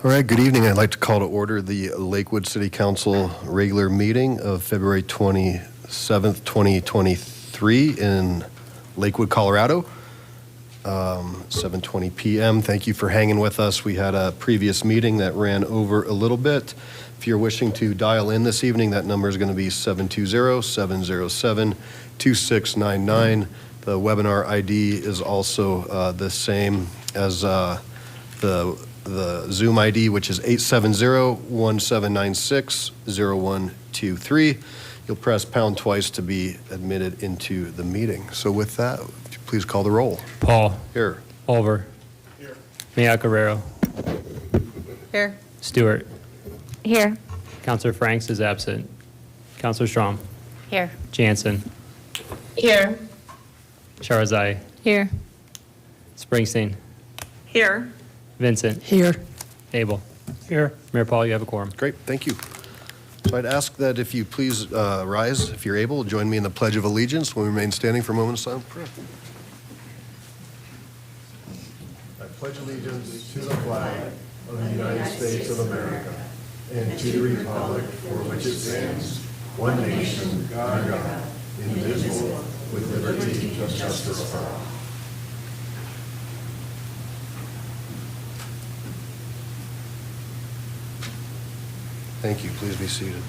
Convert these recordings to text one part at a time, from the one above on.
All right, good evening. I'd like to call to order the Lakewood City Council regular meeting of February 27th, 2023 in Lakewood, Colorado, 7:20 p.m. Thank you for hanging with us. We had a previous meeting that ran over a little bit. If you're wishing to dial in this evening, that number is going to be 720-707-2699. The webinar ID is also the same as the Zoom ID, which is 870-1796-0123. You'll press pound twice to be admitted into the meeting. So with that, please call the roll. Paul. Here. Olver. Here. Mia Guerrero. Here. Stewart. Here. Counselor Franks is absent. Counselor Strom. Here. Jansen. Here. Sharazai. Here. Springsteen. Here. Vincent. Here. Abel. Here. Mayor Paul, you have a quorum. Great, thank you. So I'd ask that if you please rise, if you're able, join me in the Pledge of Allegiance when we remain standing for a moment of silent prayer. I pledge allegiance to the flag of the United States of America and to the republic for which it stands, one nation, under God, indivisible, with liberty and justice for all. Thank you. Please be seated.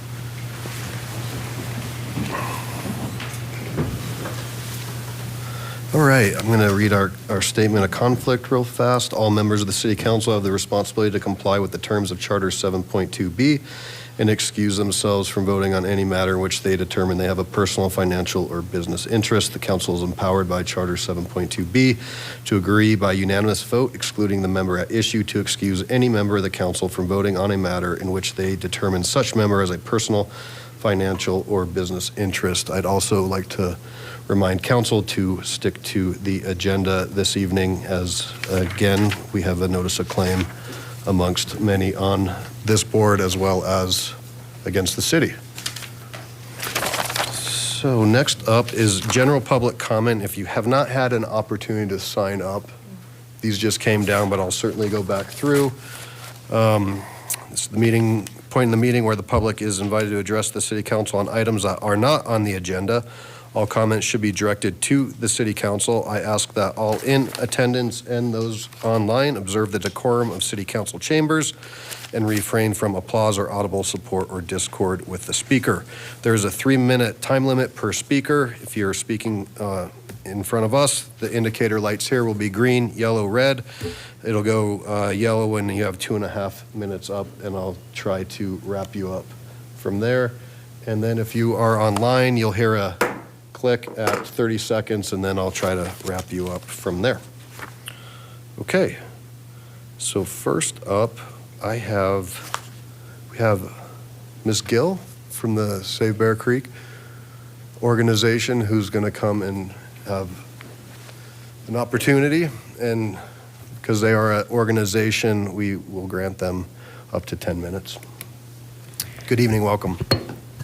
All right, I'm going to read our statement of conflict real fast. All members of the City Council have the responsibility to comply with the terms of Charter 7.2B and excuse themselves from voting on any matter in which they determine they have a personal, financial, or business interest. The Council is empowered by Charter 7.2B to agree by unanimous vote, excluding the member at issue, to excuse any member of the Council from voting on a matter in which they determine such member as a personal, financial, or business interest. I'd also like to remind Council to stick to the agenda this evening, as again, we have a notice of claim amongst many on this board as well as against the city. So next up is general public comment. If you have not had an opportunity to sign up, these just came down, but I'll certainly go back through. This is the point in the meeting where the public is invited to address the City Council on items that are not on the agenda. All comments should be directed to the City Council. I ask that all in attendance and those online observe the decorum of City Council chambers and refrain from applause or audible support or discord with the speaker. There's a 3-minute time limit per speaker. If you're speaking in front of us, the indicator lights here will be green, yellow, red. It'll go yellow when you have 2.5 minutes up, and I'll try to wrap you up from there. And then if you are online, you'll hear a click at 30 seconds, and then I'll try to wrap you up from there. Okay, so first up, we have Ms. Gill from the Save Bear Creek organization, who's going to come and have an opportunity, and because they are an organization, we will grant them up to 10 minutes. Good evening, welcome.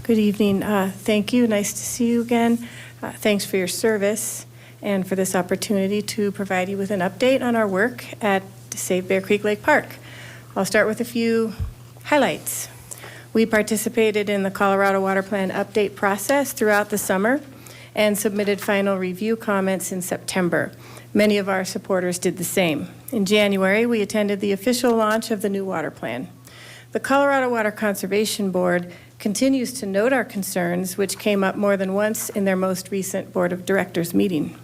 Good evening. Thank you. Nice to see you again. Thanks for your service and for this opportunity to provide you with an update on our work at Save Bear Creek Lake Park. I'll start with a few highlights. We participated in the Colorado Water Plan update process throughout the summer and submitted final review comments in September. Many of our supporters did the same. In January, we attended the official launch of the new water plan. The Colorado Water Conservation Board continues to note our concerns, which came up more than once in their most recent Board of Directors meeting.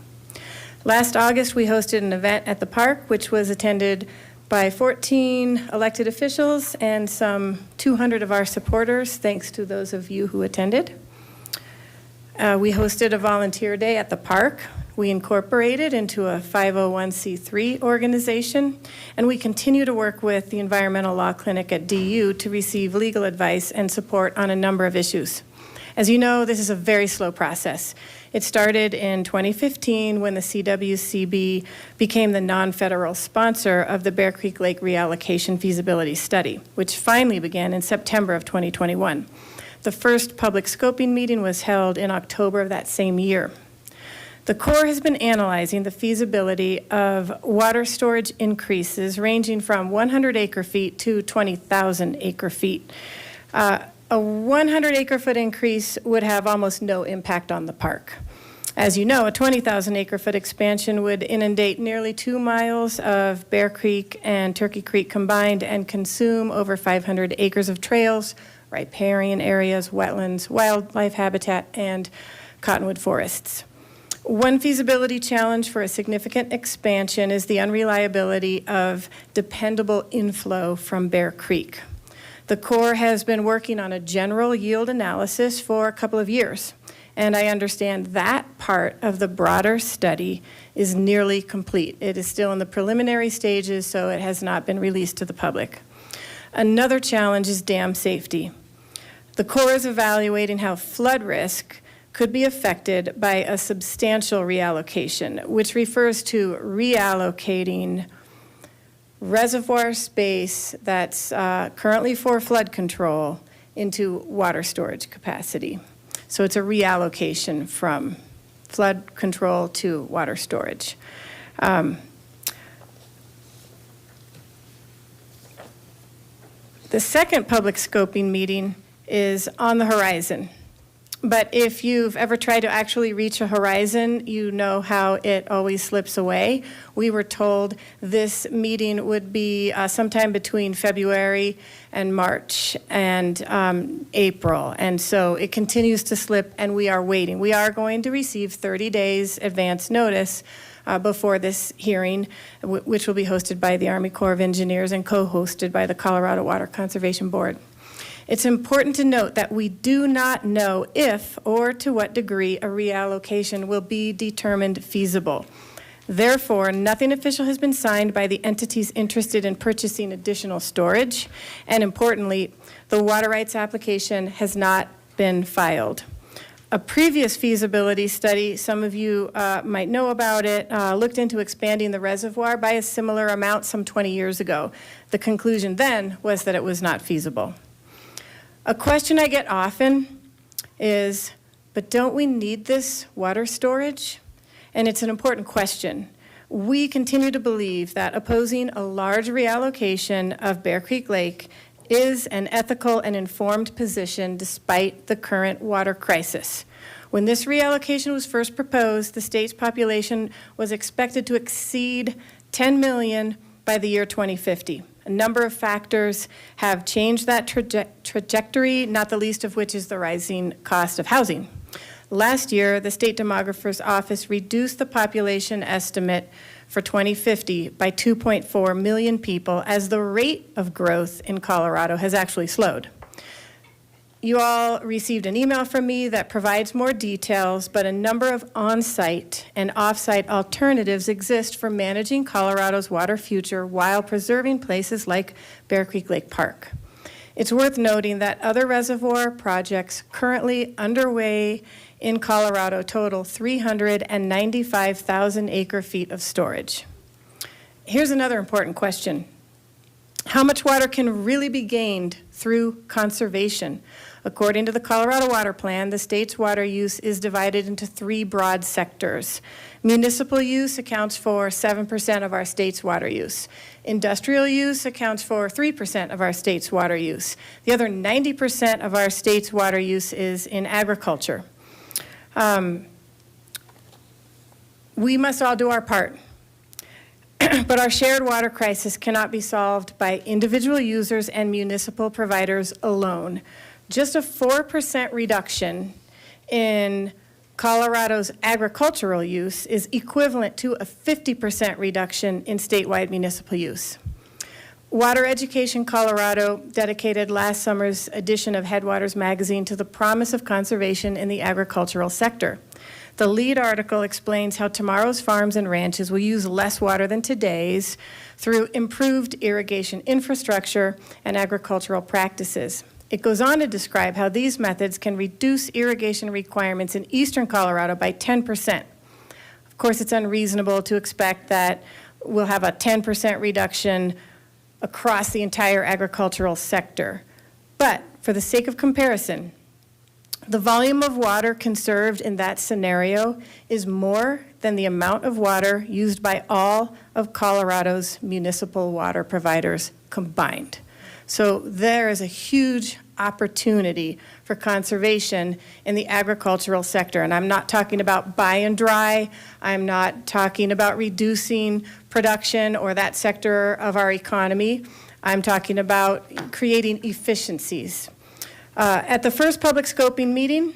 Last August, we hosted an event at the park, which was attended by 14 elected officials and some 200 of our supporters, thanks to those of you who attended. We hosted a volunteer day at the park. We incorporated into a 501c3 organization, and we continue to work with the Environmental Law Clinic at DU to receive legal advice and support on a number of issues. As you know, this is a very slow process. It started in 2015 when the CWCB became the non-federal sponsor of the Bear Creek Lake Reallocation Feasibility Study, which finally began in September of 2021. The first public scoping meeting was held in October of that same year. The Corps has been analyzing the feasibility of water storage increases ranging from 100 acre-feet to 20,000 acre-feet. A 100 acre-foot increase would have almost no impact on the park. As you know, a 20,000 acre-foot expansion would inundate nearly 2 miles of Bear Creek and Turkey Creek combined and consume over 500 acres of trails, riparian areas, wetlands, wildlife habitat, and cottonwood forests. One feasibility challenge for a significant expansion is the unreliability of dependable inflow from Bear Creek. The Corps has been working on a general yield analysis for a couple of years, and I understand that part of the broader study is nearly complete. It is still in the preliminary stages, so it has not been released to the public. Another challenge is dam safety. The Corps is evaluating how flood risk could be affected by a substantial reallocation, which refers to reallocating reservoir space that's currently for flood control into water storage capacity. So it's a reallocation from flood control to water storage. The second public scoping meeting is on the horizon. But if you've ever tried to actually reach a horizon, you know how it always slips away. We were told this meeting would be sometime between February and March and April. And so it continues to slip, and we are waiting. We are going to receive 30 days advance notice before this hearing, which will be hosted by the Army Corps of Engineers and co-hosted by the Colorado Water Conservation Board. It's important to note that we do not know if or to what degree a reallocation will be determined feasible. Therefore, nothing official has been signed by the entities interested in purchasing additional storage, and importantly, the water rights application has not been filed. A previous feasibility study, some of you might know about it, looked into expanding the reservoir by a similar amount some 20 years ago. The conclusion then was that it was not feasible. A question I get often is, but don't we need this water storage? And it's an important question. We continue to believe that opposing a large reallocation of Bear Creek Lake is an ethical and informed position despite the current water crisis. When this reallocation was first proposed, the state's population was expected to exceed 10 million by the year 2050. A number of factors have changed that trajectory, not the least of which is the rising cost of housing. Last year, the State Demographer's Office reduced the population estimate for 2050 by 2.4 million people as the rate of growth in Colorado has actually slowed. You all received an email from me that provides more details, but a number of on-site and off-site alternatives exist for managing Colorado's water future while preserving places like Bear Creek Lake Park. It's worth noting that other reservoir projects currently underway in Colorado total 395,000 acre-feet of storage. Here's another important question. How much water can really be gained through conservation? According to the Colorado Water Plan, the state's water use is divided into 3 broad sectors. Municipal use accounts for 7% of our state's water use. Industrial use accounts for 3% of our state's water use. The other 90% of our state's water use is in agriculture. We must all do our part. But our shared water crisis cannot be solved by individual users and municipal providers alone. Just a 4% reduction in Colorado's agricultural use is equivalent to a 50% reduction in statewide municipal use. Water Education Colorado dedicated last summer's edition of Headwaters magazine to the promise of conservation in the agricultural sector. The lead article explains how tomorrow's farms and ranches will use less water than today's through improved irrigation infrastructure and agricultural practices. It goes on to describe how these methods can reduce irrigation requirements in eastern Colorado by 10%. Of course, it's unreasonable to expect that we'll have a 10% reduction across the entire agricultural sector. But for the sake of comparison, The volume of water conserved in that scenario is more than the amount of water used by all of Colorado's municipal water providers combined. So there is a huge opportunity for conservation in the agricultural sector. And I'm not talking about buy and dry. I'm not talking about reducing production or that sector of our economy. I'm talking about creating efficiencies. At the first public scoping meeting,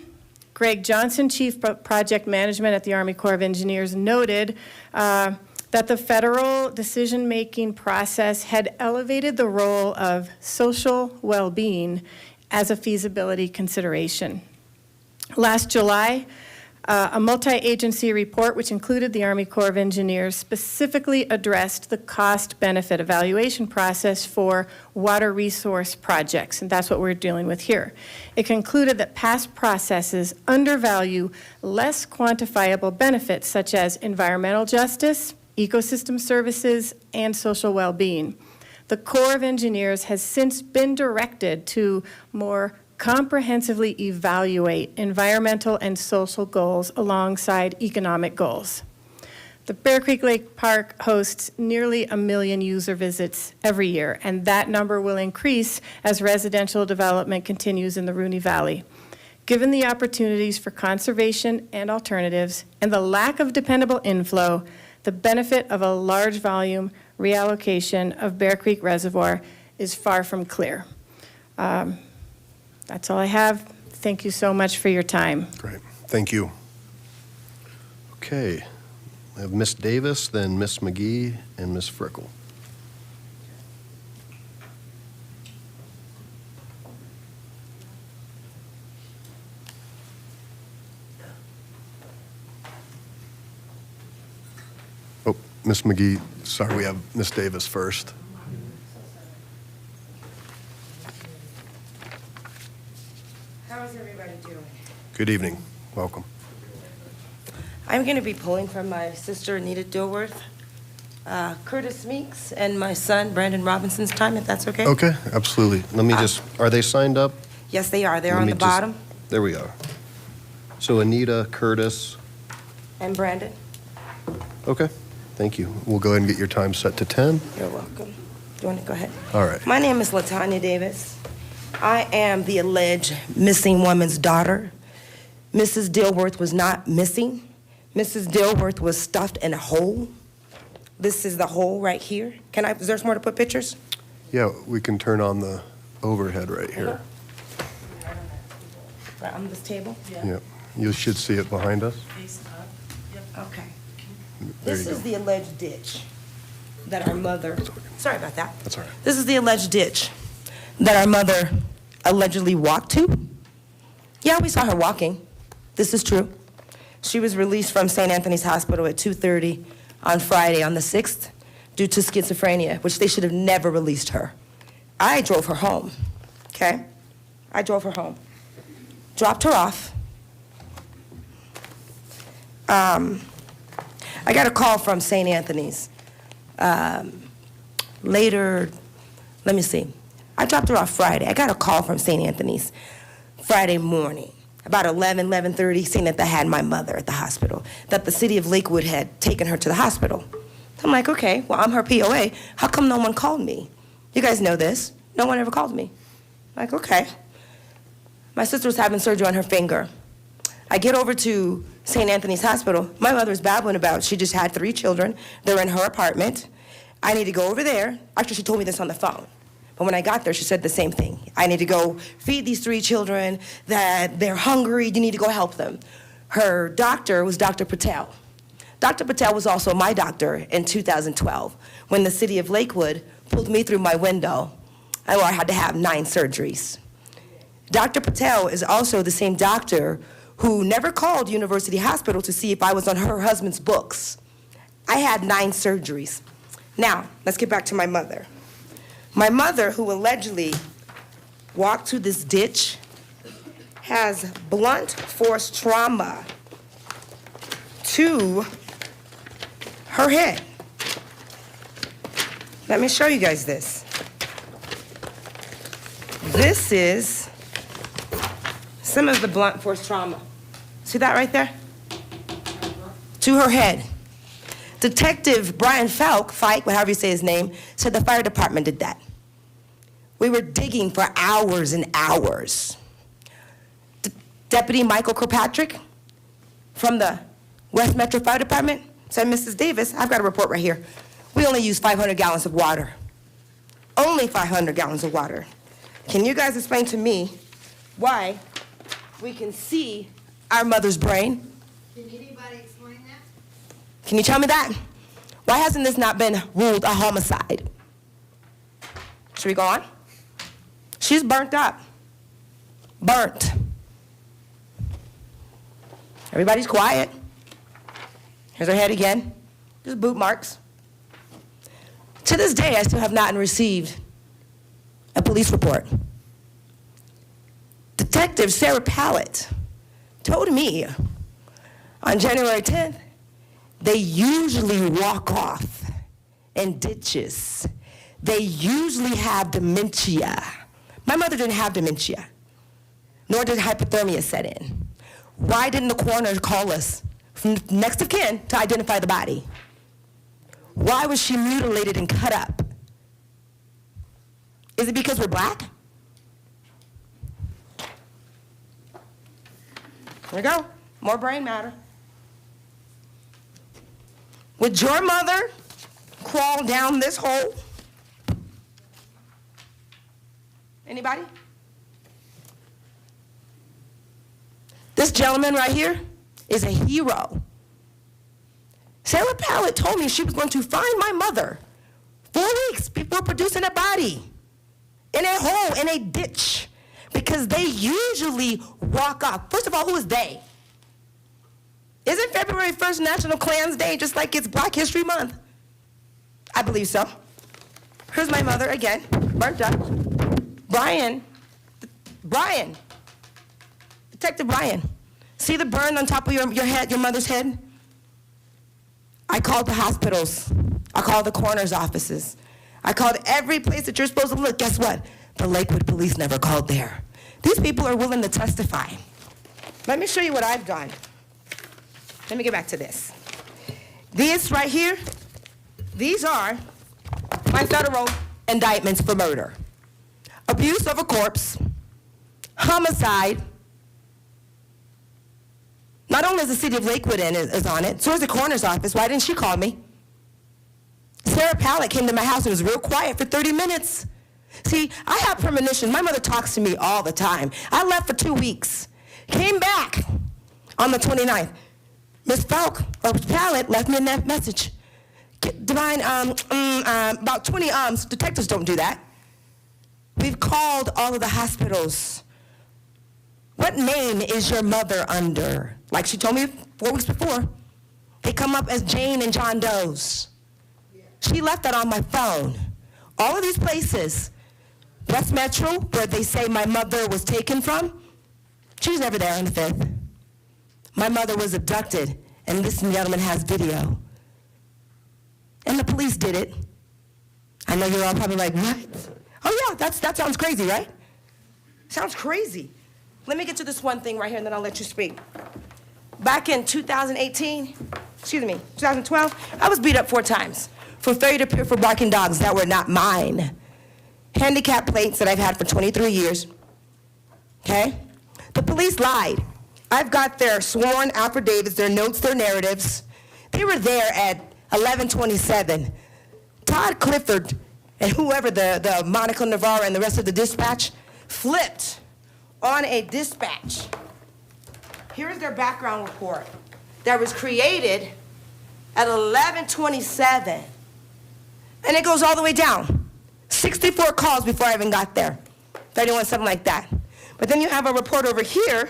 Greg Johnson, Chief Project Management at the Army Corps of Engineers, noted that the federal decision-making process had elevated the role of social well-being as a feasibility consideration. Last July, a multi-agency report, which included the Army Corps of Engineers, specifically addressed the cost-benefit evaluation process for water resource projects, and that's what we're dealing with here. It concluded that past processes undervalue less quantifiable benefits such as environmental justice, ecosystem services, and social well-being. The Corps of Engineers has since been directed to more comprehensively evaluate environmental and social goals alongside economic goals. The Bear Creek Lake Park hosts nearly 1 million user visits every year, and that number will increase as residential development continues in the Rooney Valley. Given the opportunities for conservation and alternatives and the lack of dependable inflow, the benefit of a large volume reallocation of Bear Creek Reservoir is far from clear. That's all I have. Thank you so much for your time. Great, thank you. Okay, we have Ms. Davis, then Ms. McGee, and Ms. Frickle. Oh, Ms. McGee, sorry, we have Ms. Davis first. How's everybody doing? Good evening, welcome. I'm going to be pulling from my sister Anita Dilworth, Curtis Meeks, and my son Brandon Robinson's time, if that's okay? Okay, absolutely. Let me just, are they signed up? Yes, they are. They're Let on me the just- bottom. There we are. So Anita, Curtis, And Brandon, okay, thank you. We'll go ahead and get your time set to 10. you're welcome. Do you want to go ahead? All right. My name is LaTanya Davis. I am the alleged missing woman's daughter. Mrs. Dilworth was not missing. Mrs. Dilworth was stuffed in a hole. This is the hole right here. Is there more to put pictures? Yeah, we can turn on the overhead right here. Right on this table? Yep, you should see it behind us. Okay. There This you is go. the alleged ditch that our mother, sorry about that. That's all right. This is the alleged ditch that our mother allegedly walked to. Yeah, we saw her walking. This is true. She was released from St. Anthony's Hospital at 2:30 on Friday on the 6th due to schizophrenia, which they should have never released her. I drove her home, okay? I drove her home. Dropped her off. I got a call from St. Anthony's. Later, let me see. I dropped her off Friday. I got a call from St. Anthony's Friday morning, about 11:30, saying that they had my mother at the hospital, that the city of Lakewood had taken her to the hospital. I'm like, okay, well, I'm her POA. How come no one called me? You guys know this. No one ever called me. I'm like, okay. My sister was having surgery on her finger. I get over to St. Anthony's Hospital. My mother's babbling about she just had 3 children. They're in her apartment. I need to go over there. Actually, she told me this on the phone. But when I got there, she said the same thing. I need to go feed these 3 children, that they're hungry. You need to go help them. Her doctor was Dr. Patel. Dr. Patel was also my doctor in 2012 when the city of Lakewood pulled me through my window. I had to have 9 surgeries. Dr. Patel is also the same doctor who never called University Hospital to see if I was on her husband's books. I had 9 surgeries. Now, let's get back to my mother. My mother, who allegedly walked to this ditch, has blunt force trauma to her head. Let me show you guys this. This is some of the blunt force trauma. See that right there? To her head. Detective Brian Fike, however you say his name, said the fire department did that. We were digging for hours and hours. Deputy Michael Kirkpatrick from the West Metro Fire Department said, Mrs. Davis, I've got a report right here. We only use 500 gallons of water. Only 500 gallons of water. Can you guys explain to me why we can see our mother's brain? Can anybody explain that? Can you tell me that? Why hasn't this not been ruled a homicide? Should we go on? She's burnt up. Burnt. Everybody's quiet. Here's her head again. Just boot marks. To this day, I still have not received a police report. Detective Sarah Pallett told me on January 10th, they usually walk off in ditches. They usually have dementia. My mother didn't have dementia, nor did hypothermia set in. Why didn't the coroner call us from next of kin to identify the body? Why was she mutilated and cut up? Is it because we're black? Here we go. More brain matter. Would your mother crawl down this hole? Anybody? This gentleman right here is a hero. Sarah Pallett told me she was going to find my mother 4 weeks before producing a body in a hole, in a ditch, because they usually walk off. First of all, who is they? Isn't February 1st National Klans Day just like it's Black History Month? I believe so. Here's my mother again, burnt up. Brian, Detective Brian, see the burn on top of your head, your mother's head? I called the hospitals. I called the coroner's offices. I called every place that you're supposed to look. Guess what? The Lakewood police never called there. These people are willing to testify. Let me show you what I've done. Let me get back to this. These right here, these are my federal indictments for murder. Abuse of a corpse, homicide. Not only is the city of Lakewood is on it, so is the coroner's office. Why didn't she call me? Sarah Pallett came to my house and was real quiet for 30 minutes. See, I have premonition. My mother talks to me all the time. I left for 2 weeks. Came back on the 29th. Miss Pallett left me a message. Divine, about 20 detectives don't do that. We've called all of the hospitals. What name is your mother under? Like she told me 4 weeks before. They come up as Jane and John Doe's. She left that on my phone. All of these places, West Metro, where they say my mother was taken from, she's never there on the 5th. My mother was abducted, and this gentleman has video. And the police did it. I know you're all probably like, what? Oh yeah, that sounds crazy, right? Sounds crazy. Let me get to this one thing right here, and then I'll let you speak. Back in 2012, I was beat up 4 times for failure to appear for barking dogs that were not mine. Handicap plates that I've had for 23 years, okay? The police lied. I've got their sworn affidavits, their notes, their narratives. They were there at 11:27. Todd Clifford and whoever, the Monica Navarro and the rest of the dispatch, flipped on a dispatch. Here's their background report that was created at 11:27. And it goes all the way down. 64 calls before I even got there. 31, something like that. But then you have a report over here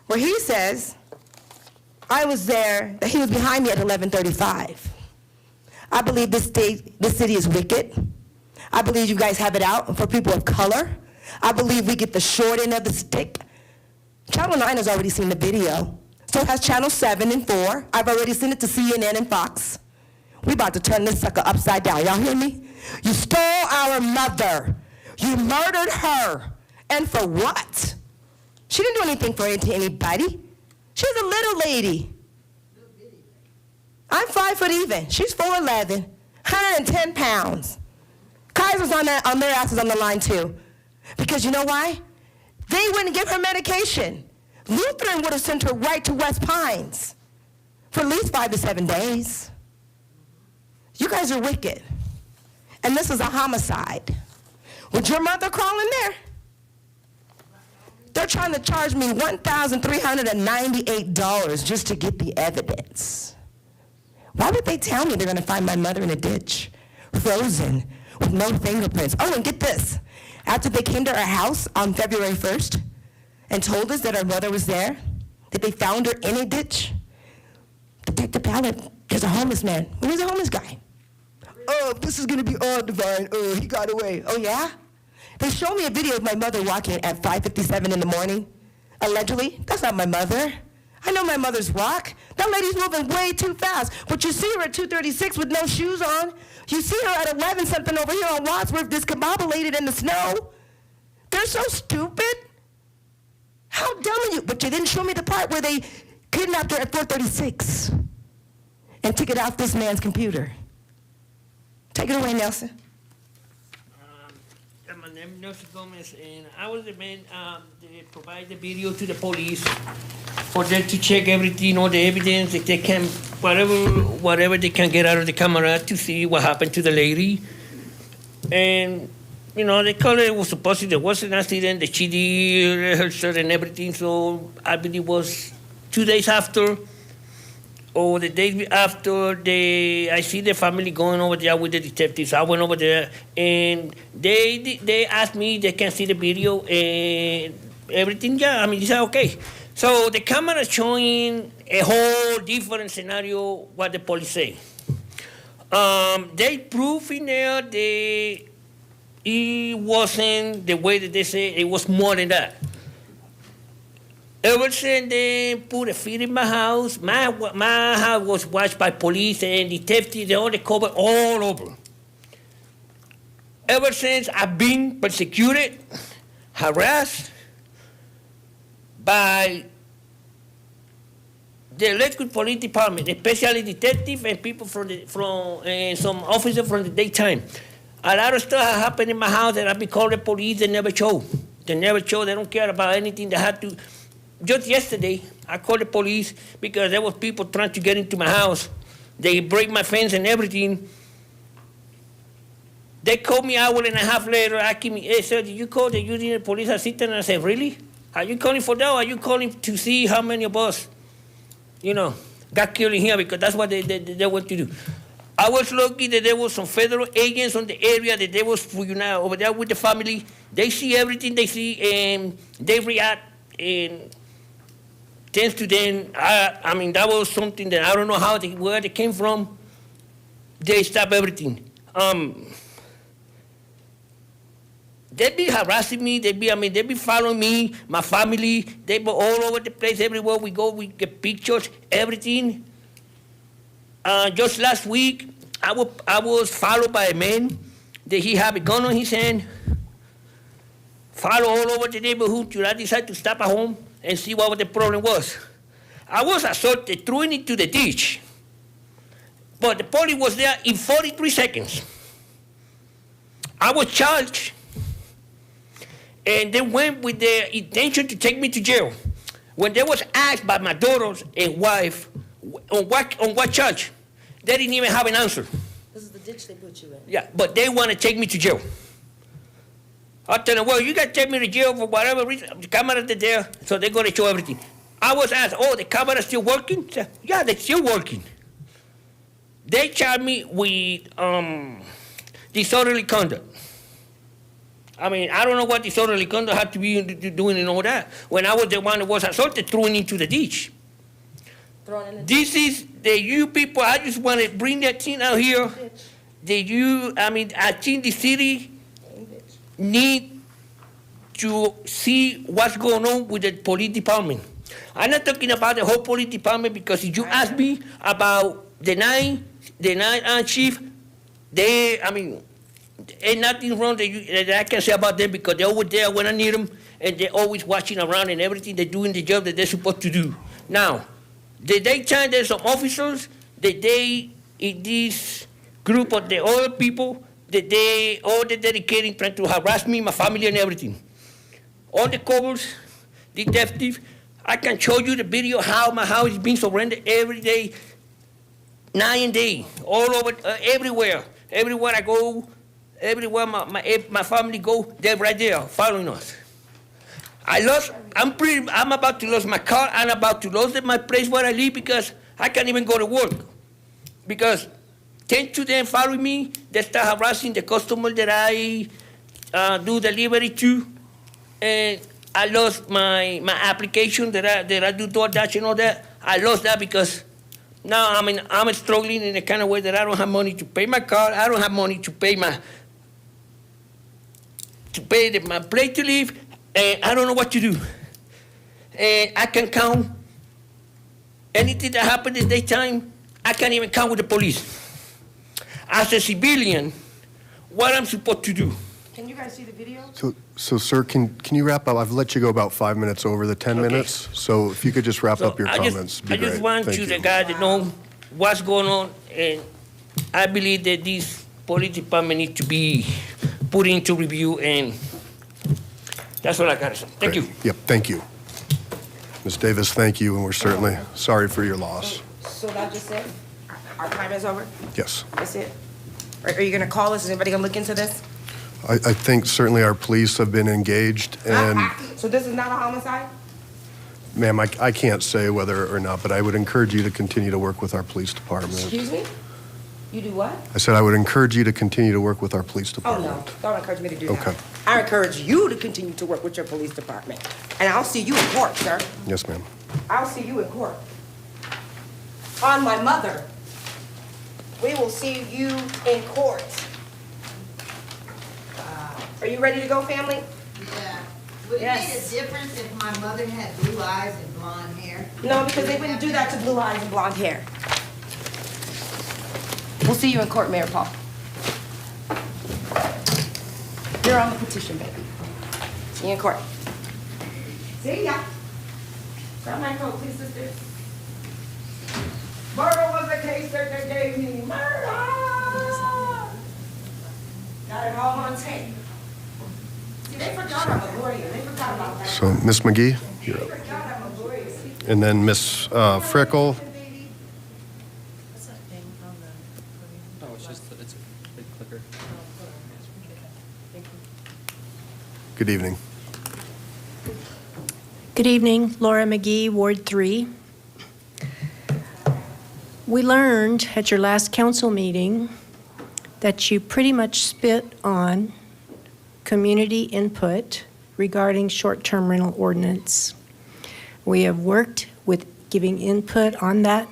where he says, I was there, that he was behind me at 11:35. I believe this city is wicked. I believe you guys have it out for people of color. I believe we get the short end of the stick. Channel 9 has already seen the video. So has Channel 7 and 4. I've already sent it to CNN and Fox. We about to turn this sucker upside down. Y'all hear me? You stole our mother. You murdered her. And for what? She didn't do anything for anybody. She's a little lady. I'm 5 foot even. She's 4'11", 110 pounds. Kaiser's on their asses on the line too. Because you know why? They wouldn't give her medication. Lutheran would have sent her right to West Pines for at least 5 to 7 days. You guys are wicked. And this is a homicide. Would your mother crawl in there? They're trying to charge me $1,398 just to get the evidence. Why would they tell me they're going to find my mother in a ditch, frozen, with no fingerprints? Oh, and get this. After they came to our house on February 1st and told us that our mother was there, that they found her in a ditch, Detective Pallet, there's a homeless man. Where's a homeless guy? Oh, this is going to be odd, Divine. Oh, he got away. Oh, yeah? They showed me a video of my mother walking at 5:57 in the morning. Allegedly, that's not my mother. I know my mother's walk. That lady's moving way too fast. But you see her at 2:36 with no shoes on. You see her at 11 something over here on Wadsworth discombobulated in the snow. They're so stupid. How dumb are you? But you didn't show me the part where they kidnapped her at 4:36 and took it off this man's computer. Take it away, Nelson. My name is Nelson Gomez, and I was the man that provide the video to the police for them to check everything, all the evidence, if they can, whatever they can get out of the camera to see what happened to the lady. And, you know, they call it was supposedly there was an accident, that she did rehearsal and everything, so I believe it was 2 days after, or the day after, I see the family going over there with the detectives. I went over there, and they asked me they can see the video and everything. Yeah, I mean, they said, okay. So the camera is showing a whole different scenario what the police say. They prove in there it wasn't the way that they say, it was more than that. Ever since they put a feed in my house, my house was watched by police and detectives, they all covered all over. Ever since I've been persecuted, harassed by the Lakewood Police Department, especially detectives and people from some officers from the daytime. A lot of stuff happened in my house that I've been called the police, they never show. They don't care about anything. They had to. Just yesterday, I called the police because there was people trying to get into my house. They break my fence and everything. They called me an hour and a half later, asking me, hey, sir, did you call the Union Police Assistant? And I said, really? Are you calling for that, or are you calling to see how many of us, got killed in here? Because that's what they want to do. I was lucky that there was some federal agents on the area that they was over there with the family. They see everything they see, and they react, and thanks to them, I mean, that was something that I don't know where they came from. They stopped everything. They be harassing me. They be following me, my family. They be all over the place. Everywhere we go, we get pictures, everything. Just last week, I was followed by a man that he had a gun on his hand. Follow all over the neighborhood till I decided to stop at home and see what the problem was. I was assaulted, thrown into the ditch. But the police was there in 43 seconds. I was charged, and they went with the intention to take me to jail. When they was asked by my daughters and wife on what charge, they didn't even have an answer. This is the ditch they put you in. Yeah, but they want to take me to jail. I tell them, well, you got to take me to jail for whatever reason. The cameras are there, so they're going to show everything. I was asked, oh, the camera's still working? I said, yeah, they're still working. They charged me with disorderly conduct. I mean, I don't know what disorderly conduct had to be doing and all that. When I was the one that was assaulted, thrown into the ditch. This is you people, I just want to bring that thing out here. I think the city need to see what's going on with the police department. I'm not talking about the whole police department, because if you ask me about the nine chief, ain't nothing wrong that I can say about them, because they're over there when I need them, and they're always watching around and everything. They're doing the job that they're supposed to do. Now, the daytime, there's some officers that they, in this group of the other people, that they all they're dedicating, trying to harass me, my family, and everything. All the covers, detective, I can show you the video how my house is being surrendered every day, night and day, all over, everywhere. Everywhere I go, everywhere my family go, they're right there following us. I'm about to lose my car. I'm about to lose my place where I live because I can't even go to work. Because 10 to them follow me, they start harassing the customer that I do delivery to. And I lost my application that I do DoorDash and all that. I lost that because now I'm struggling in a kind of way that I don't have money to pay my car. I don't have money to pay my place to live, and I don't know what to do. And I can count anything that happened in daytime. I can't even count with the police. As a civilian, what I'm supposed to do? Can you guys see the video? So sir, can you wrap up? I've let you go about 5 minutes over the 10 Okay. minutes. So if you could just wrap up your comments, it'd be I just great. want Thank you, the guy, to know what's going on, and I believe that this police department needs to be put into review, and that's all I got to say. Thank Great. you. Yep, thank you. Ms. Davis, thank you, and we're certainly sorry for your loss. So that just it? Our time is over? Yes. That's it? Are you gonna call us? Is anybody gonna look into this? I think certainly our police have been engaged, and So this is not a homicide? ma'am, I can't say whether or not, but I would encourage you to continue to work with our police department. Excuse me? You do what? I said I would encourage you to continue to work with our police Oh, department. no, don't encourage me to do that. Okay. I encourage you to continue to work with your police department. And I'll see you in court, sir. Yes, ma'am. I'll see you in court. On my mother. We will see you in court. Are you ready to go, family? Yeah. Would it Yes. make a difference if my mother had blue eyes and blonde hair? No, because they wouldn't do that to blue eyes and blonde hair. We'll see you in court, Mayor Paul. You're on the petition, baby. See you in court. See ya. Grab my coat, please, sister. Murder was the case that they gave me. Murder! Got it all on tape. See, they forgot I'm a lawyer. They forgot about that. So, Ms. McGee, you're They up. forgot I'm a lawyer. And then Ms. Frickel. Oh, it's a big clicker. Good evening. Good evening, Laura McGee, Ward 3. We learned at your last council meeting that you pretty much spit on community input regarding short-term rental ordinance. We have worked with giving input on that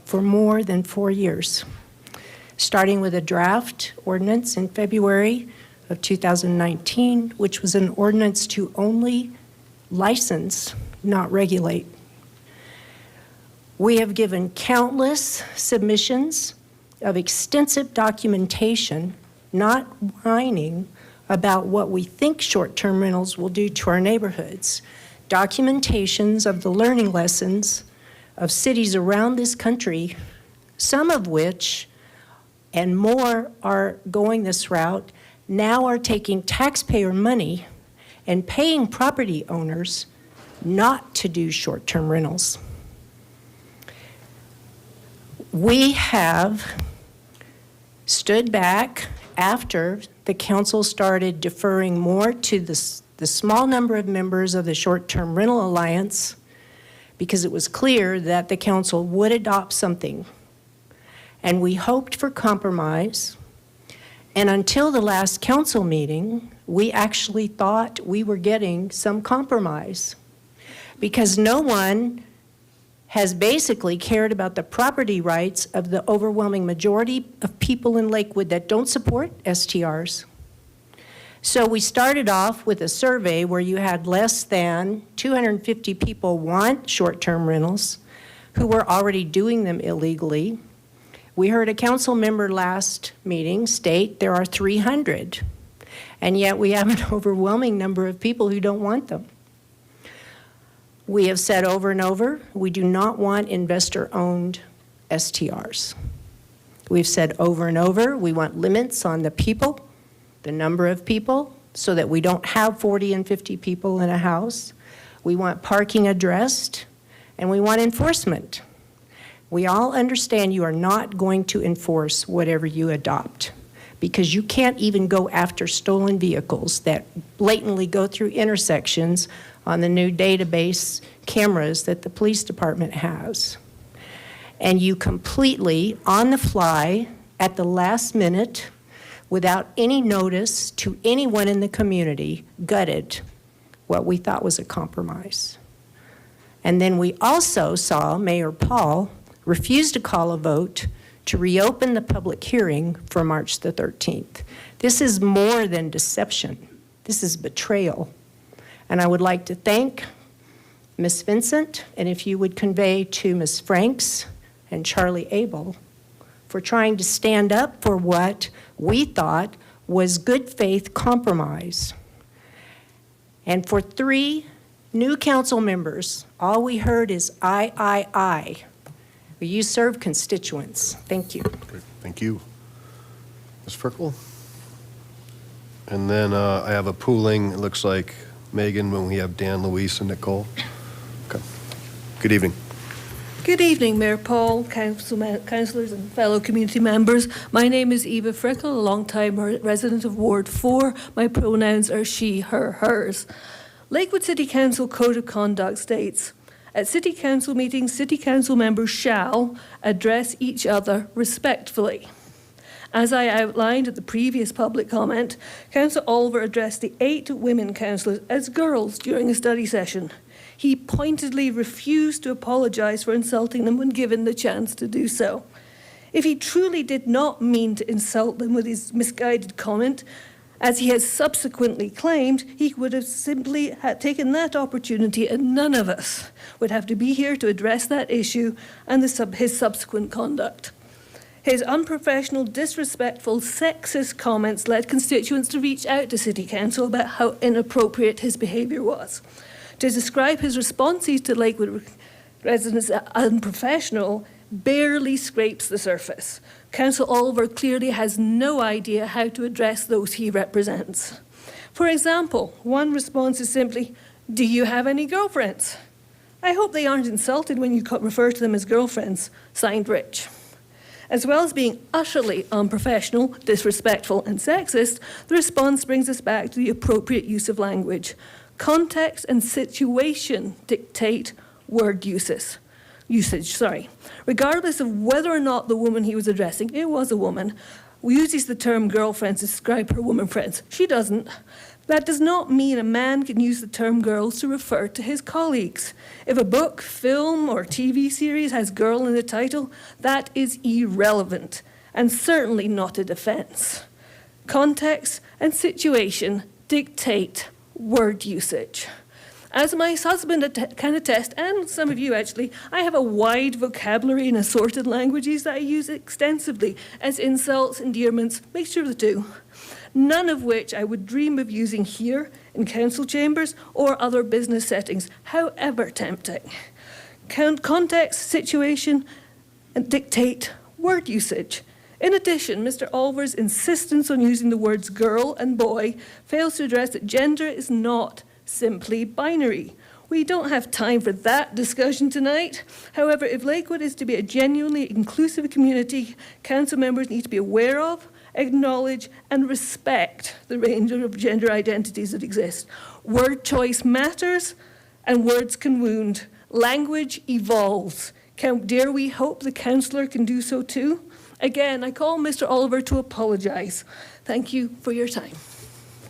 for more than 4 years, starting with a draft ordinance in February of 2019, which was an ordinance to only license, not regulate. We have given countless submissions of extensive documentation, not whining about what we think short-term rentals will do to our neighborhoods. Documentations of the learning lessons of cities around this country, some of which, and more are going this route, now are taking taxpayer money and paying property owners not to do short-term rentals. We have stood back after the council started deferring more to the small number of members of the Short-Term Rental Alliance because it was clear that the council would adopt something. And we hoped for compromise. And until the last council meeting, we actually thought we were getting some compromise because no one has basically cared about the property rights of the overwhelming majority of people in Lakewood that don't support STRs. So we started off with a survey where you had less than 250 people want short-term rentals who were already doing them illegally. We heard a council member last meeting state there are 300. And yet we have an overwhelming number of people who don't want them. We have said over and over, we do not want investor-owned STRs. We've said over and over, we want limits on the people, the number of people, so that we don't have 40 and 50 people in a house. We want parking addressed, and we want enforcement. We all understand you are not going to enforce whatever you adopt, because you can't even go after stolen vehicles that blatantly go through intersections on the new database cameras that the police department has. And you completely, on the fly, at the last minute, without any notice to anyone in the community, gutted what we thought was a compromise. And then we also saw Mayor Paul refuse to call a vote to reopen the public hearing for March the 13th. This is more than deception. This is betrayal. And I would like to thank Ms. Vincent, and if you would convey to Ms. Franks and Charlie Abel for trying to stand up for what we thought was good faith compromise. And for 3 new council members, all we heard is I. Well, you serve constituents. Thank you. Great. Thank you. Ms. Frickle? And then I have a pooling, it looks like Megan, when we have Dan, Luis, and Nicole. Okay. Good evening. Good evening, Mayor Paul, councillors and fellow community members. My name is Eva Frickle, a long-time resident of Ward 4. My pronouns are she, her, hers. Lakewood City Council Code of Conduct states, at City Council meetings, City Council members shall address each other respectfully. As I outlined at the previous public comment, Councillor Oliver addressed the 8 women councillors as girls during a study session. He pointedly refused to apologise for insulting them when given the chance to do so. If he truly did not mean to insult them with his misguided comment, as he has subsequently claimed, he would have simply taken that opportunity and none of us would have to be here to address that issue and his subsequent conduct. His unprofessional, disrespectful, sexist comments led constituents to reach out to City Council about how inappropriate his behaviour was. To describe his responses to Lakewood residents as unprofessional barely scrapes the surface. Councillor Oliver clearly has no idea how to address those he represents. For example, one response is simply, "Do you have any girlfriends?" I hope they aren't insulted when you refer to them as girlfriends. Signed, Rich. As well as being utterly unprofessional, disrespectful, and sexist, the response brings us back to the appropriate use of language. Context and situation dictate word usage. Regardless of whether or not the woman he was addressing, it was a woman, uses the term girlfriends to describe her woman friends. She doesn't. That does not mean a man can use the term girls to refer to his colleagues. If a book, film, or TV series has girl in the title, that is irrelevant and certainly not a defense. Context and situation dictate word usage. As my husband can attest, and some of you actually, I have a wide vocabulary in assorted languages that I use extensively as insults, endearments, mixture of the two. None of which I would dream of using here in council chambers or other business settings, however tempting. Context, situation, and dictate word usage. In addition, Mr. Oliver's insistence on using the words girl and boy fails to address that gender is not simply binary. We don't have time for that discussion tonight. However, if Lakewood is to be a genuinely inclusive community, council members need to be aware of, acknowledge, and respect the range of gender identities that exist. Word choice matters, and words can wound. Language evolves. Dare we hope the councillor can do so too? Again, I call Mr. Oliver to apologise. Thank you for your time.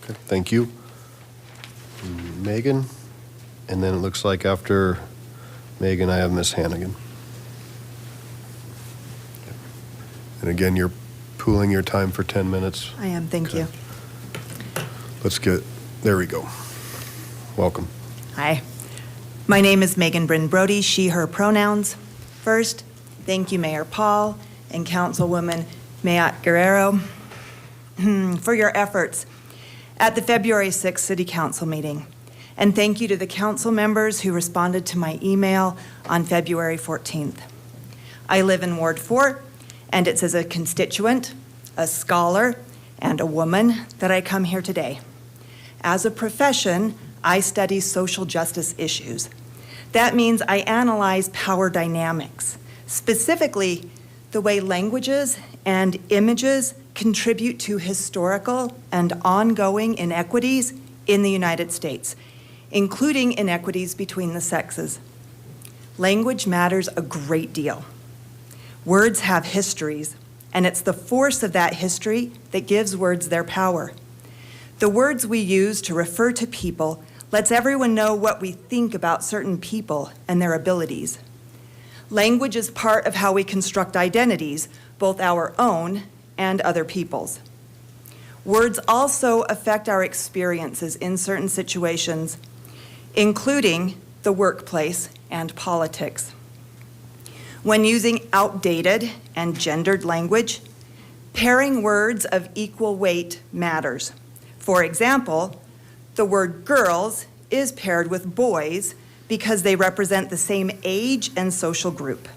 Okay, thank you. Megan, and then it looks like after Megan, I have Ms. Hannigan. And again, you're pooling your time for 10 minutes. I am, thank you. Let's there we go. Welcome. Hi. My name is Megan Bryn Brody, she, her pronouns. First, thank you, Mayor Paul and Councilwoman Mayat Guerrero for your efforts at the February 6th City Council meeting. And thank you to the council members who responded to my email on February 14th. I live in Ward 4, and it's as a constituent, a scholar, and a woman that I come here today. As a profession, I study social justice issues. That means I analyze power dynamics, specifically the way languages and images contribute to historical and ongoing inequities in the United States, including inequities between the sexes. Language matters a great deal. Words have histories, and it's the force of that history that gives words their power. The words we use to refer to people lets everyone know what we think about certain people and their abilities. Language is part of how we construct identities, both our own and other people's. Words also affect our experiences in certain situations, including the workplace and politics. When using outdated and gendered language, pairing words of equal weight matters. For example, the word girls is paired with boys because they represent the same age and social group.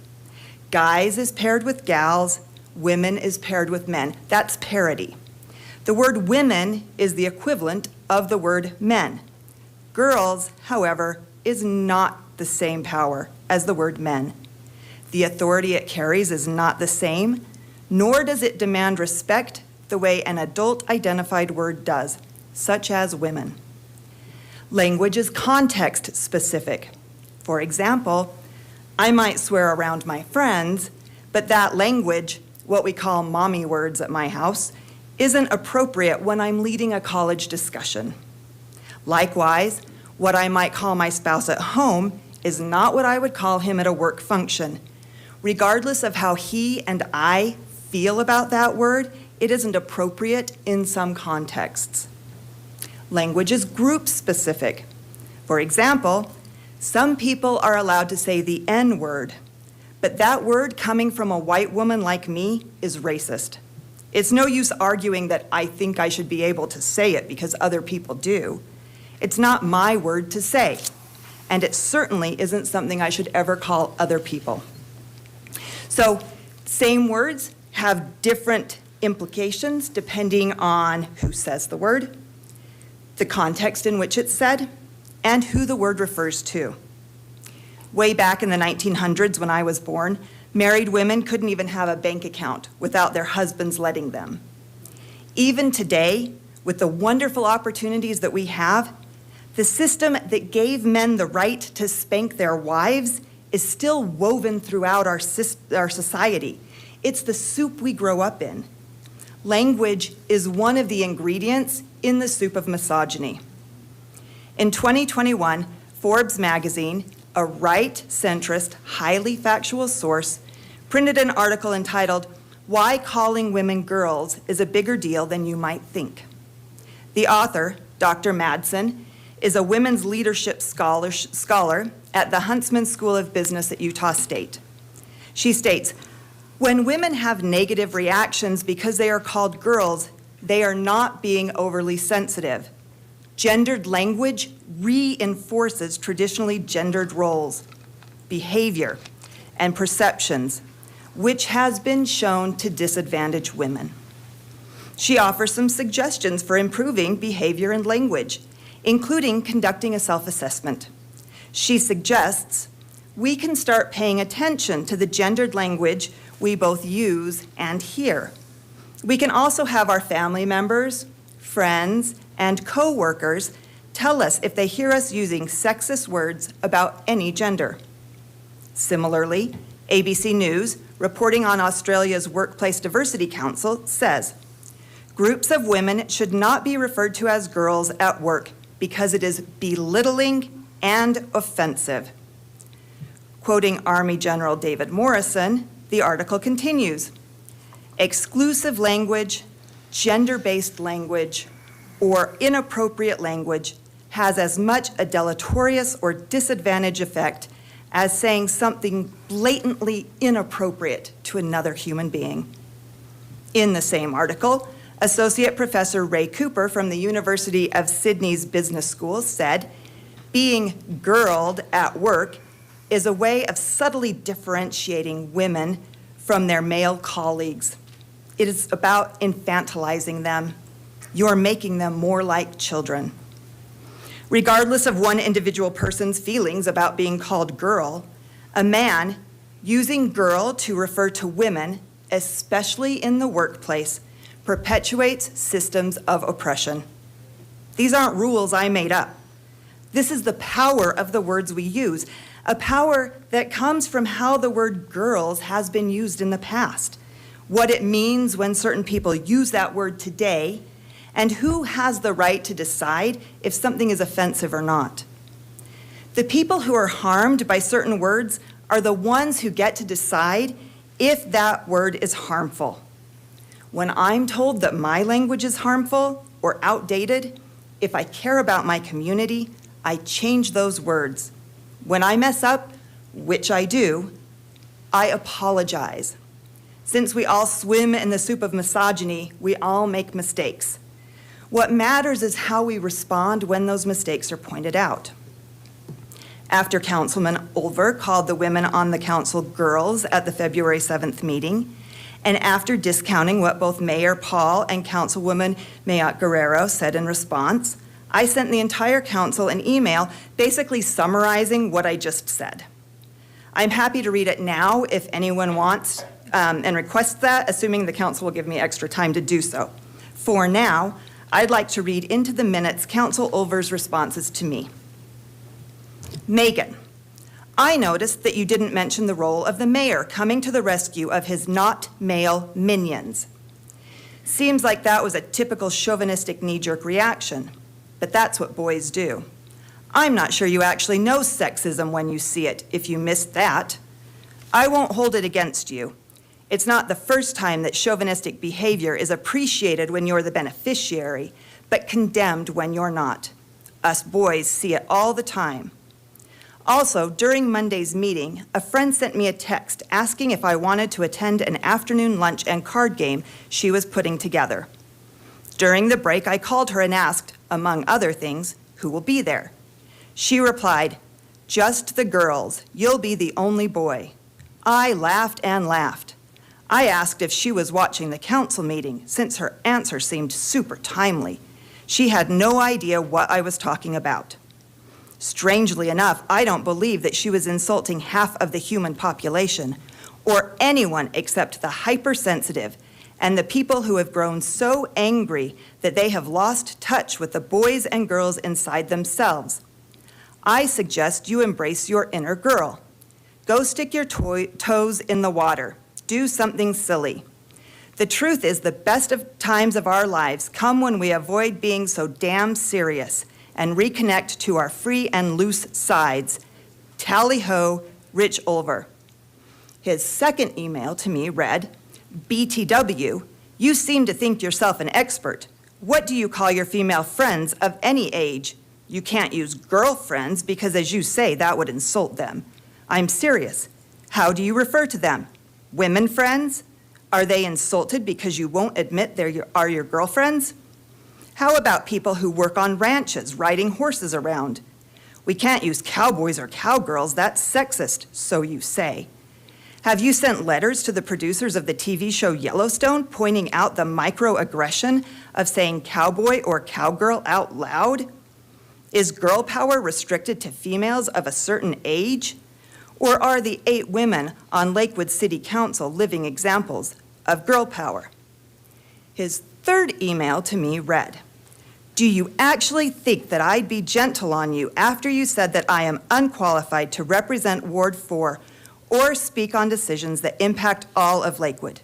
Guys is paired with gals, women is paired with men. That's parity. The word women is the equivalent of the word men. Girls, however, is not the same power as the word men. The authority it carries is not the same, nor does it demand respect the way an adult-identified word does, such as women. Language is context-specific. For example, I might swear around my friends, but that language, what we call mommy words at my house, isn't appropriate when I'm leading a college discussion. Likewise, what I might call my spouse at home is not what I would call him at a work function. Regardless of how he and I feel about that word, it isn't appropriate in some contexts. Language is group-specific. For example, some people are allowed to say the N word, but that word coming from a white woman like me is racist. It's no use arguing that I think I should be able to say it because other people do. It's not my word to say, and it certainly isn't something I should ever call other people. So, same words have different implications depending on who says the word, the context in which it's said, and who the word refers to. Way back in the 1900s when I was born, married women couldn't even have a bank account without their husbands letting them. Even today, with the wonderful opportunities that we have, the system that gave men the right to spank their wives is still woven throughout our society. It's the soup we grow up in. Language is one of the ingredients in the soup of misogyny. In 2021, Forbes magazine, a right-centrist, highly factual source, printed an article entitled, "Why Calling Women Girls is a Bigger Deal Than You Might Think." The author, Dr. Madsen, is a women's leadership scholar at the Huntsman School of Business at Utah State. She states, "When women have negative reactions because they are called girls, they are not being overly sensitive. Gendered language reinforces traditionally gendered roles, behavior, and perceptions, which has been shown to disadvantage women." She offers some suggestions for improving behavior and language, including conducting a self-assessment. She suggests we can start paying attention to the gendered language we both use and hear. We can also have our family members, friends, and co-workers tell us if they hear us using sexist words about any gender. Similarly, ABC News, reporting on Australia's Workplace Diversity Council, says, "Groups of women should not be referred to as girls at work because it is belittling and offensive." Quoting Army General David Morrison, the article continues, "Exclusive language, gender-based language, or inappropriate language has as much a deleterious or disadvantage effect as saying something blatantly inappropriate to another human being." In the same article, Associate Professor Ray Cooper from the University of Sydney's Business School said, being girled at work is a way of subtly differentiating women from their male colleagues. It is about infantilizing them. You're making them more like children. Regardless of one individual person's feelings about being called girl, a man using girl to refer to women, especially in the workplace, perpetuates systems of oppression. These aren't rules I made up. This is the power of the words we use, a power that comes from how the word girls has been used in the past, what it means when certain people use that word today, and who has the right to decide if something is offensive or not. The people who are harmed by certain words are the ones who get to decide if that word is harmful. When I'm told that my language is harmful or outdated, if I care about my community, I change those words. When I mess up, which I do, I apologize. Since we all swim in the soup of misogyny, we all make mistakes. What matters is how we respond when those mistakes are pointed out. After Councilman Olver called the women on the council girls at the February 7th meeting, and after discounting what both Mayor Paul and Councilwoman Mayotte Guerrero said in response, I sent the entire council an email basically summarizing what I just said. I'm happy to read it now if anyone wants and requests that, assuming the council will give me extra time to do so. For now, I'd like to read into the minutes Council Olver's responses to me. Megan, I noticed that you didn't mention the role of the mayor coming to the rescue of his not male minions. Seems like that was a typical chauvinistic knee-jerk reaction, but that's what boys do. I'm not sure you actually know sexism when you see it, if you missed that. I won't hold it against you. It's not the first time that chauvinistic behavior is appreciated when you're the beneficiary, but condemned when you're not. Us boys see it all the time. Also, during Monday's meeting, a friend sent me a text asking if I wanted to attend an afternoon lunch and card game she was putting together. During the break, I called her and asked, among other things, who will be there. She replied, just the girls. You'll be the only boy. I laughed and laughed. I asked if she was watching the council meeting, since her answer seemed super timely. She had no idea what I was talking about. Strangely enough, I don't believe that she was insulting half of the human population, or anyone except the hypersensitive and the people who have grown so angry that they have lost touch with the boys and girls inside themselves. I suggest you embrace your inner girl. Go stick your toes in the water. Do something silly. The truth is, the best of times of our lives come when we avoid being so damn serious and reconnect to our free and loose sides. Tally-ho, Rich Olver. His second email to me read, BTW, you seem to think yourself an expert. What do you call your female friends of any age? You can't use girlfriends because, as you say, that would insult them. I'm serious. How do you refer to them? Women friends? Are they insulted because you won't admit they are your girlfriends? How about people who work on ranches, riding horses around? We can't use cowboys or cowgirls, that's sexist, so you say. Have you sent letters to the producers of the TV show Yellowstone pointing out the microaggression of saying cowboy or cowgirl out loud? Is girl power restricted to females of a certain age? Or are the 8 women on Lakewood City Council living examples of girl power? His third email to me read, do you actually think that I'd be gentle on you after you said that I am unqualified to represent Ward 4 or speak on decisions that impact all of Lakewood?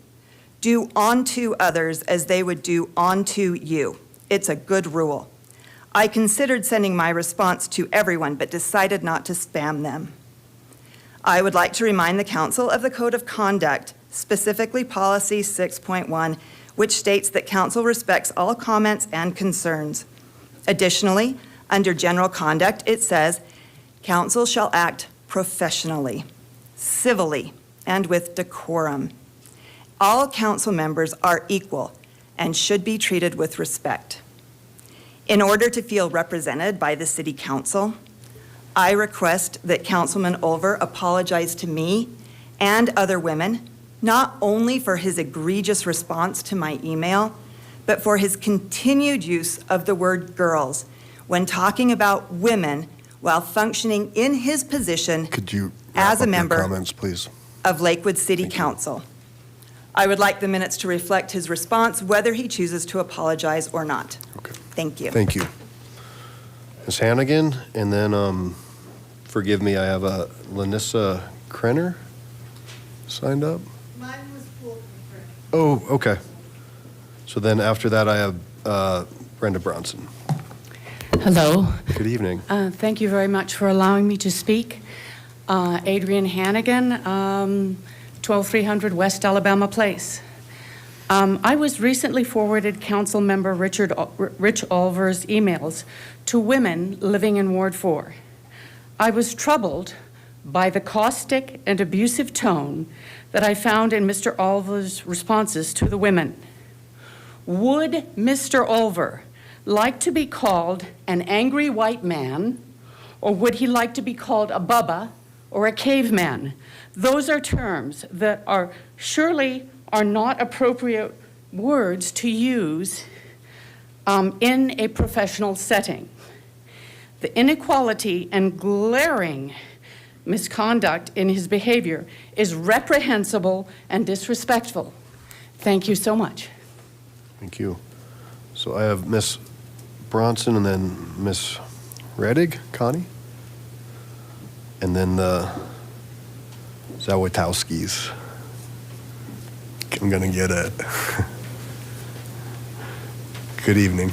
Do unto others as they would do unto you. It's a good rule. I considered sending my response to everyone, but decided not to spam them. I would like to remind the council of the Code of Conduct, specifically Policy 6.1, which states that council respects all comments and concerns. Additionally, under General Conduct, it says, council shall act professionally, civilly, and with decorum. All council members are equal, and should be treated with respect. In order to feel represented by the City Council, I request that Councilman Olver apologize to me and other women, not only for his egregious response to my email, but for his continued use of the word girls when talking about women while functioning in his position Could you as wrap a up your member comments, please? of Lakewood City Council. I would like the minutes to reflect his response, whether he chooses to apologize or not. Okay. Thank you. Thank you. Ms. Hannigan, and then, forgive me, I have a Lanissa Krenner signed up. Mine was pulled from Oh, okay. So then after that, I have Brenda Bronson. Hello. Good evening. Thank you very much for allowing me to speak. Adrian Hannigan, 12300 West Alabama Place. I was recently forwarded Council Member Rich Olver's emails to women living in Ward 4. I was troubled by the caustic and abusive tone that I found in Mr. Olver's responses to the women. Would Mr. Olver like to be called an angry white man, or would he like to be called a bubba or a caveman? Those are terms that are surely are not appropriate words to use in a professional setting. The inequality and glaring misconduct in his behavior is reprehensible and disrespectful. Thank you so much. Thank you. So I have Ms. Bronson and then Ms. Reddig, Connie? And then the Zawitowskis. I'm gonna get it. Good evening.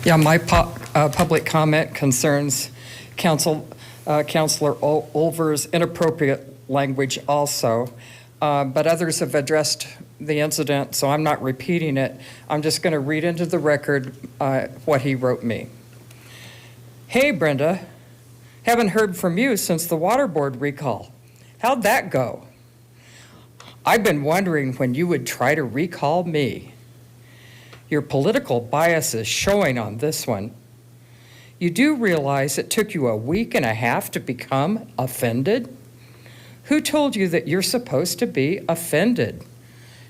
Yeah, my public comment concerns Councilor Olver's inappropriate language also, but others have addressed the incident, so I'm not repeating it. I'm just going to read into the record what he wrote me. Hey, Brenda, haven't heard from you since the water board recall. How'd that go? I've been wondering when you would try to recall me. Your political bias is showing on this one. You do realize it took you a week and a half to become offended? Who told you that you're supposed to be offended?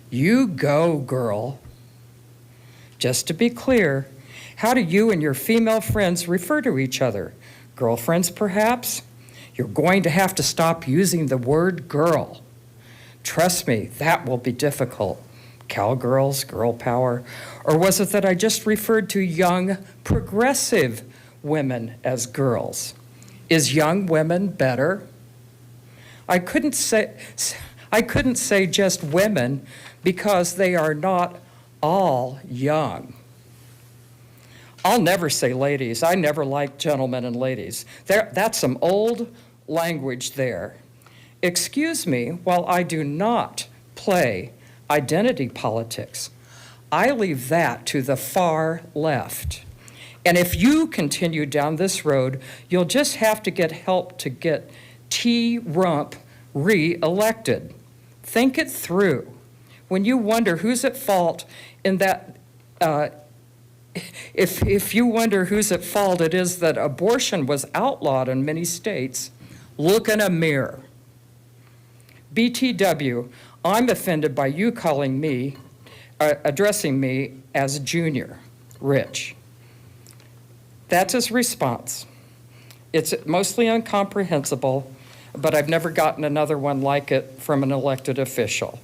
You go, girl. Just to be clear, how do you and your female friends refer to each other? Girlfriends, perhaps? You're going to have to stop using the word girl. Trust me, that will be difficult. Cowgirls, girl power, or was it that I just referred to young, progressive women as girls? Is young women better? I couldn't say just women because they are not all young. I'll never say ladies. I never liked gentlemen and ladies. That's some old language there. Excuse me while I do not play identity politics. I leave that to the far left. And if you continue down this road, you'll just have to get help to get T. Rump re-elected. Think it through. When you wonder who's at fault in that, if you wonder who's at fault, it is that abortion was outlawed in many states. Look in a mirror. BTW, I'm offended by you calling me, addressing me as Junior, Rich. That's his response. It's mostly incomprehensible, but I've never gotten another one like it from an elected official.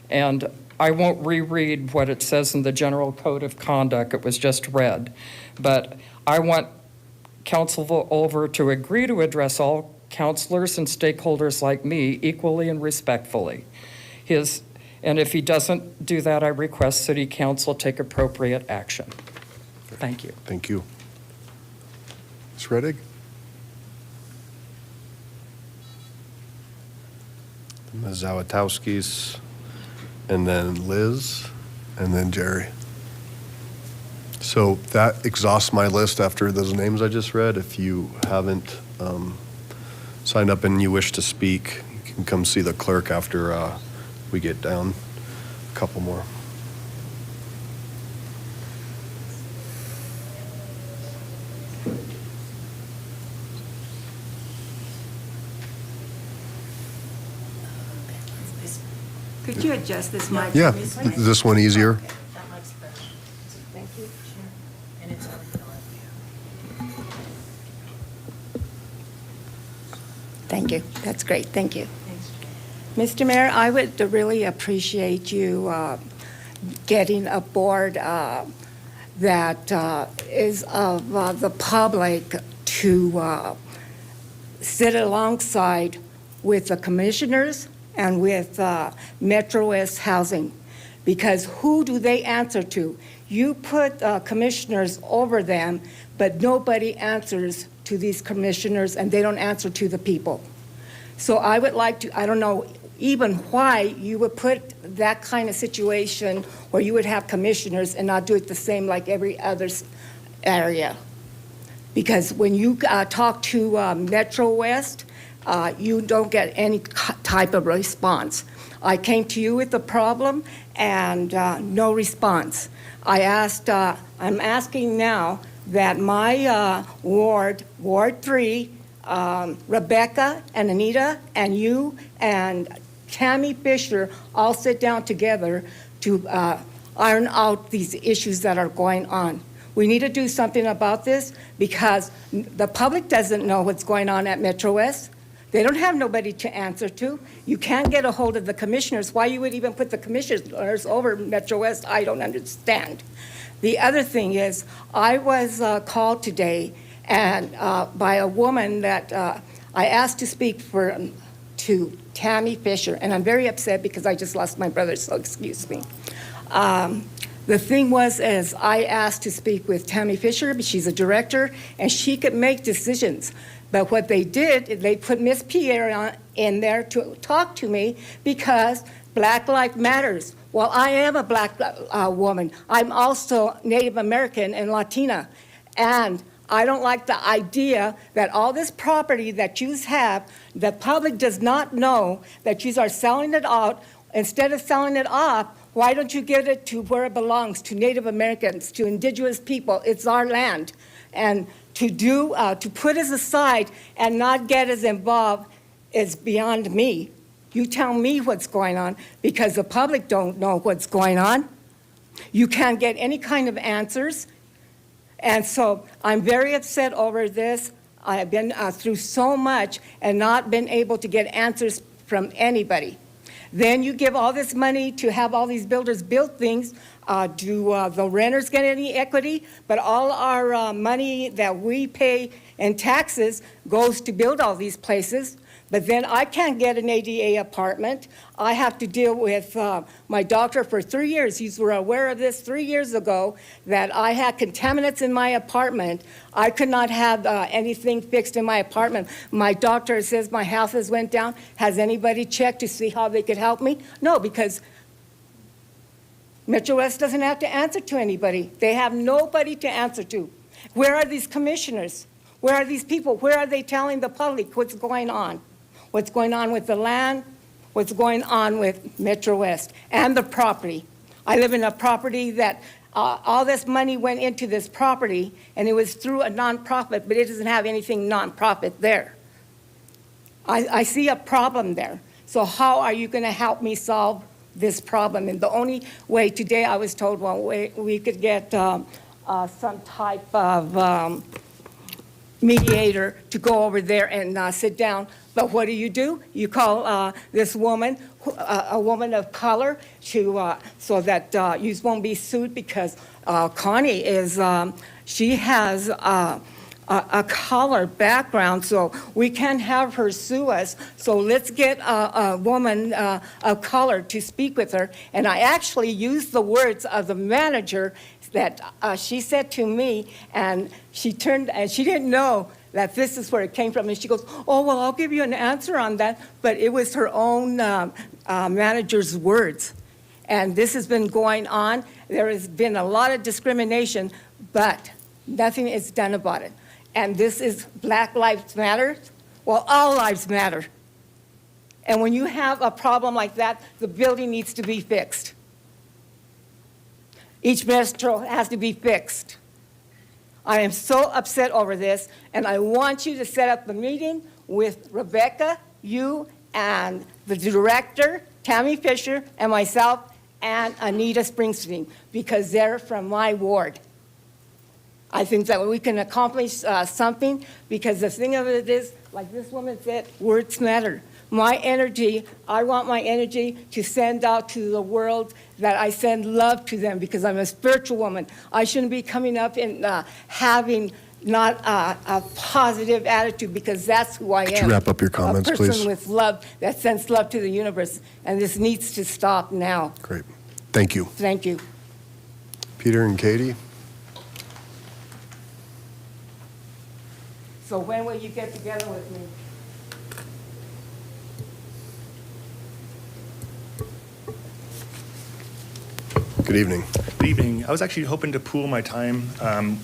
And I won't reread what it says in the General Code of Conduct. It was just read. But I want Councilor Olver to agree to address all counselors and stakeholders like me equally and respectfully. And if he doesn't do that, I request City Council take appropriate action. Thank you. Thank you. Ms. Reddig? Ms. Zawitowskis, and then Liz, and then Jerry. So that exhausts my list after those names I just read. If you haven't signed up and you wish to speak, you can come see the clerk after we get down a couple more. Could you adjust this mic? Yeah, is this one easier? Thank you, Chair. And it's Thank you. That's great. Thank you. Mr. Mayor, I would really appreciate you getting a board that is of the public to sit alongside with the commissioners and with Metro West Housing, because who do they answer to? You put commissioners over them, but nobody answers to these commissioners, and they don't answer to the people. So I would like to, I don't know even why you would put that kind of situation where you would have commissioners and not do it the same like every other area. Because when you talk to Metro West, you don't get any type of response. I came to you with a problem and no response. I asked, I'm asking now that my Ward 3, Rebecca and Anita and you and Tammy Fisher all sit down together to iron out these issues that are going on. We need to do something about this because the public doesn't know what's going on at Metro West. They don't have nobody to answer to. You can't get a hold of the commissioners. Why you would even put the commissioners over Metro West, I don't understand. The other thing is, I was called today and by a woman that I asked to speak to Tammy Fisher, and I'm very upset because I just lost my brother, so excuse me. The thing was, is I asked to speak with Tammy Fisher, but she's a director, and she could make decisions. But what they did, they put Miss Pierre in there to talk to me because Black Lives Matters. Well, I am a black woman. I'm also Native American and Latina. And I don't like the idea that all this property that you have, the public does not know that you are selling it out. Instead of selling it off, why don't you give it to where it belongs, to Native Americans, to indigenous people? It's our land. And to put us aside and not get us involved is beyond me. You tell me what's going on because the public don't know what's going on. You can't get any kind of answers. And so I'm very upset over this. I've been through so much and not been able to get answers from anybody. Then you give all this money to have all these builders build things. Do the renters get any equity? But all our money that we pay in taxes goes to build all these places. But then I can't get an ADA apartment. I have to deal with my doctor for 3 years. You were aware of this 3 years ago, that I had contaminants in my apartment. I could not have anything fixed in my apartment. My doctor says my health has went down. Has anybody checked to see how they could help me? No, because Metro West doesn't have to answer to anybody. They have nobody to answer to. Where are these commissioners? Where are these people? Where are they telling the public what's going on? What's going on with the land, what's going on with Metro West and the property. I live in a property that all this money went into this property, and it was through a nonprofit, but it doesn't have anything nonprofit there. I see a problem there. So how are you going to help me solve this problem? And the only way today I was told, well, we could get some type of mediator to go over there and sit down. But what do? You call this woman, a woman of color, to so that you won't be sued because Connie is, she has a color background, so we can't have her sue us. So let's get a woman of color to speak with her. And I actually used the words of the manager that she said to me, and she turned, and she didn't know that this is where it came from. And she goes, oh, well, I'll give you an answer on that. But it was her own manager's words. And this has been going on. There has been a lot of discrimination, but nothing is done about it. And this is Black Lives Matter. Well, all lives matter. And when you have a problem like that, the building needs to be fixed. Each metro has to be fixed. I am so upset over this, and I want you to set up a meeting with Rebecca, you, and the director, Tammy Fisher, and myself, and Anita Springsteen, because they're from my ward. I think that we can accomplish something, because the thing of it is, like this woman said, words matter. My energy, I want my energy to send out to the world, that I send love to them, because I'm a spiritual woman. I shouldn't be coming up and having not a positive attitude, because that's who I am. Could you wrap up your comments, A person please? with love that sends love to the universe, and this needs to stop now. Great. Thank you. Thank you. Peter and Katie? So when will you get together with me? Good evening. Good evening. I was actually hoping to pool my time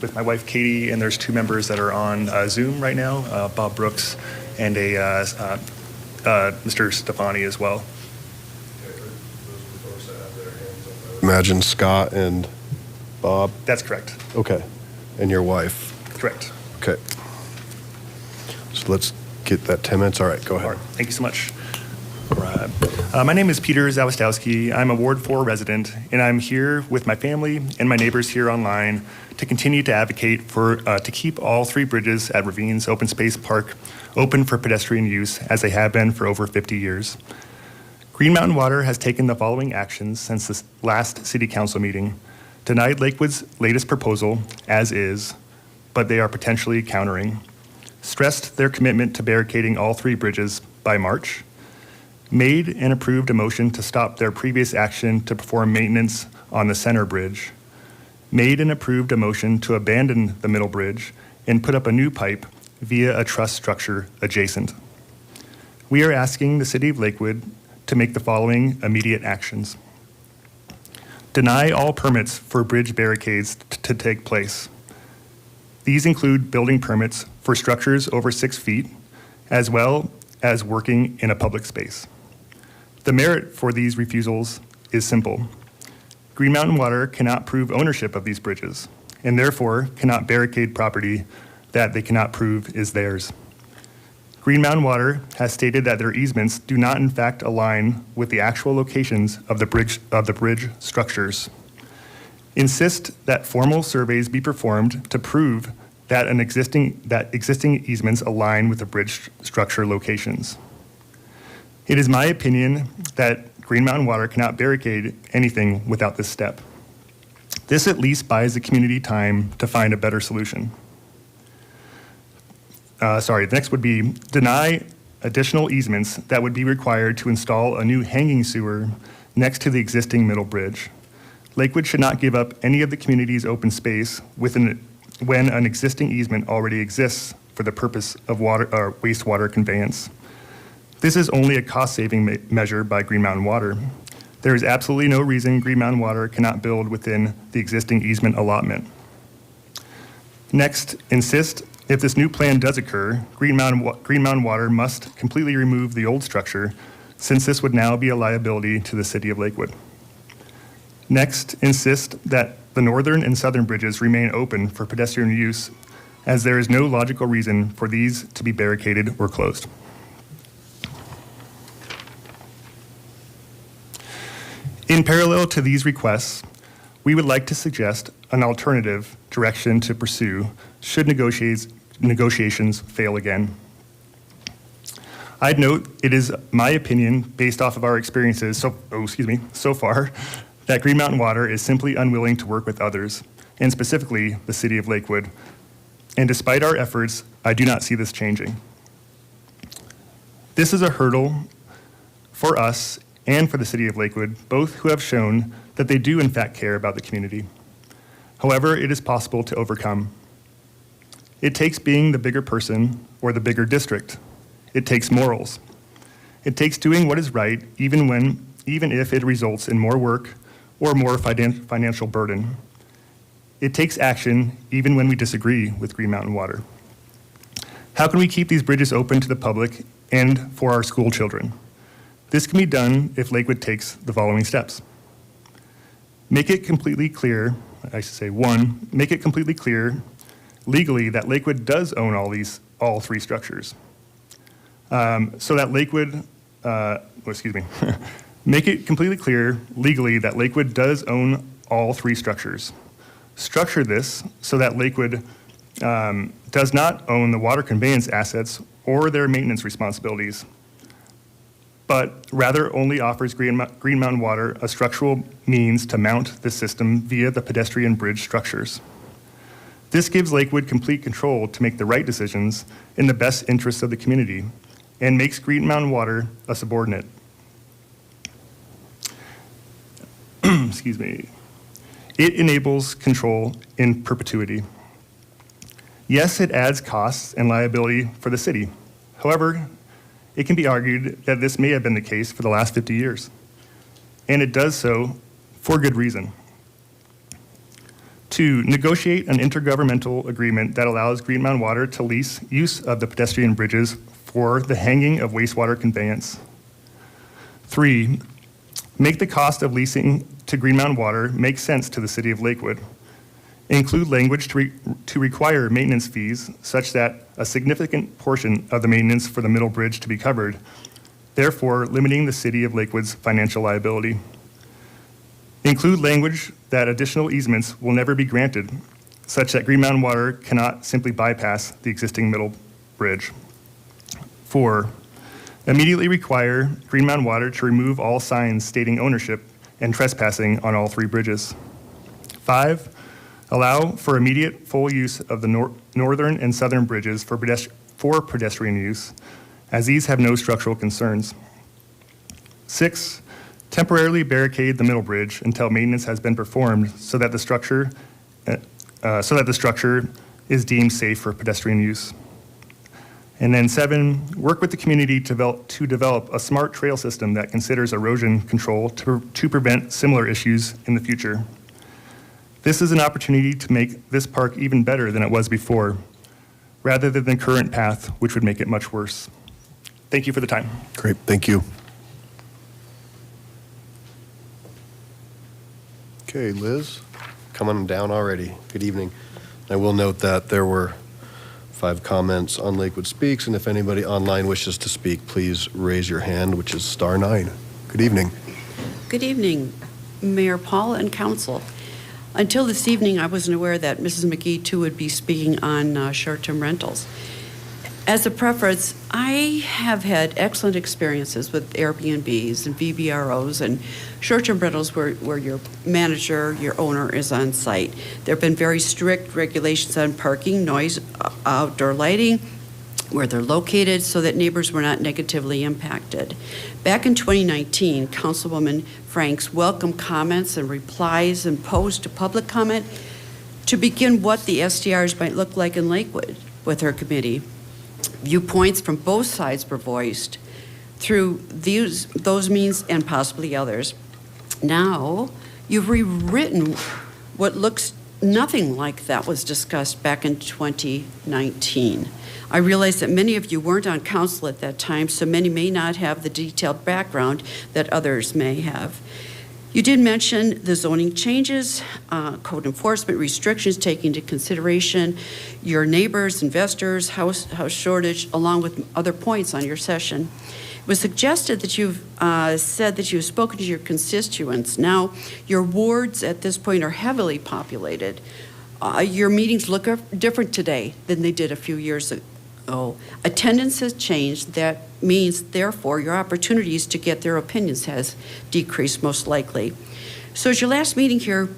with my wife Katie, and there's two members that are on Zoom right now, Bob Brooks and Mr. Stefani as well. Imagine Scott and Bob. That's correct. Okay. And your wife. Correct. Okay. So let's get that 10 minutes. All right, go ahead. All right. Thank you so much. Right. My name is Peter Zawistowski. I'm a Ward 4 resident, and I'm here with my family and my neighbors here online to continue to advocate for to keep all three bridges at Ravines Open Space Park open for pedestrian use, as they have been for over 50 years. Green Mountain Water has taken the following actions since the last City Council meeting: denied Lakewood's latest proposal as is, but they are potentially countering; stressed their commitment to barricading all three bridges by March; made and approved a motion to stop their previous action to perform maintenance on the center bridge; made and approved a motion to abandon the middle bridge and put up a new pipe via a truss structure adjacent. We are asking the City of Lakewood to make the following immediate actions: deny all permits for bridge barricades to take place. These include building permits for structures over 6 feet, as well as working in a public space. The merit for these refusals is simple. Green Mountain Water cannot prove ownership of these bridges, and therefore cannot barricade property that they cannot prove is theirs. Green Mountain Water has stated that their easements do not in fact align with the actual locations of the bridge structures. Insist that formal surveys be performed to prove that existing easements align with the bridge structure locations. It is my opinion that Green Mountain Water cannot barricade anything without this step. This at least buys the community time to find a better solution. The next would be deny additional easements that would be required to install a new hanging sewer next to the existing middle bridge. Lakewood should not give up any of the community's open space when an existing easement already exists for the purpose of wastewater conveyance. This is only a cost-saving measure by Green Mountain Water. There is absolutely no reason Green Mountain Water cannot build within the existing easement allotment. Next, insist if this new plan does occur, Green Mountain Water must completely remove the old structure, since this would now be a liability to the City of Lakewood. Next, insist that the northern and southern bridges remain open for pedestrian use, as there is no logical reason for these to be barricaded or closed. In parallel to these requests, we would like to suggest an alternative direction to pursue should negotiations fail again. I'd note it is my opinion, based off of our experiences so far, that Green Mountain Water is simply unwilling to work with others, and specifically the City of Lakewood. And despite our efforts, I do not see this changing. This is a hurdle for us and for the City of Lakewood, both who have shown that they do in fact care about the community. However, it is possible to overcome. It takes being the bigger person or the bigger district. It takes morals. It takes doing what is right, even if it results in more work or more financial burden. It takes action even when we disagree with Green Mountain Water. How can we keep these bridges open to the public and for our school children? This can be done if Lakewood takes the following steps. Make it completely clear, I should say, one, make it completely clear legally that Lakewood does own all three structures. So that Lakewood, make it completely clear legally that Lakewood does own all three structures. Structure this so that Lakewood does not own the water conveyance assets or their maintenance responsibilities, but rather only offers Green Mountain Water a structural means to mount the system via the pedestrian bridge structures. This gives Lakewood complete control to make the right decisions in the best interests of the community and makes Green Mountain Water a subordinate. Excuse me. It enables control in perpetuity. Yes, it adds costs and liability for the city. However, it can be argued that this may have been the case for the last 50 years, and it does so for good reason. 2, negotiate an intergovernmental agreement that allows Green Mountain Water to lease use of the pedestrian bridges for the hanging of wastewater conveyance. 3, make the cost of leasing to Green Mountain Water make sense to the city of Lakewood. Include language to require maintenance fees such that a significant portion of the maintenance for the middle bridge to be covered, therefore limiting the city of Lakewood's financial liability. Include language that additional easements will never be granted, such that Green Mountain Water cannot simply bypass the existing middle bridge. 4, immediately require Green Mountain Water to remove all signs stating ownership and trespassing on all three bridges. 5, allow for immediate full use of the northern and southern bridges for pedestrian use, as these have no structural concerns. 6, temporarily barricade the middle bridge until maintenance has been performed so that the structure is deemed safe for pedestrian use. And then 7, work with the community to develop a smart trail system that considers erosion control to prevent similar issues in the future. This is an opportunity to make this park even better than it was before, rather than the current path, which would make it much worse. Thank you for the time. Great, thank you. Okay, Liz, coming down already. Good evening. I will note that there were 5 comments on Lakewood Speaks, and if anybody online wishes to speak, please raise your hand, which is *9. Good evening. Good evening, Mayor Paul and Council. Until this evening, I wasn't aware that Mrs. McGee, too, would be speaking on short-term rentals. As a preference, I have had excellent experiences with Airbnbs and VBROs and short-term rentals where your manager, your owner is on site. There have been very strict regulations on parking, noise, outdoor lighting, where they're located, so that neighbors were not negatively impacted. Back in 2019, Councilwoman Franks welcomed comments and replies and posed to public comment to begin what the STRs might look like in Lakewood with her committee. Viewpoints from both sides were voiced through those means and possibly others. Now, you've rewritten what looks nothing like that was discussed back in 2019. I realize that many of you weren't on council at that time, so many may not have the detailed background that others may have. You did mention the zoning changes, code enforcement restrictions taking into consideration your neighbors, investors, house shortage, along with other points on your session. It was suggested that you've said that you've spoken to your constituents. Now, your wards at this point are heavily populated. Your meetings look different today than they did a few years ago. Attendance has changed. That means, therefore, your opportunities to get their opinions has decreased most likely. So as your last meeting here,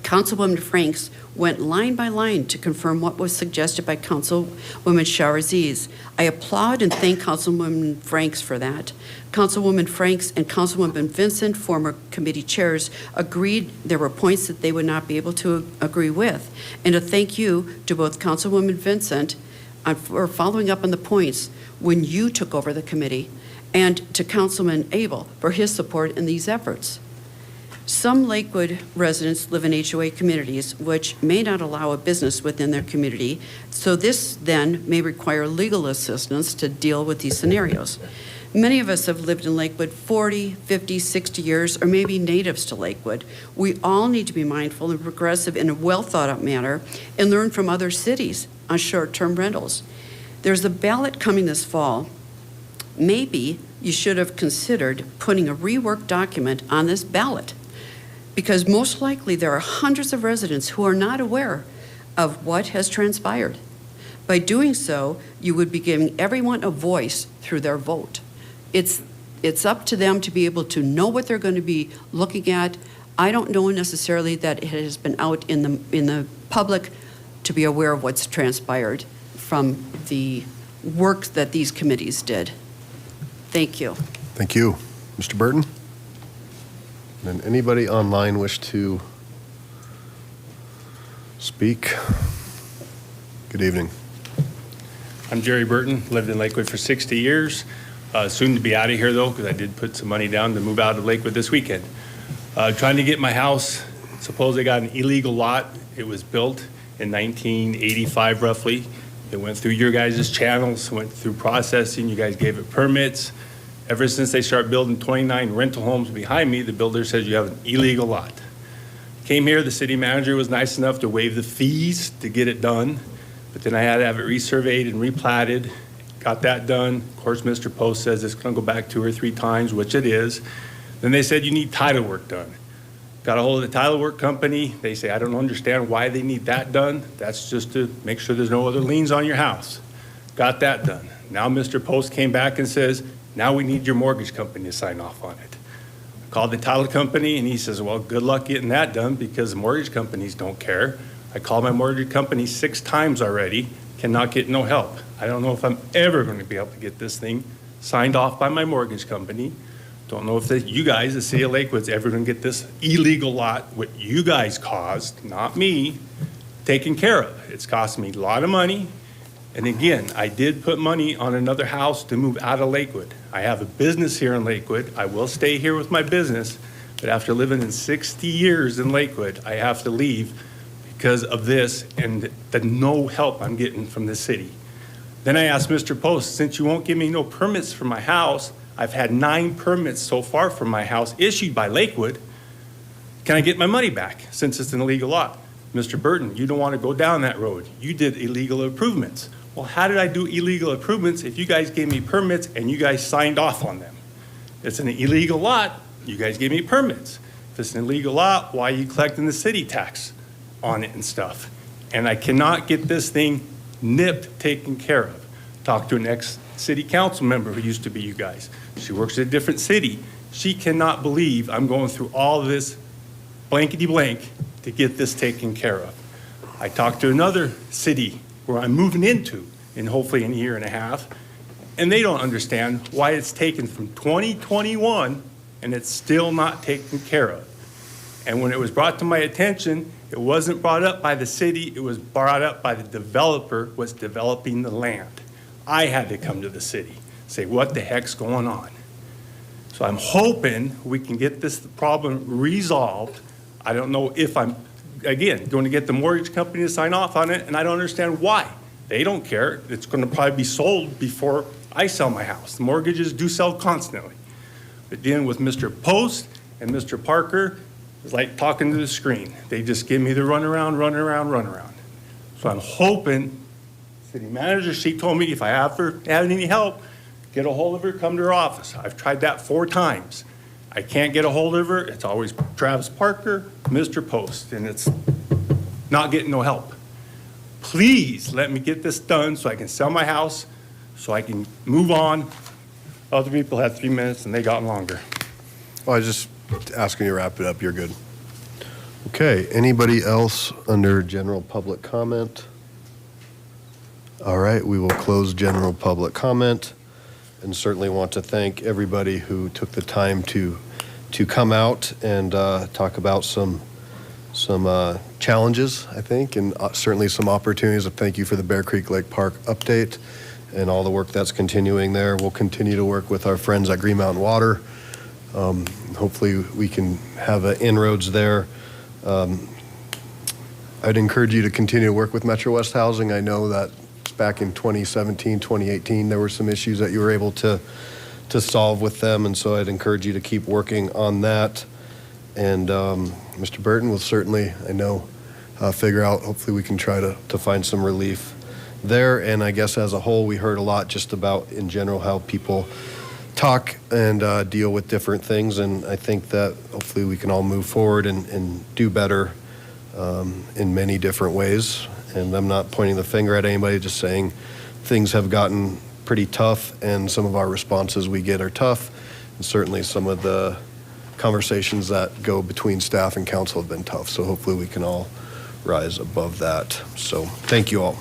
Councilwoman Franks went line by line to confirm what was suggested by Councilwoman Shahriz. I applaud and thank Councilwoman Franks for that. Councilwoman Franks and Councilwoman Vincent, former committee chairs, agreed there were points that they would not be able to agree with. And a thank you to both Councilwoman Vincent for following up on the points when you took over the committee, and to Councilman Abel for his support in these efforts. Some Lakewood residents live in HOA communities which may not allow a business within their community, so this then may require legal assistance to deal with these scenarios. Many of us have lived in Lakewood 40, 50, 60 years, or maybe natives to Lakewood. We all need to be mindful and progressive in a well-thought-out manner and learn from other cities on short-term rentals. There's a ballot coming this fall. Maybe you should have considered putting a reworked document on this ballot, because most likely there are hundreds of residents who are not aware of what has transpired. By doing so, you would be giving everyone a voice through their vote. It's up to them to be able to know what they're going to be looking at. I don't know necessarily that it has been out in the public to be aware of what's transpired from the work that these committees did. Thank you. Thank you. Mr. Burton? And anybody online wish to speak? Good evening. I'm Jerry Burton, lived in Lakewood for 60 years. Soon to be out of here though, because I did put some money down to move out of Lakewood this weekend. Trying to get my house, suppose I got an illegal lot. It was built in 1985 roughly. It went through your guys' channels, went through processing, you guys gave it permits. Ever since they started building 29 rental homes behind me, the builder says you have an illegal lot. Came here, the city manager was nice enough to waive the fees to get it done, but then I had to have it resurveyed and replatted. Got that done. Of course, Mr. Post says it's gonna go back 2 or 3 times, which it is. Then they said you need title work done. Got a hold of the title work company. They say, I don't understand why they need that done. That's just to make sure there's no other liens on your house. Got that done. Now Mr. Post came back and says, now we need your mortgage company to sign off on it. I called the title company and he says, well, good luck getting that done because the mortgage companies don't care. I called my mortgage company 6 times already, cannot get no help. I don't know if I'm ever going to be able to get this thing signed off by my mortgage company. Don't know if you guys, the city of Lakewood's ever going to get this illegal lot, what you guys caused, not me, taken care of. It's cost me a lot of money. And again, I did put money on another house to move out of Lakewood. I have a business here in Lakewood. I will stay here with my business, but after living in 60 years in Lakewood, I have to leave because of this and the no help I'm getting from the city. Then I asked Mr. Post, since you won't give me no permits for my house, I've had 9 permits so far for my house issued by Lakewood. Can I get my money back since it's an illegal lot? Mr. Burton, you don't want to go down that road. You did illegal improvements. Well, how did I do illegal improvements if you guys gave me permits and you guys signed off on them? It's an illegal lot. You guys gave me permits. If it's an illegal lot, why are you collecting the city tax on it and stuff? And I cannot get this thing nipped, taken care of. Talked to an ex-city council member who used to be you guys. She works at a different city. She cannot believe I'm going through all this blankety blank to get this taken care of. I talked to another city where I'm moving into in hopefully in a year and a half, and they don't understand why it's taken from 2021 and it's still not taken care of. And when it was brought to my attention, it wasn't brought up by the city, it was brought up by the developer who was developing the land. I had to come to the city, say, what the heck's going on? So I'm hoping we can get this problem resolved. I don't know if I'm, again, going to get the mortgage company to sign off on it, and I don't understand why. They don't care. It's going to probably be sold before I sell my house. The mortgages do sell constantly. But dealing with Mr. Post and Mr. Parker is like talking to the screen. They just give me the runaround. So I'm hoping, city manager, she told me if I ever had any help, get a hold of her, come to her office. I've tried that 4 times. I can't get a hold of her. It's always Travis Parker, Mr. Post, and it's not getting no help. Please let me get this done so I can sell my house, so I can move on. Other people had 3 minutes and they got longer. Well, I was just asking you to wrap it up. You're good. Okay, anybody else under general public comment? All right, we will close general public comment and certainly want to thank everybody who took the time to come out and talk about some challenges, I think, and certainly some opportunities. Thank you for the Bear Creek Lake Park update and all the work that's continuing there. We'll continue to work with our friends at Green Mountain Water. Hopefully we can have inroads there. I'd encourage you to continue to work with Metro West Housing. I know that back in 2017, 2018, there were some issues that you were able to to solve with them, and so I'd encourage you to keep working on that. And Mr. Burton will certainly, I know, figure out, hopefully we can try to find some relief there. And I guess as a whole, we heard a lot just about, in general, how people talk and deal with different things. And I think that hopefully we can all move forward and do better in many different ways. And I'm not pointing the finger at anybody, just saying things have gotten pretty tough, and some of our responses we get are tough. And certainly some of the conversations that go between staff and council have been tough. So hopefully we can all rise above that. So thank you all.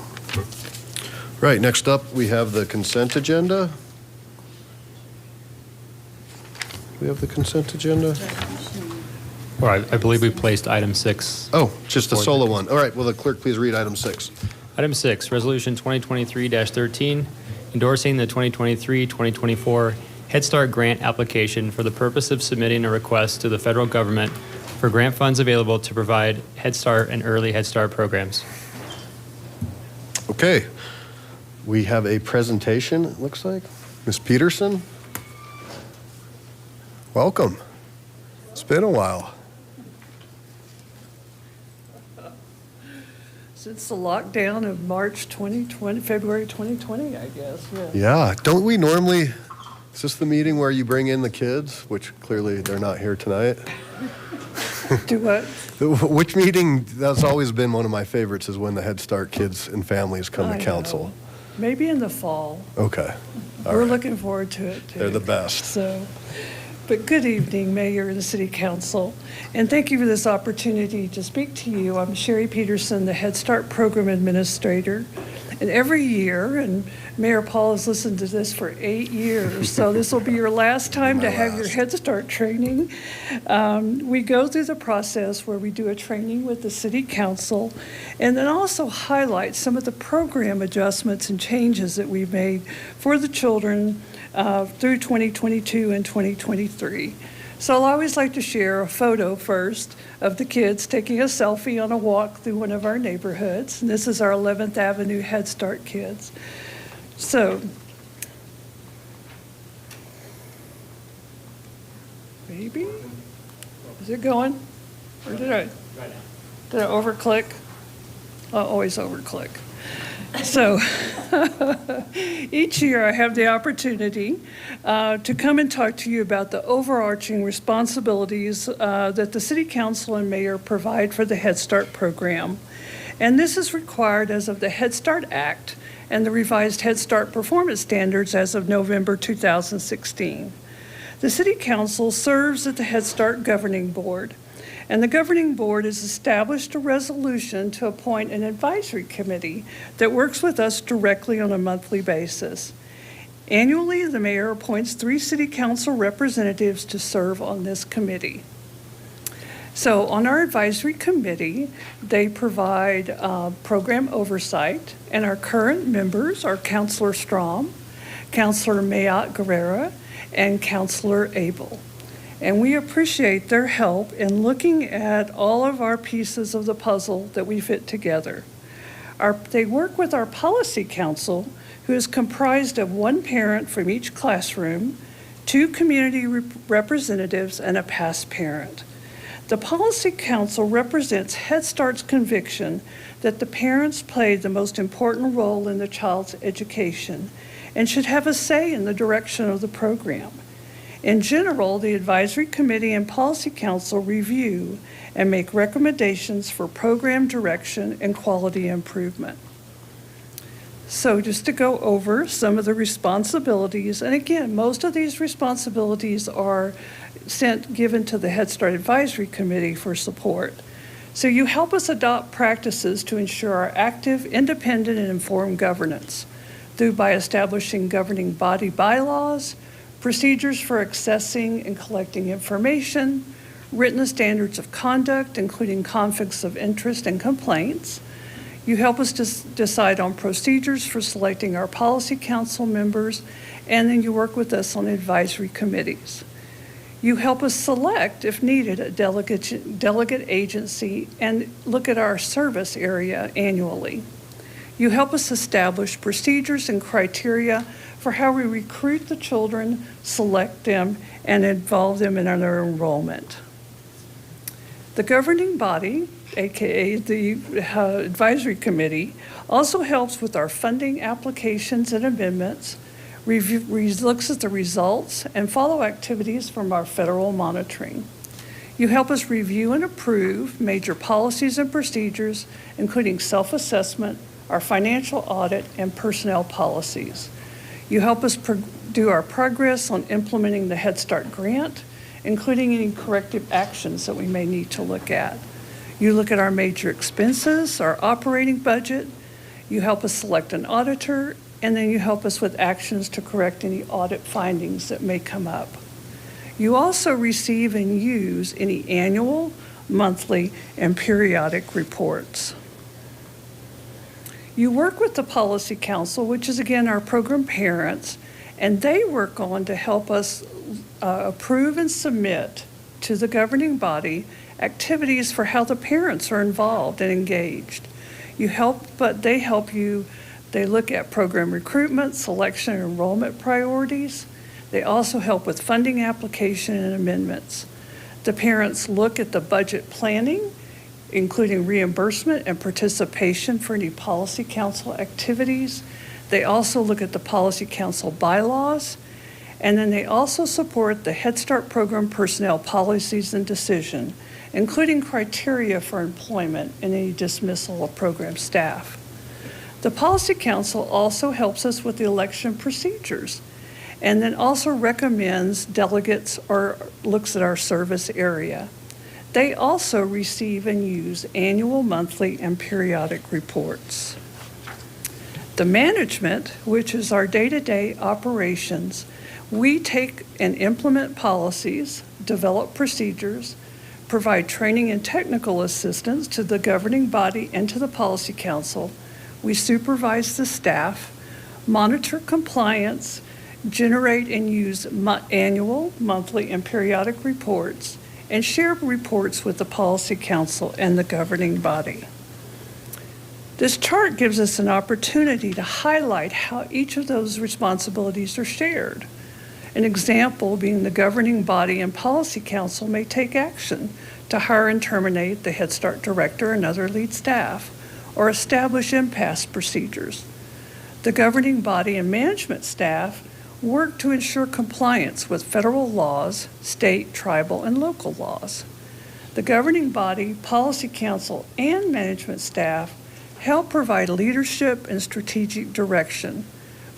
Right, next up, we have the consent agenda. We have the consent agenda. All right, I believe we placed item 6. Oh, just a solo one. All right, will the clerk please read item 6? Item 6, Resolution 2023-13, endorsing the 2023-2024 Head Start grant application for the purpose of submitting a request to the federal government for grant funds available to provide Head Start and early Head Start programs. Okay, we have a presentation, it looks like. Ms. Peterson, welcome. It's been a while. Since the lockdown of March 2020, February 2020, I guess, yeah. Yeah, don't we normally, is this the meeting where you bring in the kids, which clearly they're not here tonight? Do what? Which meeting, that's always been one of my favorites, is when the Head Start kids and families come I to council. know. Maybe in the fall. Okay. All We're right. looking forward to it, too. They're the best. So, but good evening, Mayor and the City Council, and thank you for this opportunity to speak to you. I'm Sherry Peterson, the Head Start Program Administrator, and every year, and Mayor Paul has listened to this for 8 years, so this will be your last time to have your Head Start training. We go through the process where we do a training with the City Council, and then also highlight some of the program adjustments and changes that we've made for the children through 2022 and 2023. So I'll always like to share a photo first of the kids taking a selfie on a walk through one of our neighborhoods. And this is our 11th Avenue Head Start kids. So, maybe? Is it going? Or did I overclick? I always overclick. So each year I have the opportunity to come and talk to you about the overarching responsibilities that the City Council and Mayor provide for the Head Start program. And this is required as of the Head Start Act and the revised Head Start performance standards as of November 2016. The City Council serves at the Head Start Governing Board, and the Governing Board has established a resolution to appoint an advisory committee that works with us directly on a monthly basis. Annually, the mayor appoints 3 City Council representatives to serve on this committee. So on our advisory committee, they provide program oversight, and our current members are Councilor Strom, Councilor Mayat Guerrera, and Councilor Abel. And we appreciate their help in looking at all of our pieces of the puzzle that we fit together. They work with our policy council, who is comprised of 1 parent from each classroom, 2 community representatives, and a past parent. The policy council represents Head Start's conviction that the parents played the most important role in the child's education and should have a say in the direction of the program. In general, the advisory committee and policy council review and make recommendations for program direction and quality improvement. So just to go over some of the responsibilities, and again, most of these responsibilities are given to the Head Start Advisory Committee for support. So you help us adopt practices to ensure our active, independent, and informed governance by establishing governing body bylaws, procedures for accessing and collecting information, written standards of conduct, including conflicts of interest and complaints. You help us decide on procedures for selecting our policy council members, and then you work with us on advisory committees. You help us select, if needed, a delegate agency and look at our service area annually. You help us establish procedures and criteria for how we recruit the children, select them, and involve them in their enrollment. The governing body, AKA the advisory committee, also helps with our funding applications and amendments, looks at the results and follow activities from our federal monitoring. You help us review and approve major policies and procedures, including self-assessment, our financial audit, and personnel policies. You help us do our progress on implementing the Head Start grant, including any corrective actions that we may need to look at. You look at our major expenses, our operating budget. You help us select an auditor, and then you help us with actions to correct any audit findings that may come up. You also receive and use any annual, monthly, and periodic reports. You work with the Policy Council, which is again our program parents, and they work on to help us approve and submit to the governing body activities for how the parents are involved and engaged. You help, but they help you. They look at program recruitment, selection, and enrollment priorities. They also help with funding application and amendments. The parents look at the budget planning, including reimbursement and participation for any Policy Council activities. They also look at the Policy Council bylaws, and then they also support the Head Start program personnel policies and decision, including criteria for employment and any dismissal of program staff. The Policy Council also helps us with the election procedures, and then also recommends delegates or looks at our service area. They also receive and use annual, monthly, and periodic reports. The management, which is our day-to-day operations, we take and implement policies, develop procedures, provide training and technical assistance to the governing body and to the Policy Council. We supervise the staff, monitor compliance, generate and use annual, monthly, and periodic reports, and share reports with the Policy Council and the governing body. This chart gives us an opportunity to highlight how each of those responsibilities are shared. An example being the governing body and Policy Council may take action to hire and terminate the Head Start director and other lead staff, or establish impasse procedures. The governing body and management staff work to ensure compliance with federal laws, state, tribal, and local laws. The governing body, Policy Council, and management staff help provide leadership and strategic direction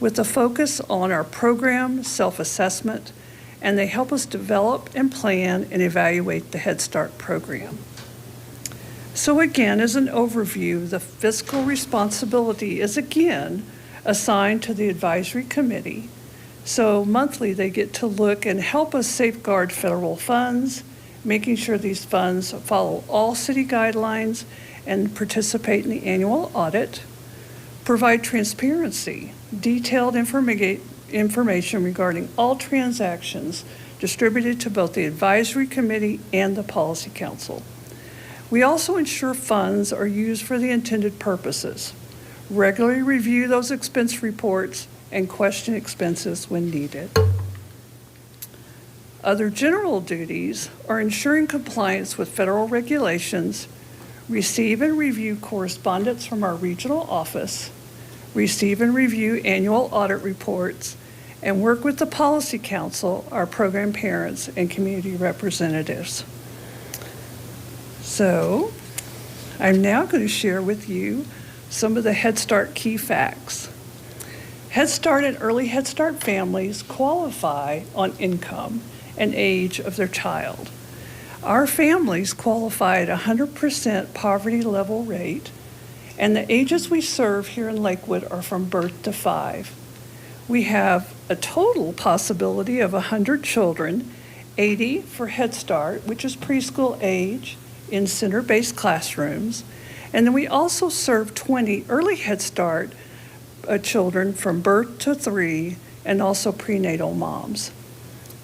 with a focus on our program self-assessment, and they help us develop and plan and evaluate the Head Start program. So again, as an overview, the fiscal responsibility is again assigned to the advisory committee. So monthly, they get to look and help us safeguard federal funds, making sure these funds follow all city guidelines and participate in the annual audit, provide transparency, detailed information regarding all transactions distributed to both the advisory committee and the Policy Council. We also ensure funds are used for the intended purposes, regularly review those expense reports, and question expenses when needed. Other general duties are ensuring compliance with federal regulations, receive and review correspondence from our regional office, receive and review annual audit reports, and work with the Policy Council, our program parents, and community representatives. So, I'm now going to share with you some of the Head Start key facts. Head Start and early Head Start families qualify on income and age of their child. Our families qualify at 100% poverty level rate, and the ages we serve here in Lakewood are from birth to 5. We have a total possibility of 100 children, 80 for Head Start, which is preschool age, in center-based classrooms, and then we also serve 20 early Head Start children from birth to 3, and also prenatal moms.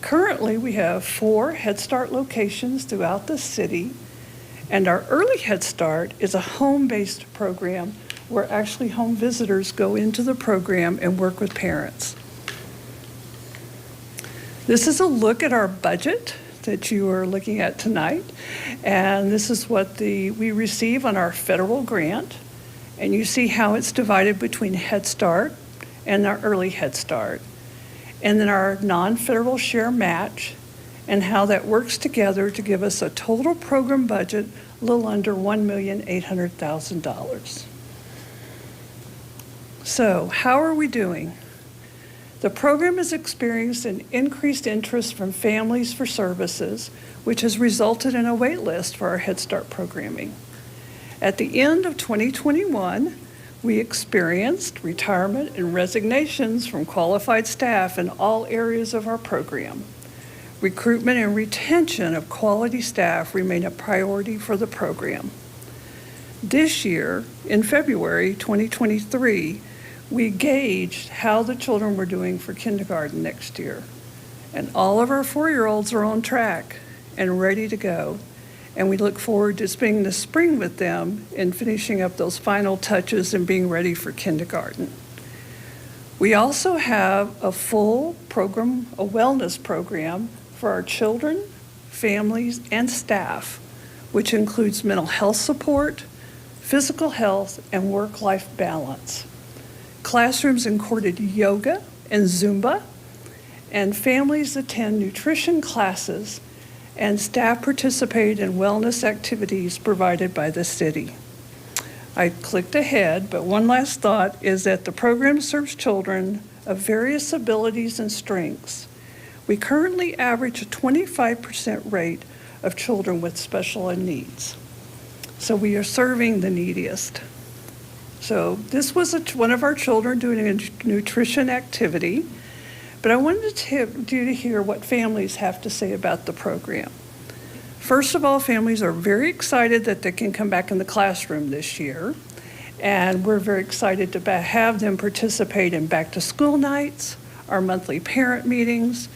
Currently, we have 4 Head Start locations throughout the city, and our early Head Start is a home-based program where actually home visitors go into the program and work with parents. This is a look at our budget that you are looking at tonight. And this is what we receive on our federal grant. And you see how it's divided between Head Start and our Early Head Start. And then our non-federal share match and how that works together to give us a total program budget a little under $1,800,000. So how are we doing? The program has experienced an increased interest from families for services, which has resulted in a wait list for our Head Start programming. At the end of 2021, we experienced retirement and resignations from qualified staff in all areas of our program. Recruitment and retention of quality staff remain a priority for the program. This year, in February 2023, we gauged how the children were doing for kindergarten next year. And all of our 4-year-olds are on track and ready to go. And we look forward to spending the spring with them and finishing up those final touches and being ready for kindergarten. We also have a full program, a wellness program for our children, families, and staff, which includes mental health support, physical health, and work-life balance. Classrooms included yoga and Zumba, and families attend nutrition classes, and staff participate in wellness activities provided by the city. I clicked ahead, but one last thought is that the program serves children of various abilities and strengths. We currently average a 25% rate of children with special ed needs. So we are serving the neediest. So this was one of our children doing a nutrition activity, but I wanted to hear what families have to say about the program. First of all, families are very excited that they can come back in the classroom this year, and we're very excited to have them participate in back to school nights, our monthly parent meetings,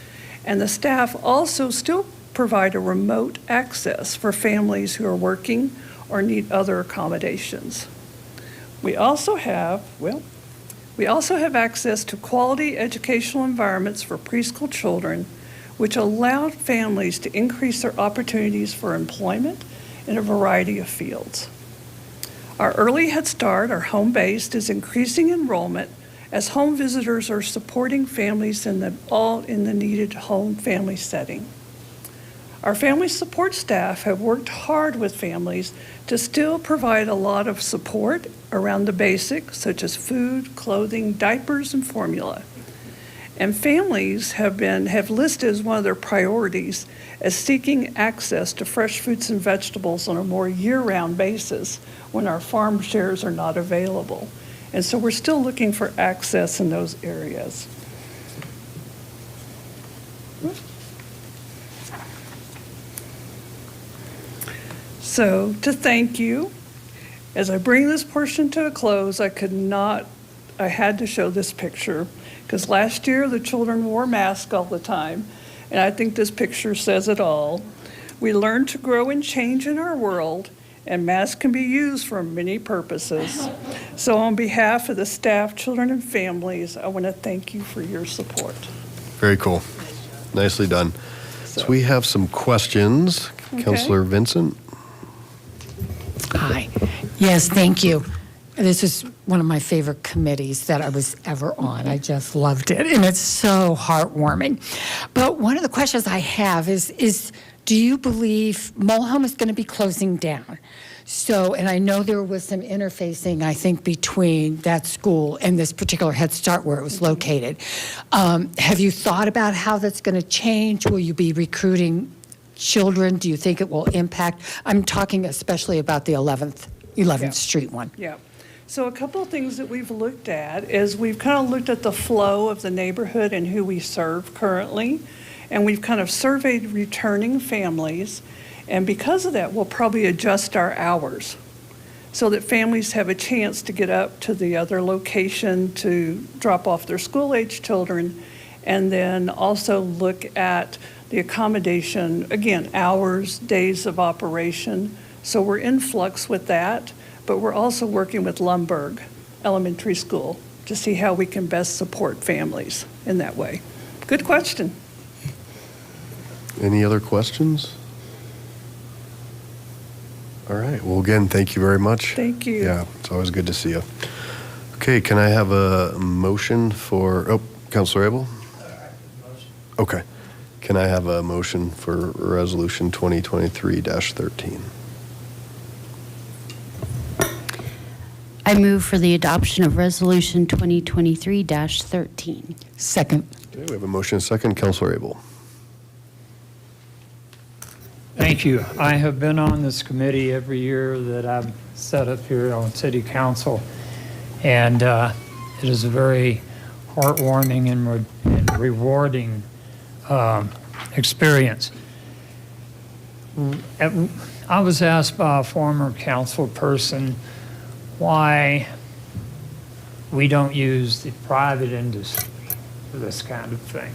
and the staff also still provide a remote access for families who are working or need other accommodations. We also have access to quality educational environments for preschool children, which allow families to increase their opportunities for employment in a variety of fields. Our Early Head Start, our home-based, is increasing enrollment as home visitors are supporting families all in the needed home family setting. Our family support staff have worked hard with families to still provide a lot of support around the basics, such as food, clothing, diapers, and formula. And families have listed as one of their priorities as seeking access to fresh fruits and vegetables on a more year-round basis when our farm shares are not available. And so we're still looking for access in those areas. So to thank you, as I bring this portion to a close, I had to show this picture because last year the children wore masks all the time, and I think this picture says it all. We learn to grow and change in our world, and masks can be used for many purposes. So on behalf of the staff, children, and families, I want to thank you for your support. Very cool. Nicely done. So we have some questions. Okay. Councilor Vincent? Hi. Yes, thank you. This is one of my favorite committees that I was ever on. I just loved it, and it's so heartwarming. But one of the questions I have is do you believe Mulholland is going to be closing down? So, and I know there was some interfacing, I think, between that school and this particular Head Start where it was located. Have you thought about how that's going to change? Will you be recruiting children? Do you think it will impact? I'm talking especially about the 11th Street one. Yeah. So a couple of things that we've looked at is we've kind of looked at the flow of the neighborhood and who we serve currently, and we've kind of surveyed returning families, and because of that, we'll probably adjust our hours so that families have a chance to get up to the other location to drop off their school-age children, and then also look at the accommodation, again, hours, days of operation. So we're in flux with that. but we're also working with Lumberg Elementary School to see how we can best support families in that way. Good question. Any other questions? All right. Well, again, thank you very much. Thank you. Yeah, it's always good to see you. Okay, can I have a motion for, Counselor Abel? Okay. Can I have a motion for Resolution 2023-13? I move for the adoption of Resolution 2023-13. Second. Okay, we have a motion and a second. Counselor Abel. Thank you. I have been on this committee every year that I've sat up here on City Council, and it is a very heartwarming and rewarding experience. I was asked by a former council person why we don't use the private industry for this kind of thing.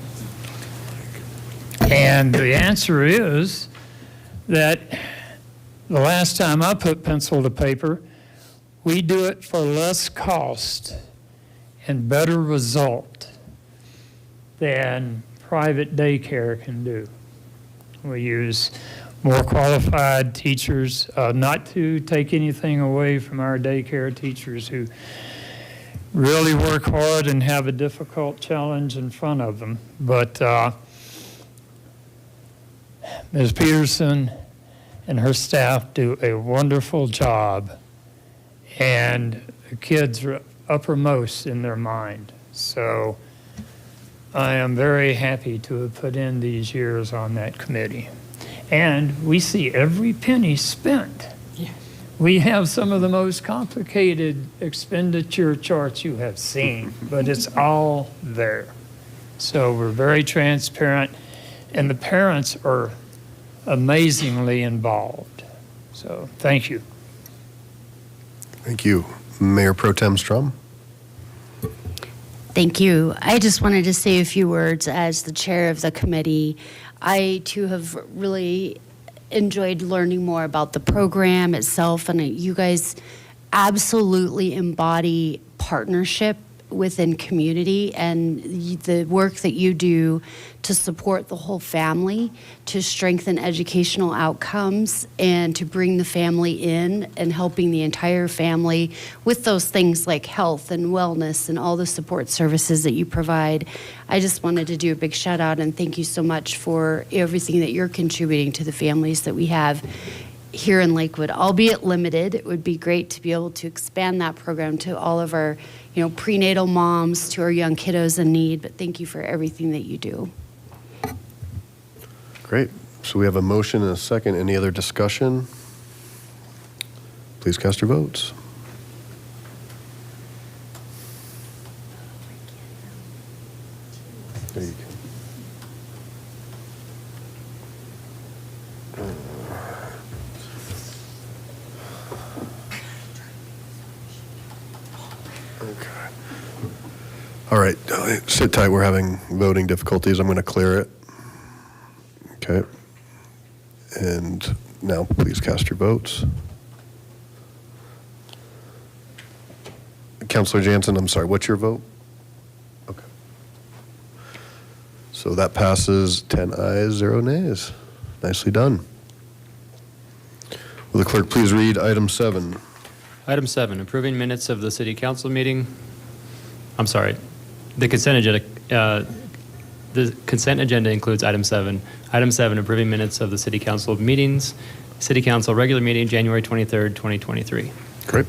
And the answer is that the last time I put pencil to paper, we do it for less cost and better result than private daycare can do. We use more qualified teachers, not to take anything away from our daycare teachers who really work hard and have a difficult challenge in front of them. But Ms. Peterson and her staff do a wonderful job, and the kids are uppermost in their mind. So I am very happy to have put in these years on that committee. And we see every penny spent. Yeah. We have some of the most complicated expenditure charts you have seen, but it's all there. So we're very transparent, and the parents are amazingly involved. So thank you. Thank you. Mayor Pro Tem Strum. Thank you. I just wanted to say a few words as the chair of the committee. I, too, have really enjoyed learning more about the program itself, and you guys absolutely embody partnership within community and the work that you do to support the whole family, to strengthen educational outcomes, and to bring the family in and helping the entire family with those things like health and wellness and all the support services that you provide. I just wanted to do a big shout out and thank you so much for everything that you're contributing to the families that we have here in Lakewood, albeit limited. It would be great to be able to expand that program to all of our, prenatal moms, to our young kiddos in need. But thank you for everything that you do. Great. So we have a motion and a second. Any other discussion? Please cast your votes. There you go. Okay. All right, sit tight. We're having voting difficulties. I'm going to clear it. Okay. And now please cast your votes. Councilor Jansen, I'm sorry, what's your vote? Okay. So that passes 10 ayes, 0 nays. Nicely done. Will the clerk please read item 7? Item 7, approving minutes of the city council meeting. I'm sorry, the consent agenda. The consent agenda includes item 7. Item 7, approving minutes of the city council meetings. City council regular meeting, January 23rd, 2023. Great.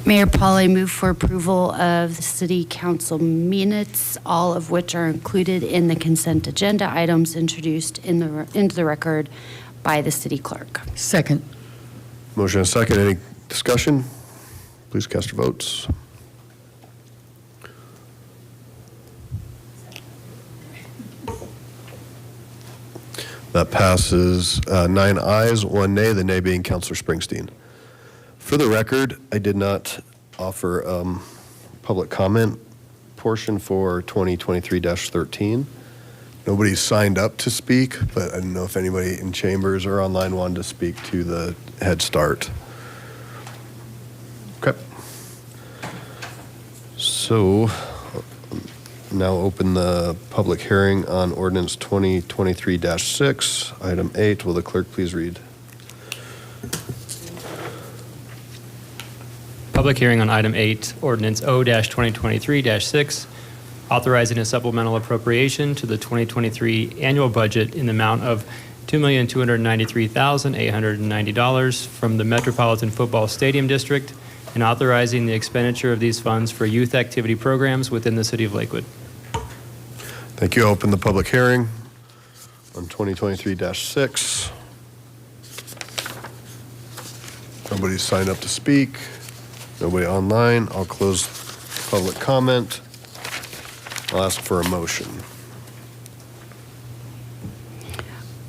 Mayor Paul, I move for approval of the city council minutes, all of which are included in the consent agenda items introduced into the record by the city clerk. Second. Motion and second. Any discussion? Please cast your votes. That passes 9 ayes, 1 nay, the nay being Councilor Springsteen. For the record, I did not offer public comment portion for 2023-13. Nobody's signed up to speak, but I don't know if anybody in chambers or online wanted to speak to the Head Start. Okay. So now open the public hearing on ordinance 2023-6, item 8. Will the clerk please read? Public hearing on item 8, ordinance O-2023-6, authorizing a supplemental appropriation to the 2023 annual budget in the amount of $2,293,890 from the Metropolitan Football Stadium District and authorizing the expenditure of these funds for youth activity programs within the city of Lakewood. Thank you. Open the public hearing on 2023-6. Nobody's signed up to speak. Nobody online. I'll close public comment. I'll ask for a motion.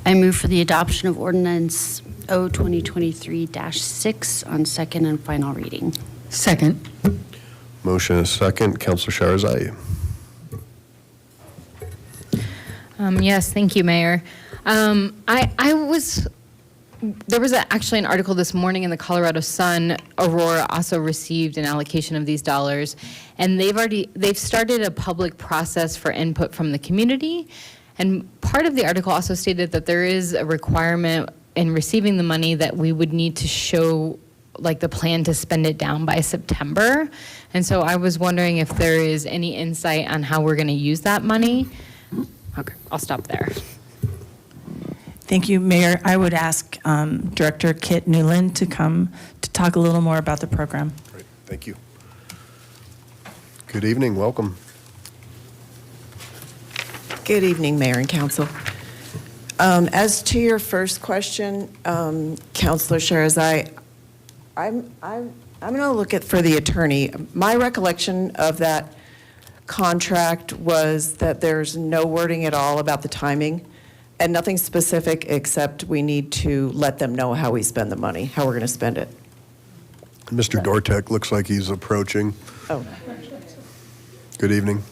I move for the adoption of ordinance O-2023-6 on second and final reading. Second. Motion is second. Councilor Sharazai. Yes, thank you, Mayor. There was actually an article this morning in the Colorado Sun. Aurora also received an allocation of these dollars, and they've started a public process for input from the community. And part of the article also stated that there is a requirement in receiving the money that we would need to show like the plan to spend it down by September. And so I was wondering if there is any insight on how we're going to use that money. Okay, I'll stop there. Thank you, Mayor. I would ask Director Kit Newland to come to talk a little more about the program. Great. Thank you. Good evening. Welcome. Good evening, Mayor and Council. As to your first question, Councilor Sharazai, I'm going to look at for the attorney. My recollection of that contract was that there's no wording at all about the timing. And nothing specific except we need to let them know how we spend the money, how we're going to spend it. Mr. Dortek looks like he's approaching. Oh. Good evening.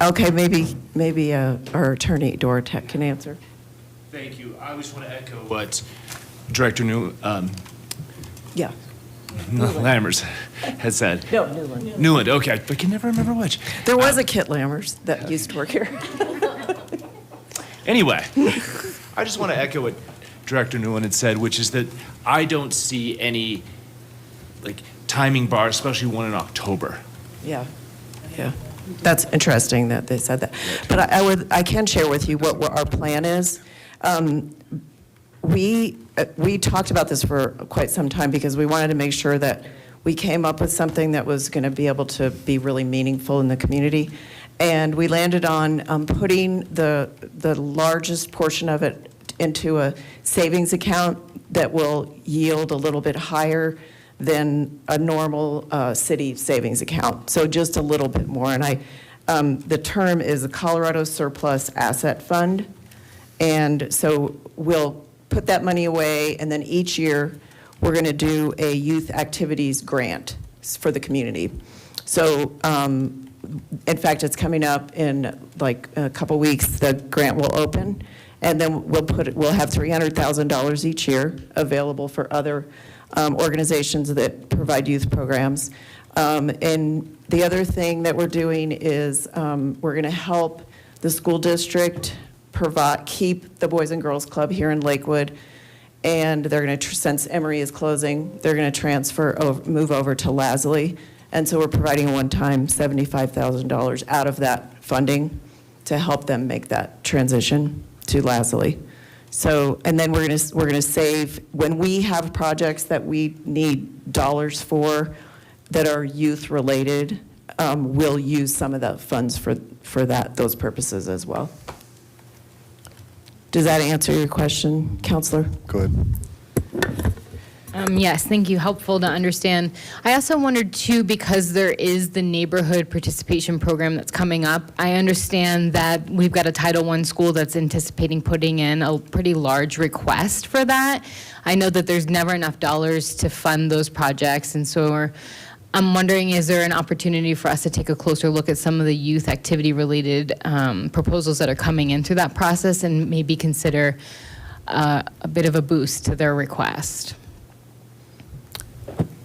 Okay, maybe our attorney Dortek can answer. Thank you. I just want to echo what Director Lammers had said. No, Newland. Newland, okay. I can never remember which. There was a Kit Lammers that used to work here. Anyway, I just want to echo what Director Newland had said, which is that I don't see any timing bar, especially one in October. Yeah. That's interesting that they said that. But I can share with you what our plan is. We talked about this for quite some time because we wanted to make sure that we came up with something that was going to be able to be really meaningful in the community. And we landed on putting the largest portion of it into a savings account that will yield a little bit higher than a normal city savings account. So just a little bit more. And the term is a Colorado Surplus Asset Fund. And so we'll put that money away, and then each year we're going to do a youth activities grant for the community. So in fact, it's coming up in like a couple weeks. The grant will open, and then we'll have $300,000 each year available for other organizations that provide youth programs. And the other thing that we're doing is we're going to help the school district keep the Boys and Girls Club here in Lakewood, and they're going to, since Emory is closing, they're going to move over to Lasley. And so we're providing a one-time $75,000 out of that funding to help them make that transition to Lasley. So, and then we're going to save, when we have projects that we need dollars for that are youth-related, we'll use some of the funds for those purposes as well. Does that answer your question, Counselor? Go ahead. Yes, thank you. Helpful to understand. I also wondered too, because there is the neighborhood participation program that's coming up. I understand that we've got a Title I school that's anticipating putting in a pretty large request for that. I know that there's never enough dollars to fund those projects, and so I'm wondering, is there an opportunity for us to take a closer look at some of the youth activity-related proposals that are coming in through that process and maybe consider a bit of a boost to their request?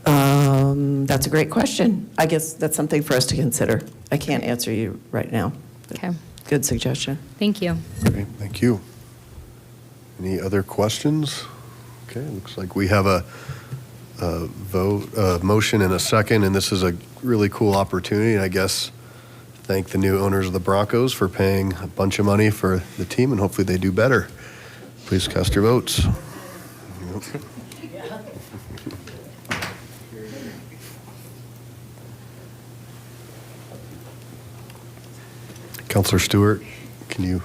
That's a great question. I guess that's something for us to consider. I can't answer you right now. Okay. Good suggestion. Thank you. Great, thank you. Any other questions? Okay, looks like we have a motion and a second, and this is a really cool opportunity. And I guess thank the new owners of the Broncos for paying a bunch of money for the team, and hopefully they do better. Please cast your votes. Counselor Stewart, can you?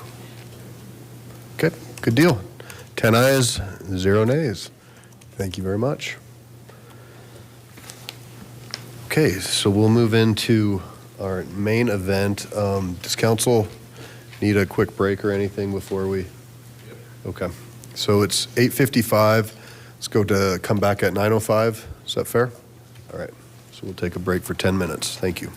Okay, good deal. 10 ayes, 0 nays. Thank you very much. Okay, so we'll move into our main event. Does council need a quick break or anything before we? Okay, so it's 8:55. Let's come back at 9:05. Is that fair? All right, so we'll take a break for 10 minutes. Thank you.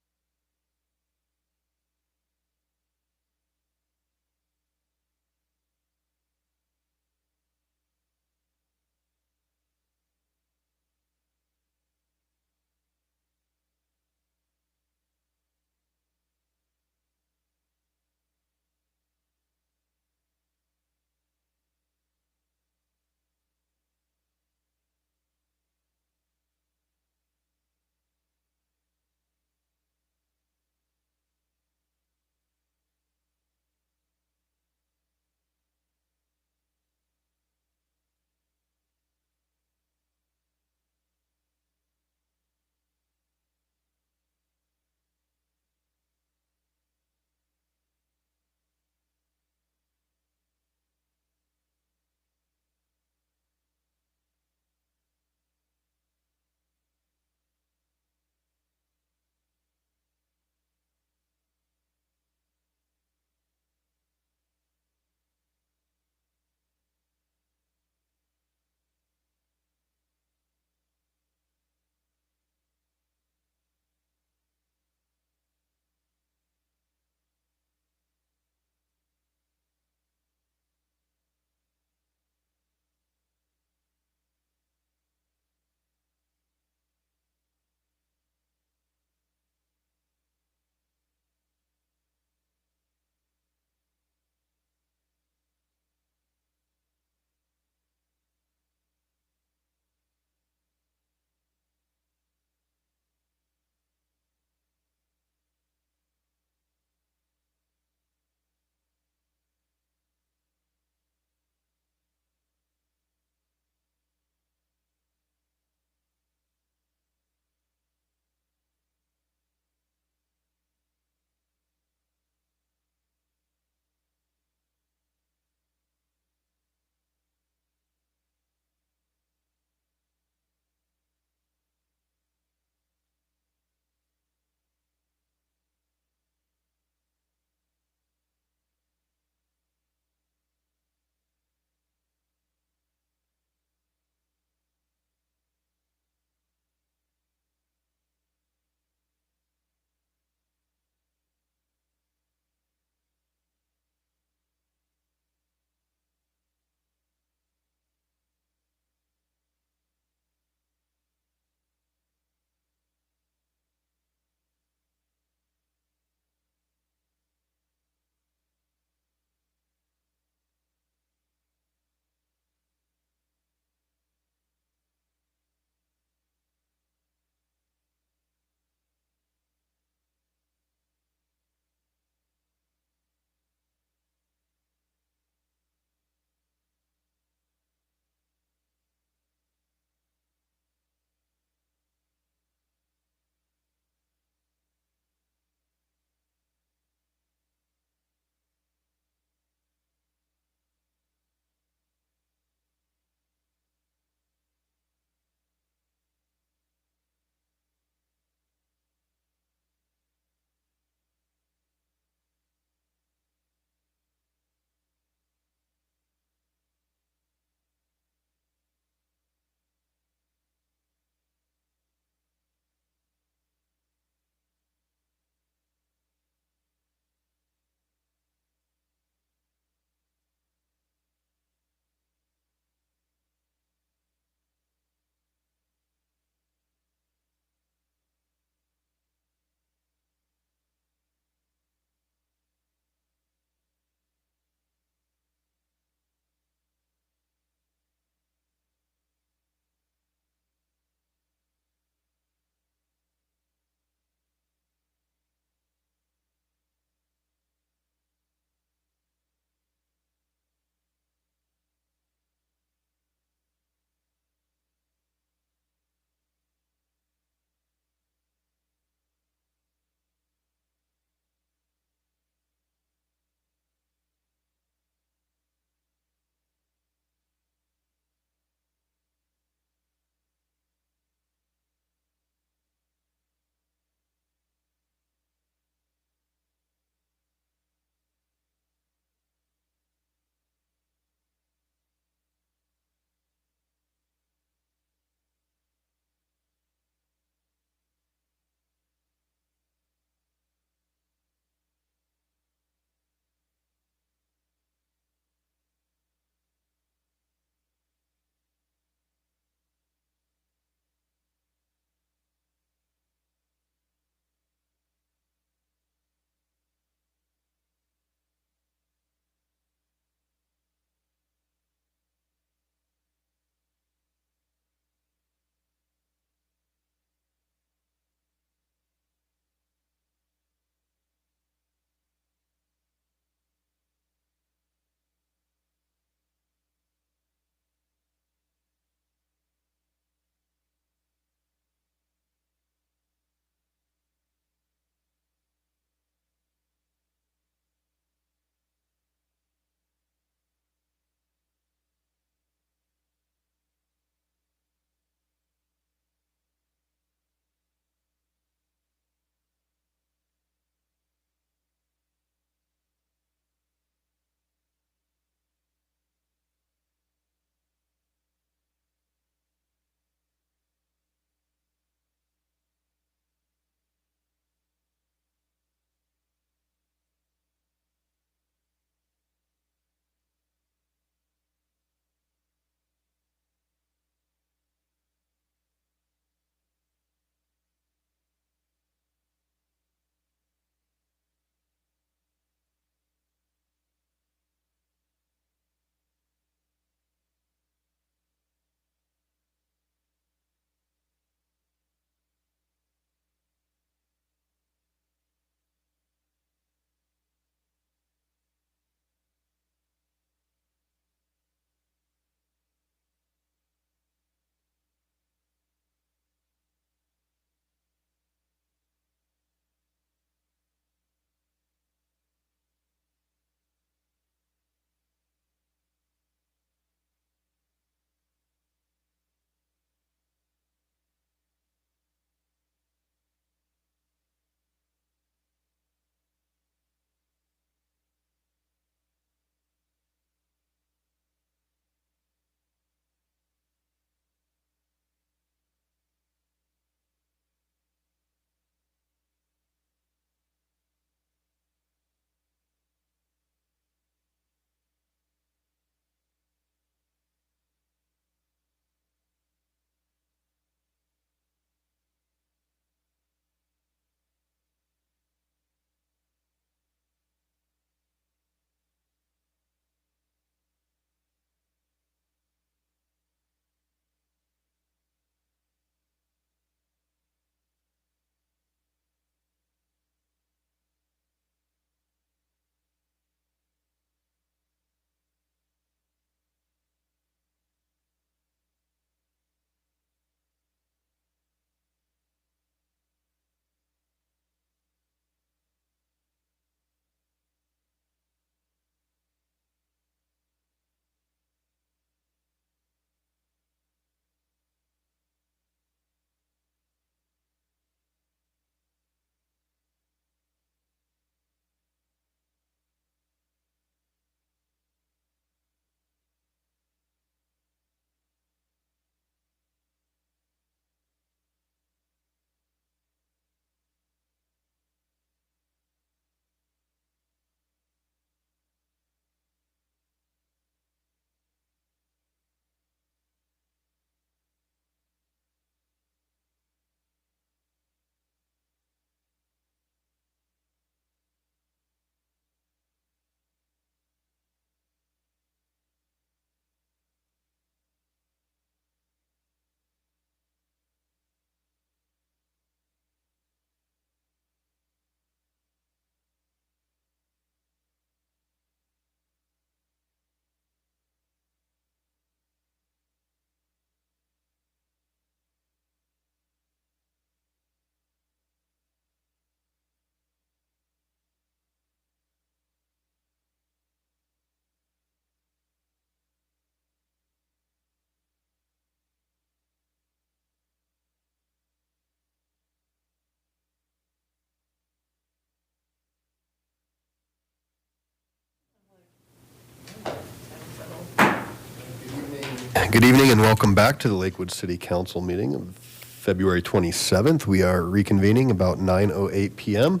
Good evening and welcome back to the Lakewood City Council meeting of February 27th. We are reconvening about 9:08 p.m.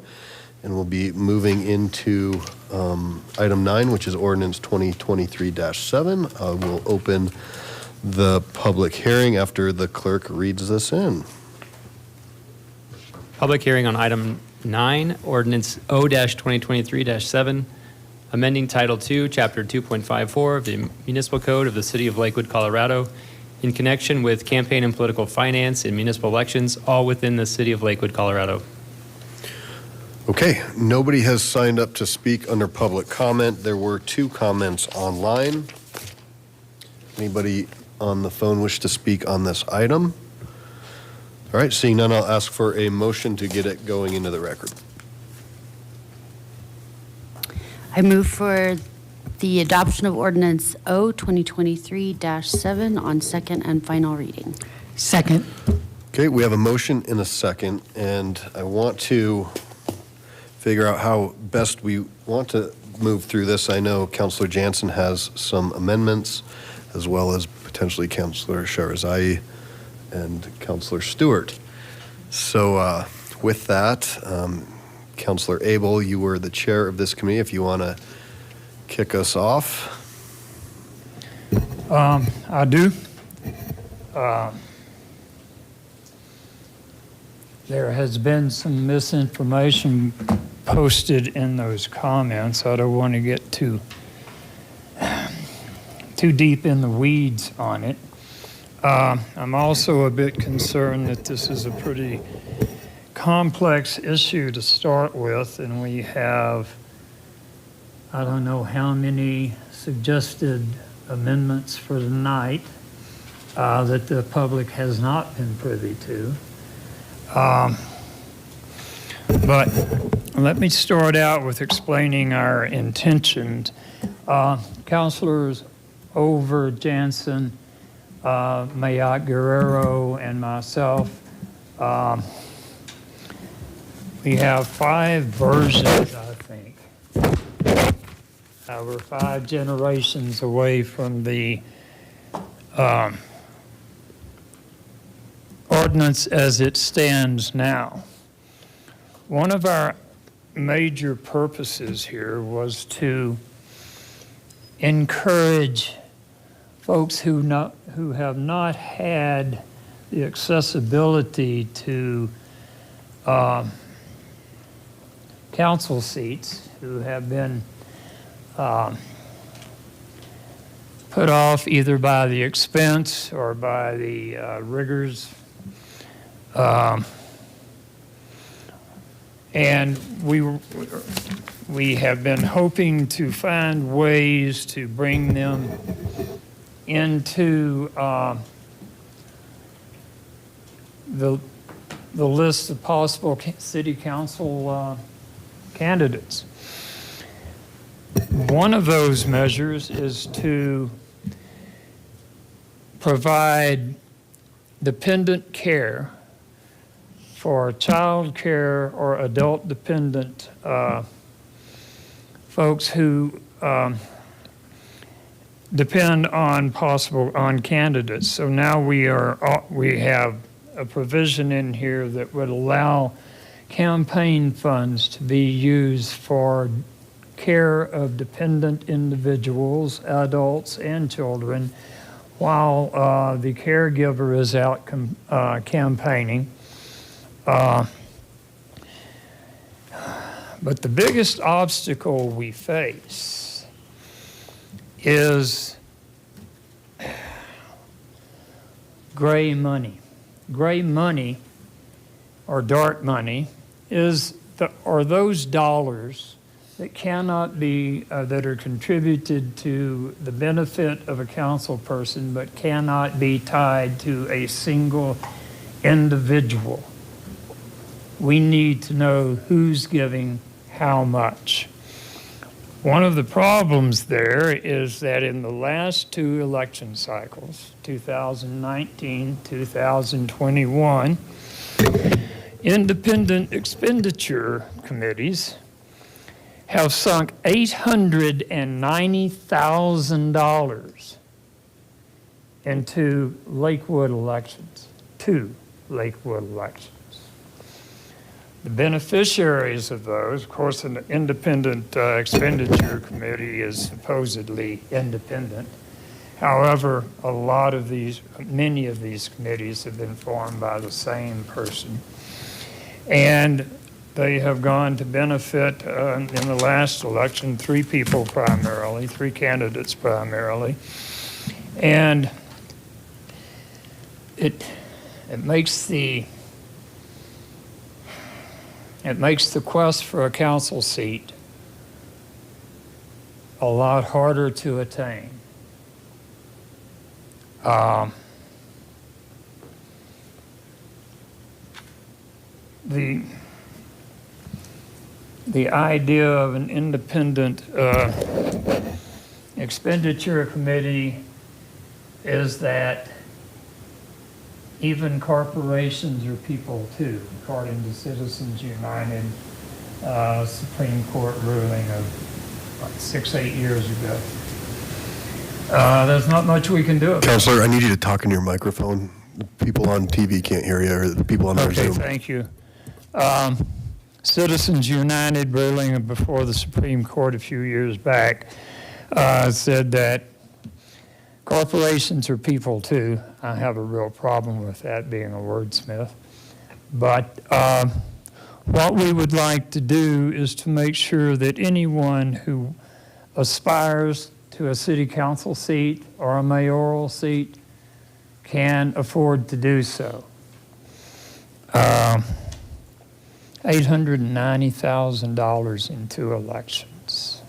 and we'll be moving into item 9, which is ordinance 2023-7. We'll open the public hearing after the clerk reads this in. Public hearing on item 9, ordinance O-2023-7, amending Title II, Chapter 2.54 of the Municipal Code of the City of Lakewood, Colorado, in connection with campaign and political finance in municipal elections, all within the City of Lakewood, Colorado. Okay, nobody has signed up to speak under public comment. There were 2 comments online. Anybody on the phone wish to speak on this item? All right, seeing none, I'll ask for a motion to get it going into the record. I move for the adoption of ordinance O-2023-7 on second and final reading. Second. Okay, we have a motion and a second, and I want to figure out how best we want to move through this. I know Councilor Jansen has some amendments, as well as potentially Councilor Sharazai and Councilor Stewart. So with that, Councilor Abel, you were the chair of this committee. If you want to kick us off. I do. There has been some misinformation posted in those comments. I don't want to get too deep in the weeds on it. I'm also a bit concerned that this is a pretty complex issue to start with, and we have, I don't know how many suggested amendments for tonight that the public has not been privy to. But let me start out with explaining our intentions. Councilors Over, Jansen, Mayotte Guerrero, and myself, we have 5 versions, I think. We're 5 generations away from the ordinance as it stands now. One of our major purposes here was to encourage folks who have not had the accessibility to council seats, who have been put off either by the expense or by the rigors. And we have been hoping to find ways to bring them into the list of possible city council candidates. One of those measures is to provide dependent care for child care or adult dependent folks who depend on candidates. So now we have a provision in here that would allow campaign funds to be used for care of dependent individuals, adults, and children, while the caregiver is out campaigning. But the biggest obstacle we face is gray money. Gray money, or dark money, are those dollars that cannot be, that are contributed to the benefit of a council person, but cannot be tied to a single individual. We need to know who's giving how much. One of the problems there is that in the last 2 election cycles, 2019, 2021, independent expenditure committees have sunk $890,000 into Lakewood elections, 2 Lakewood elections. The beneficiaries of those, of course, an independent expenditure committee is supposedly independent. However, many of these committees have been formed by the same person. And they have gone to benefit, in the last election, 3 people primarily, 3 candidates primarily. And it makes the quest for a council seat a lot harder to attain. The idea of an independent expenditure committee is that even corporations are people too, according to Citizens United Supreme Court ruling of 6-8 years ago. There's not much we can do about it. Counselor, I need you to talk in your microphone. People on TV can't hear you, or the people on their Zoom. Okay, thank you. Citizens United ruling before the Supreme Court a few years back said that corporations are people too. I have a real problem with that, being a wordsmith. But what we would like to do is to make sure that anyone who aspires to a city council seat or a mayoral seat can afford to do so. $890,000 in 2 elections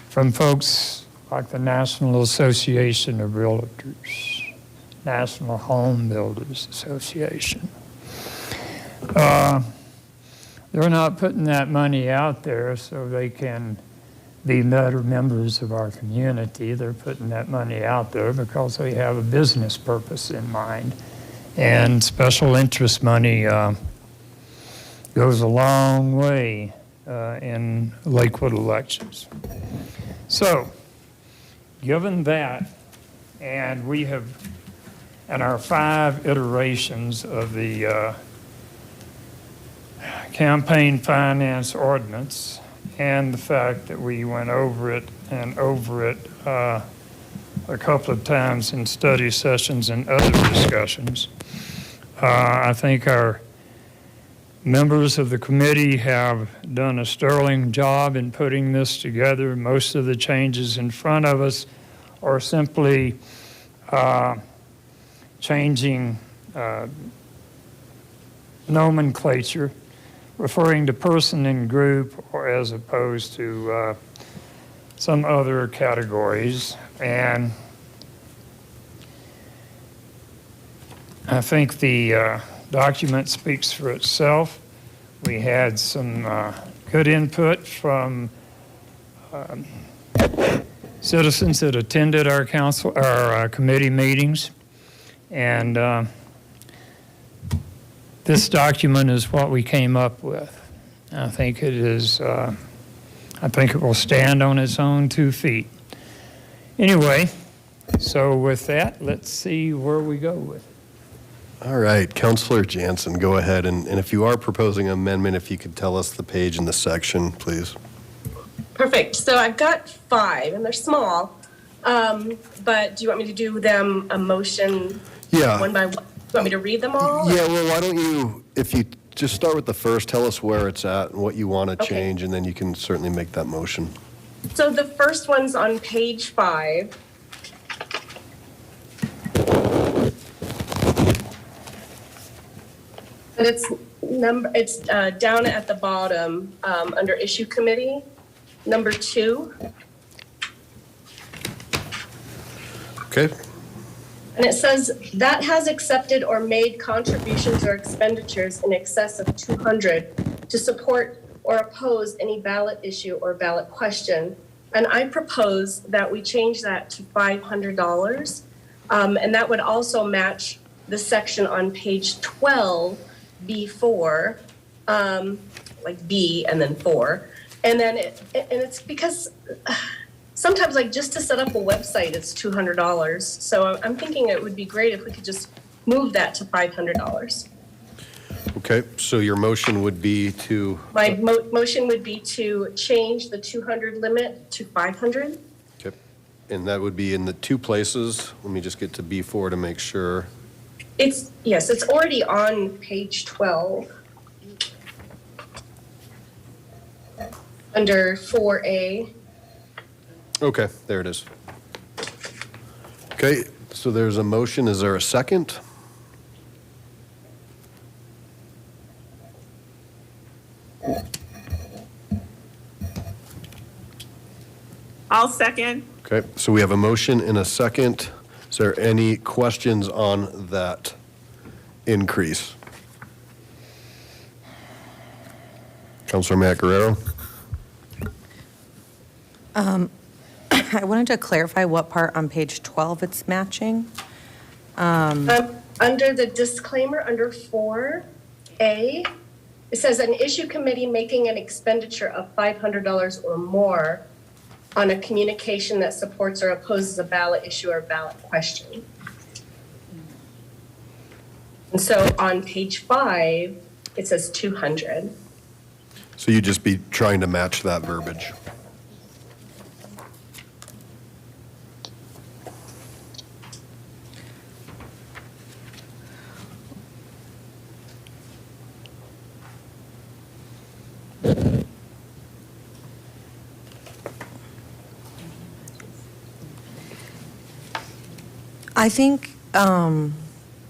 from folks like the National Association of Realtors, National Home Builders Association. They're not putting that money out there so they can be better members of our community. They're putting that money out there because they have a business purpose in mind. And special interest money goes a long way in Lakewood elections. So, given that, and we have, in our 5 iterations of the campaign finance ordinance, and the fact that we went over it and over it a couple of times in study sessions and other discussions, I think our members of the committee have done a sterling job in putting this together. Most of the changes in front of us are simply changing nomenclature, referring to person and group, or as opposed to some other categories. And I think the document speaks for itself. We had some good input from citizens that attended our committee meetings, and this document is what we came up with. I think it is. I think it will stand on its own 2 feet. Anyway, so with that, let's see where we go with it. All right, Councilor Jansen, go ahead. And if you are proposing an amendment, if you could tell us the page and the section, please. Perfect. So I've got 5, and they're small. But do you want me to do them a motion one by one? Do you want me to read them all? Yeah, well, why don't you, if you just start with the first, tell us where it's at and what you want to change, and then you can certainly make that motion. So the first one's on page 5. But it's down at the bottom under issue committee, number 2. Okay. And it says that has accepted or made contributions or expenditures in excess of $200 to support or oppose any ballot issue or ballot question. And I propose that we change that to $500. And that would also match the section on page 12, B4, like B and then 4. And then it's because sometimes like just to set up a website, it's $200. So I'm thinking it would be great if we could just move that to $500. Okay, so your motion would be to, My motion would be to change the 200 limit to 500. okay, and that would be in the two places. Let me just get to B4 to make sure. Yes, it's already on page 12. Under 4A. Okay, there it is. Okay, so there's a motion. Is there a second? I'll second. Okay, so we have a motion and a second. Is there any questions on that increase? Councilor Matt Guerrero? I wanted to clarify what part on page 12 it's matching. Under the disclaimer, under 4A, it says an issue committee making an expenditure of $500 or more on a communication that supports or opposes a ballot issue or ballot question. And so on page 5, it says 200. So you'd just be trying to match that verbiage. I think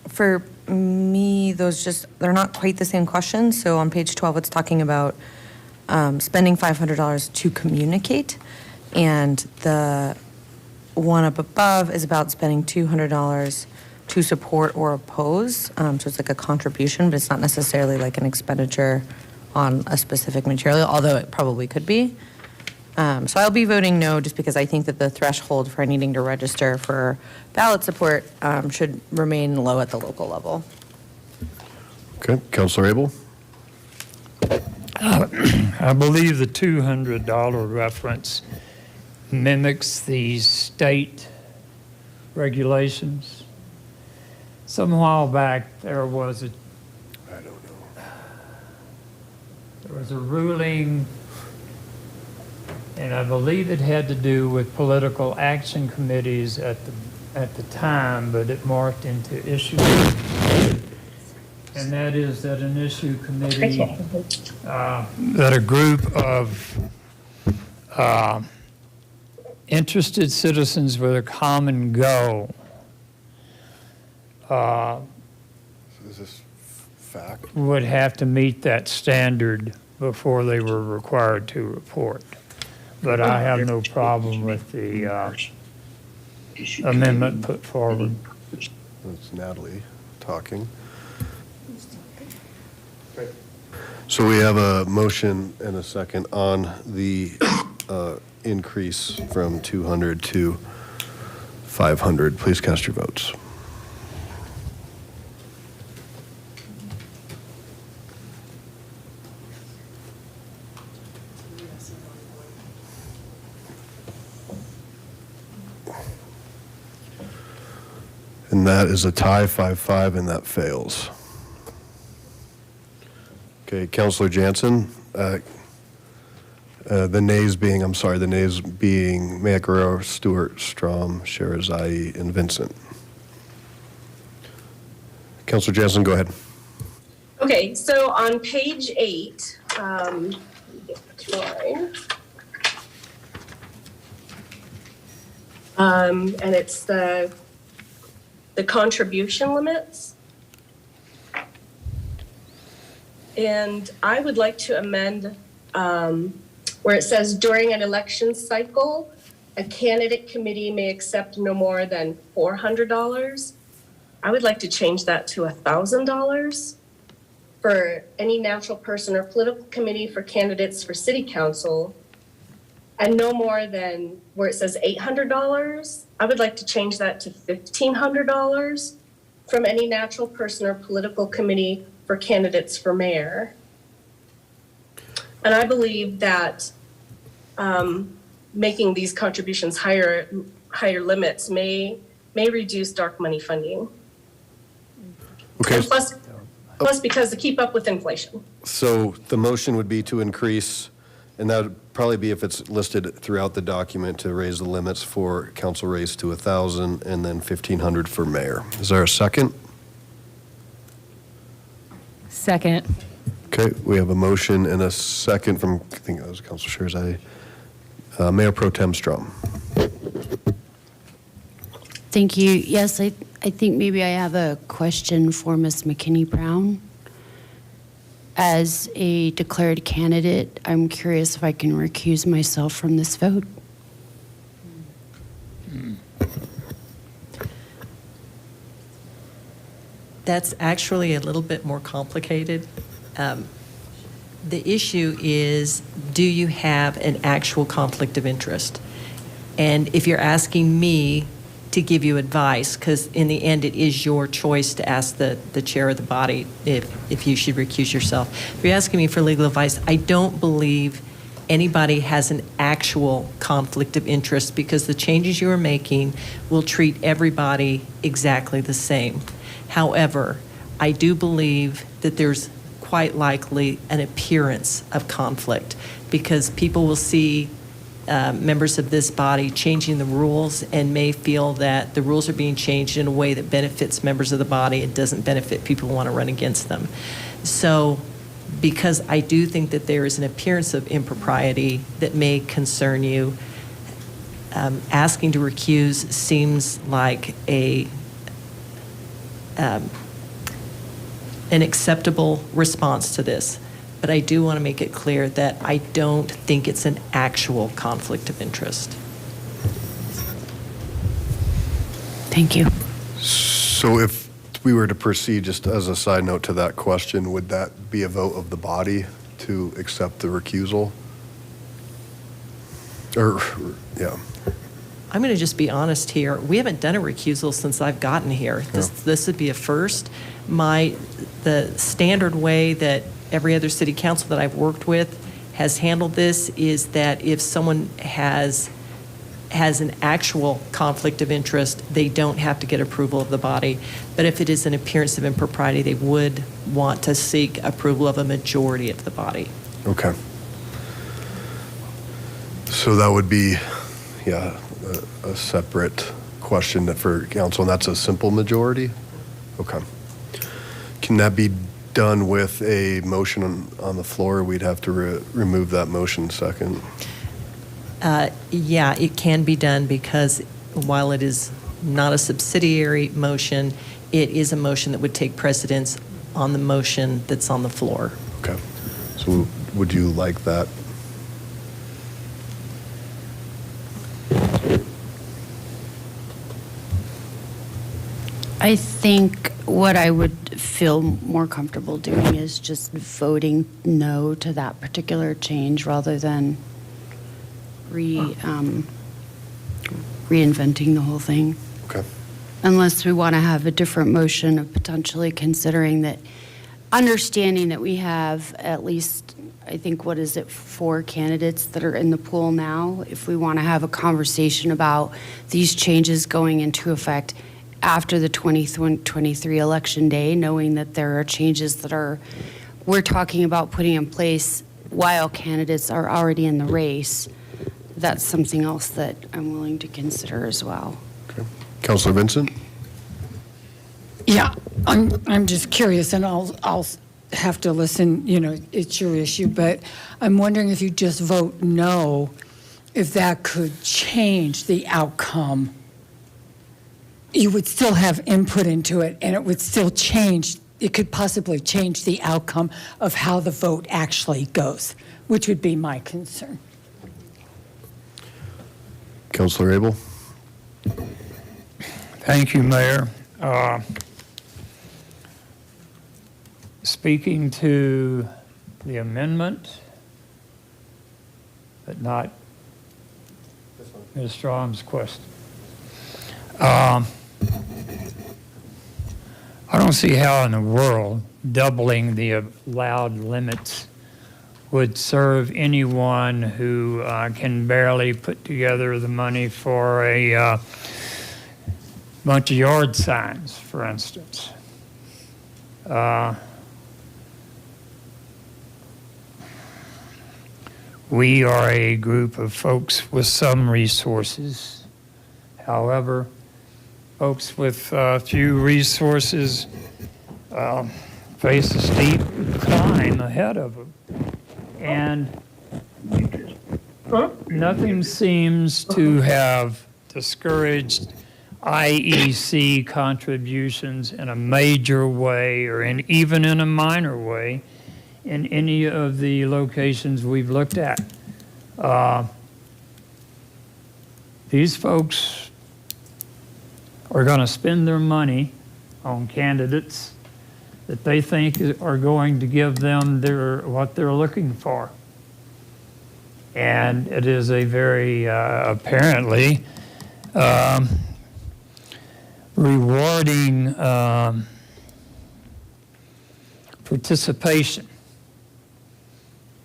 for me, they're not quite the same questions. So on page 12, it's talking about spending $500 to communicate. And the one up above is about spending $200 to support or oppose. So it's like a contribution, but it's not necessarily like an expenditure on a specific material, although it probably could be. So I'll be voting no just because I think that the threshold for needing to register for ballot support should remain low at the local level. Okay, Councilor Abel? I believe the $200 reference mimics the state regulations. Some while back, there was a ruling, and I believe it had to do with political action committees at the time, but it morphed into issue. And that is that an issue committee, that a group of interested citizens with a common goal Is this fact? would have to meet that standard before they were required to report. But I have no problem with the amendment put forward. That's Natalie talking. So we have a motion and a second on the increase from 200 to 500. Please cast your votes. And that is a tie, 5-5, and that fails. Okay, Councilor Jansen, the nays being Matt Guerrero, Stewart, Strom, Sherazai, and Vincent. Councilor Jansen, go ahead. Okay, so on page 8, get to mine. And it's the contribution limits. And I would like to amend where it says during an election cycle, a candidate committee may accept no more than $400. I would like to change that to $1,000 for any natural person or political committee for candidates for city council, and no more than where it says $800. I would like to change that to $1,500 from any natural person or political committee for candidates for mayor. And I believe that making these contributions higher limits may reduce dark money funding. Okay. And plus because to keep up with inflation. So the motion would be to increase, and that would probably be if it's listed throughout the document, to raise the limits for council race to 1,000 and then 1,500 for mayor. Is there a second? Second. Okay, we have a motion and a second from, I think that was Council Sherzai. Mayor Pro Tem Strom. Thank you. Yes, I think maybe I have a question for Ms. McKinney-Brown. As a declared candidate, I'm curious if I can recuse myself from this vote. That's actually a little bit more complicated. The issue is, do you have an actual conflict of interest? And if you're asking me to give you advice, because in the end it is your choice to ask the chair of the body if you should recuse yourself. If you're asking me for legal advice, I don't believe anybody has an actual conflict of interest, because the changes you are making will treat everybody exactly the same. However, I do believe that there's quite likely an appearance of conflict, because people will see members of this body changing the rules and may feel that the rules are being changed in a way that benefits members of the body and doesn't benefit people who want to run against them. So, because I do think that there is an appearance of impropriety that may concern you, asking to recuse seems like an acceptable response to this. But I do want to make it clear that I don't think it's an actual conflict of interest. Thank you. So if we were to proceed, just as a side note to that question, would that be a vote of the body to accept the recusal? Or, yeah. I'm going to just be honest here. We haven't done a recusal since I've gotten here. This would be a first. The standard way that every other city council that I've worked with has handled this is that if someone has an actual conflict of interest, they don't have to get approval of the body. But if it is an appearance of impropriety, they would want to seek approval of a majority of the body. Okay. So that would be, yeah, a separate question for council, and that's a simple majority? Okay. Can that be done with a motion on the floor? We'd have to remove that motion second. Yeah, it can be done, because while it is not a subsidiary motion, it is a motion that would take precedence on the motion that's on the floor. Okay. So would you like that? I think what I would feel more comfortable doing is just voting no to that particular change rather than reinventing the whole thing. Okay. Unless we want to have a different motion of potentially considering that, understanding that we have at least, I think, 4 candidates that are in the pool now. If we want to have a conversation about these changes going into effect after the 2023 election day, knowing that there are changes that we're talking about putting in place while candidates are already in the race, that's something else that I'm willing to consider as well. Okay. Councilor Vincent? Yeah, I'm just curious, and I'll have to listen, it's your issue, but I'm wondering if you just vote no, if that could change the outcome. You would still have input into it, and it would still change. It could possibly change the outcome of how the vote actually goes, which would be my concern. Councilor Abel? Thank you, Mayor. Speaking to the amendment, but not Ms. Strom's question. I don't see how in the world doubling the allowed limits would serve anyone who can barely put together the money for a bunch of yard signs, for instance. We are a group of folks with some resources. However, folks with few resources face a steep climb ahead of them. And nothing seems to have discouraged IEC contributions in a major way or even in a minor way in any of the locations we've looked at. These folks are going to spend their money on candidates that they think are going to give them what they're looking for. And it is a very, apparently, rewarding participation.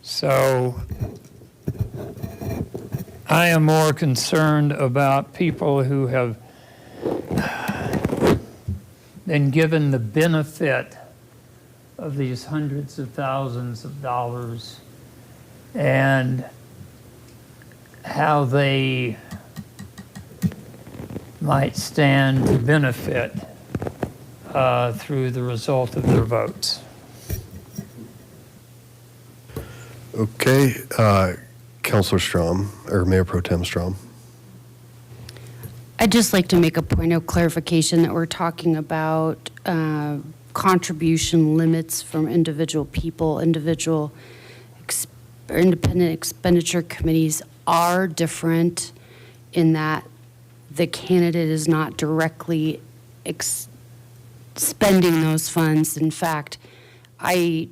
So I am more concerned about people who have been given the benefit of these hundreds of thousands of dollars and how they might stand to benefit through the result of their votes. Okay, Councilor Strom, or Mayor Pro Tem Strom. I'd just like to make a point of clarification that we're talking about contribution limits from individual people. Independent expenditure committees are different in that the candidate is not directly spending those funds. In fact, I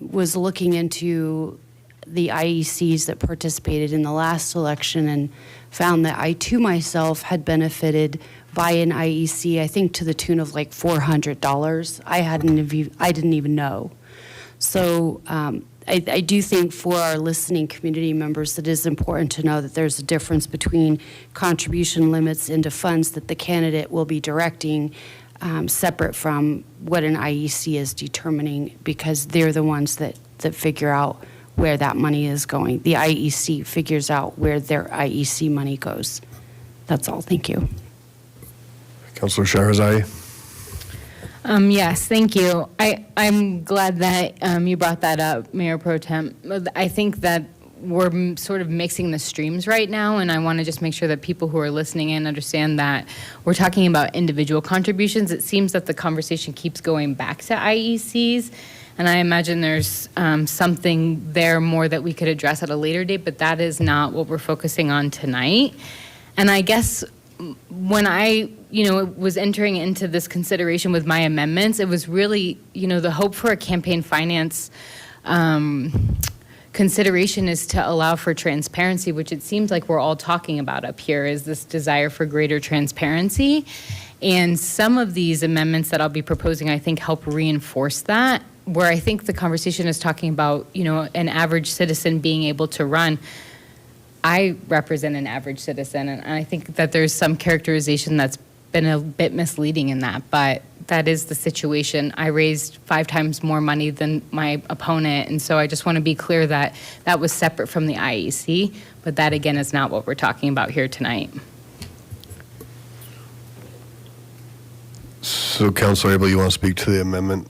was looking into the IECs that participated in the last election and found that I too myself had benefited by an IEC, I think to the tune of like $400. I didn't even know. So I do think for our listening community members, it is important to know that there's a difference between contribution limits into funds that the candidate will be directing separate from what an IEC is determining, because they're the ones that figure out where that money is going. The IEC figures out where their IEC money goes. That's all. Thank you. Councilor Shahrazadi. Yes, thank you. I'm glad that you brought that up, Mayor Pro Tem. I think that we're sort of mixing the streams right now, and I want to just make sure that people who are listening in understand that we're talking about individual contributions. It seems that the conversation keeps going back to IECs, and I imagine there's something there more that we could address at a later date, but that is not what we're focusing on tonight. And I guess when I, was entering into this consideration with my amendments, it was really, the hope for a campaign finance consideration is to allow for transparency, which it seems like we're all talking about up here, is this desire for greater transparency. And some of these amendments that I'll be proposing, I think, help reinforce that, where I think the conversation is talking about, an average citizen being able to run. I represent an average citizen, and I think that there's some characterization that's been a bit misleading in that, but that is the situation. I raised 5 times more money than my opponent, and so I just want to be clear that that was separate from the IEC, but that again is not what we're talking about here tonight. So, Councilor Abel, you want to speak to the amendment?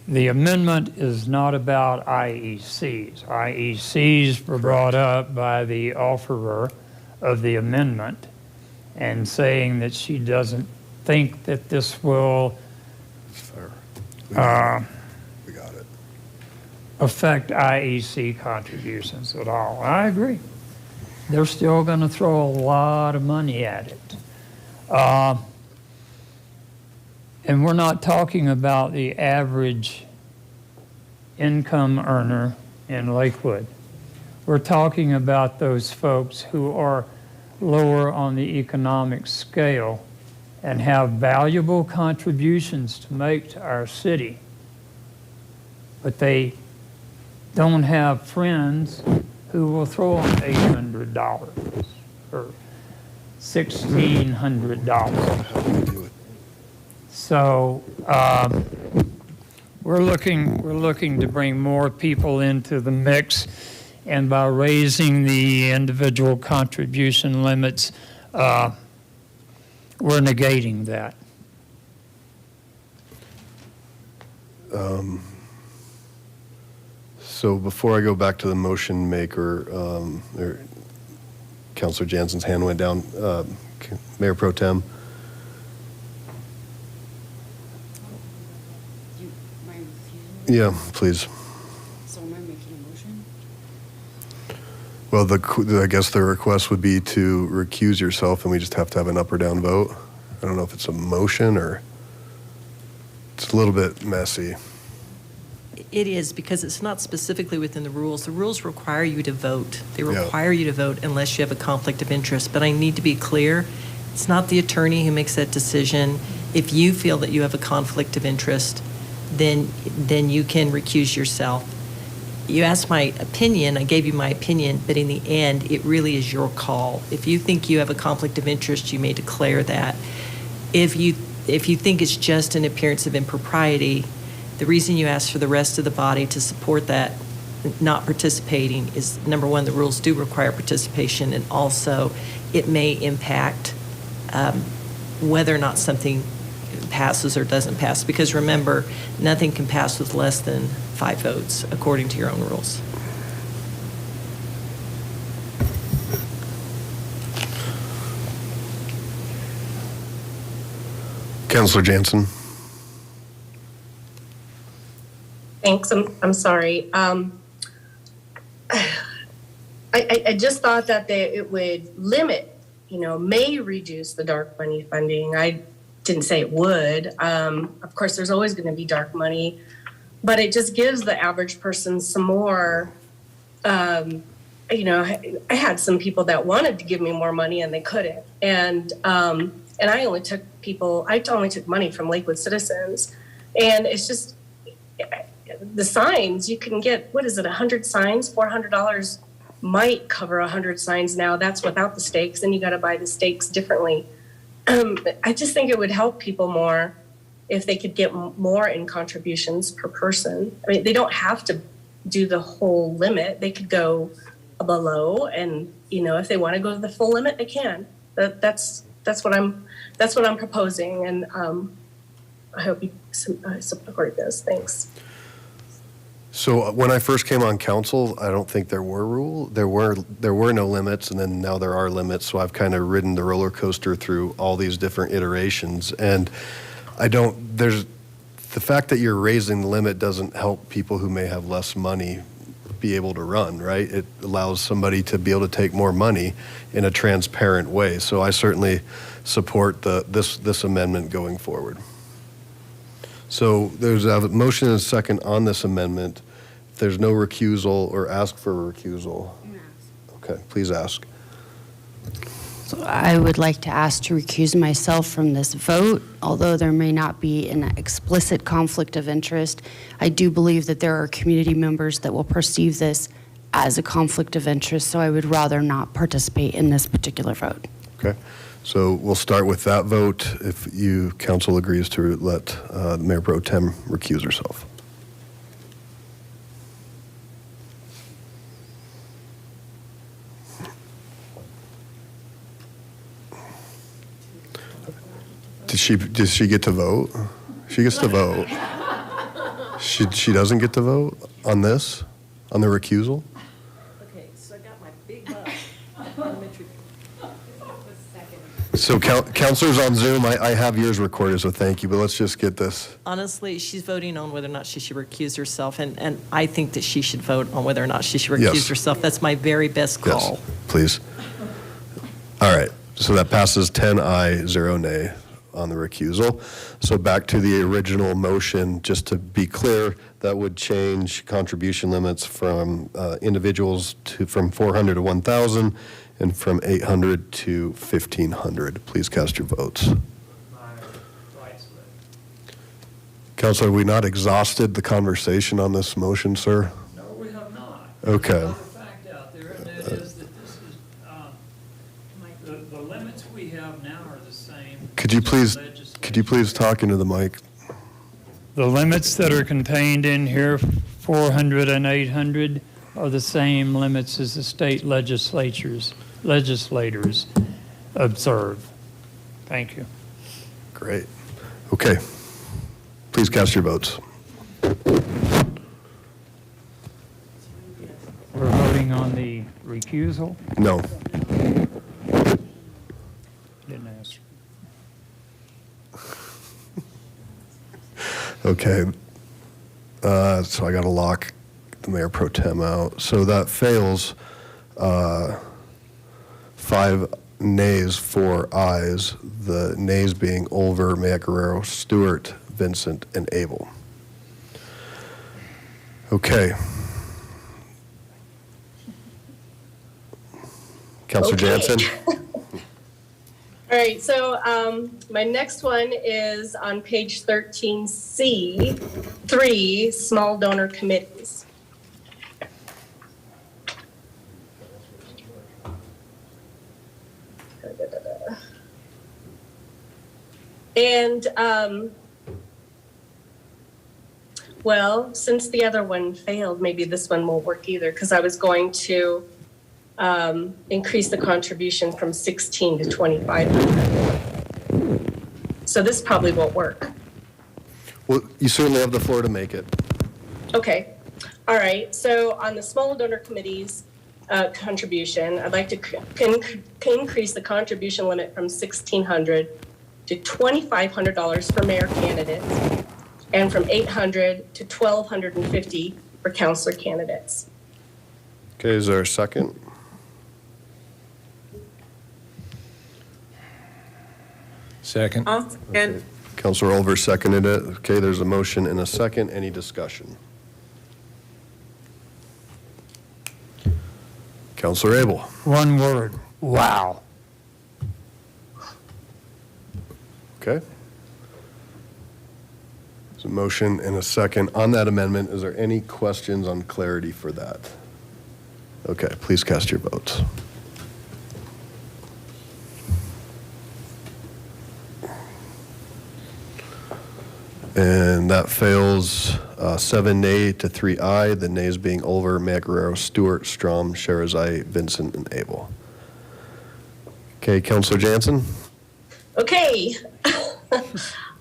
The amendment is not about IECs. IECs were brought up by the offerer of the amendment and saying that she doesn't think that this will affect IEC contributions at all. I agree. They're still going to throw a lot of money at it. And we're not talking about the average income earner in Lakewood. We're talking about those folks who are lower on the economic scale and have valuable contributions to make to our city, but they don't have friends who will throw them $800 or $1,600. So we're looking to bring more people into the mix, and by raising the individual contribution limits, we're negating that. So before I go back to the motion maker, Councilor Jansen's hand went down. Mayor Pro Tem. Yeah, please. So am I making a motion? Well, I guess the request would be to recuse yourself, and we just have to have an up or down vote. I don't know if it's a motion or it's a little bit messy. It is, because it's not specifically within the rules. The rules require you to vote. They Yeah. require you to vote unless you have a conflict of interest. But I need to be clear, it's not the attorney who makes that decision. If you feel that you have a conflict of interest, then you can recuse yourself. You asked my opinion, I gave you my opinion, but in the end, it really is your call. If you think you have a conflict of interest, you may declare that. If you think it's just an appearance of impropriety, the reason you ask for the rest of the body to support that not participating is, number one, the rules do require participation, and also it may impact whether or not something passes or doesn't pass. Because remember, nothing can pass with less than 5 votes, according to your own rules. Councilor Jansen. Thanks. I'm sorry. I just thought that it would limit, may reduce the dark money funding. I didn't say it would. Of course, there's always going to be dark money, but it just gives the average person some more. I had some people that wanted to give me more money and they couldn't, and I only took money from Lakewood citizens, and it's just. The signs, you can get, 100 signs? $400 might cover 100 signs now. That's without the stakes, and you got to buy the stakes differently. I just think it would help people more if they could get more in contributions per person. I mean, they don't have to do the whole limit. They could go below, and if they want to go to the full limit, they can. That's what I'm proposing, and I hope you support this. Thanks. So when I first came on council, I don't think there were no limits, and then now there are limits. So I've kind of ridden the roller coaster through all these different iterations, and the fact that you're raising the limit doesn't help people who may have less money be able to run, right? It allows somebody to be able to take more money in a transparent way. So I certainly support this amendment going forward. So there's a motion and a second on this amendment. If there's no recusal or ask for a recusal. Okay, please ask. So I would like to ask to recuse myself from this vote. Although there may not be an explicit conflict of interest, I do believe that there are community members that will perceive this as a conflict of interest, so I would rather not participate in this particular vote. Okay. So we'll start with that vote if council agrees to let Mayor Pro Tem recuse herself. Does she get to vote? She gets to vote. She doesn't get to vote on this, on the recusal? Okay, so I got my big buck. So counselors on Zoom, I have yours recorded, so thank you, but let's just get this. Honestly, she's voting on whether or not she should recuse herself, and I think that she should vote on whether or not she should recuse Yes. herself. That's my very best call. Yes, please. All right, so that passes 10 aye, 0 nay on the recusal. So back to the original motion, just to be clear, that would change contribution limits from individuals from 400 to 1,000 and from 800 to 1,500. Please cast your votes. Counselor, have we not exhausted the conversation on this motion, sir? No, we have not. Okay. There's another fact out there, and that is that this is, the limits we have now are the same. Could you please talk into the mic? The limits that are contained in here, 400 and 800, are the same limits as the state legislators observe. Thank you. Great. Okay. Please cast your votes. We're voting on the recusal? No. Didn't ask. Okay. So I got to lock the mayor pro tem out. So that fails. 5 nays, 4 ayes. The nays being Olver, Maya Guerrero, Stewart, Vincent, and Abel. Okay. Counselor Okay. Jansen? All right, so my next one is on page 13C, 3, small donor committees. And, well, since the other one failed, maybe this one won't work either, because I was going to increase the contribution from 16 to 2,500. So this probably won't work. Well, you certainly have the floor to make it. Okay, all right, so on the small donor committees contribution, I'd like to increase the contribution limit from $1,600 to $2,500 for mayor candidates, and from $800 to $1,250 for councilor candidates. Okay, is there a second? Second. I'll second. Counselor Olver seconded it. Okay, there's a motion and a second. Any discussion? Counselor Abel. One word, wow. Okay. There's a motion and a second on that amendment. Is there any questions on clarity for that? Okay, please cast your votes. And that fails 7 nay to 3 aye, the nays being Olver, Maya Guerrero, Stewart, Strom, Sherazai, Vincent, and Abel. Okay, Counselor Jansen? Okay.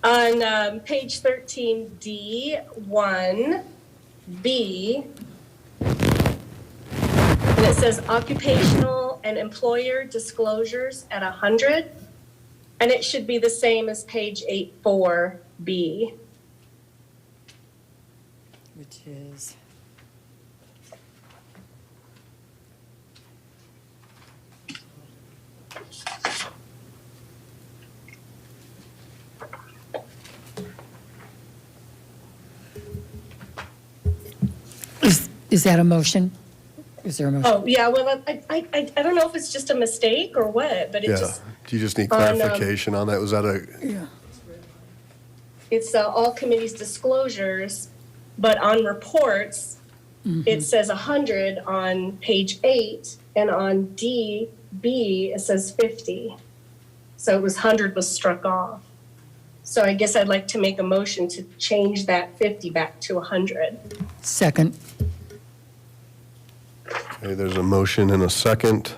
On page 13D, 1B, and it says occupational and employer disclosures at 100, and it should be the same as page 84B. Which is? Is that a motion? Is there a motion? Oh, yeah, well, I don't know if it's just a mistake or what, but it Yeah. just, Do you just need on, clarification on that? Was that a, Yeah. it's all committees disclosures, but on reports, it says 100 on page 8, and on DB, it says 50. So it was 100 was struck off. So I guess I'd like to make a motion to change that 50 back to 100. Second. okay, there's a motion and a second.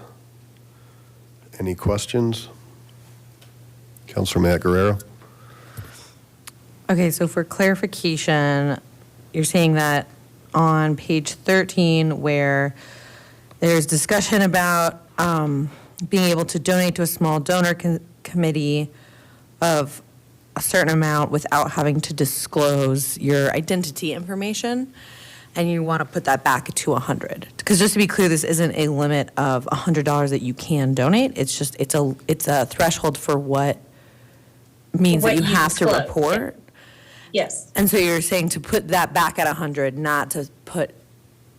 Any questions? Counselor Matt Guerrero? Okay, so for clarification, you're saying that on page 13, where there's discussion about being able to donate to a small donor committee of a certain amount without having to disclose your identity information, and you want to put that back to 100. Because just to be clear, this isn't a limit of $100 that you can donate. It's just, it's a threshold for what means What that you you have to disclose, report. Yes. And so you're saying to put that back at 100, not to put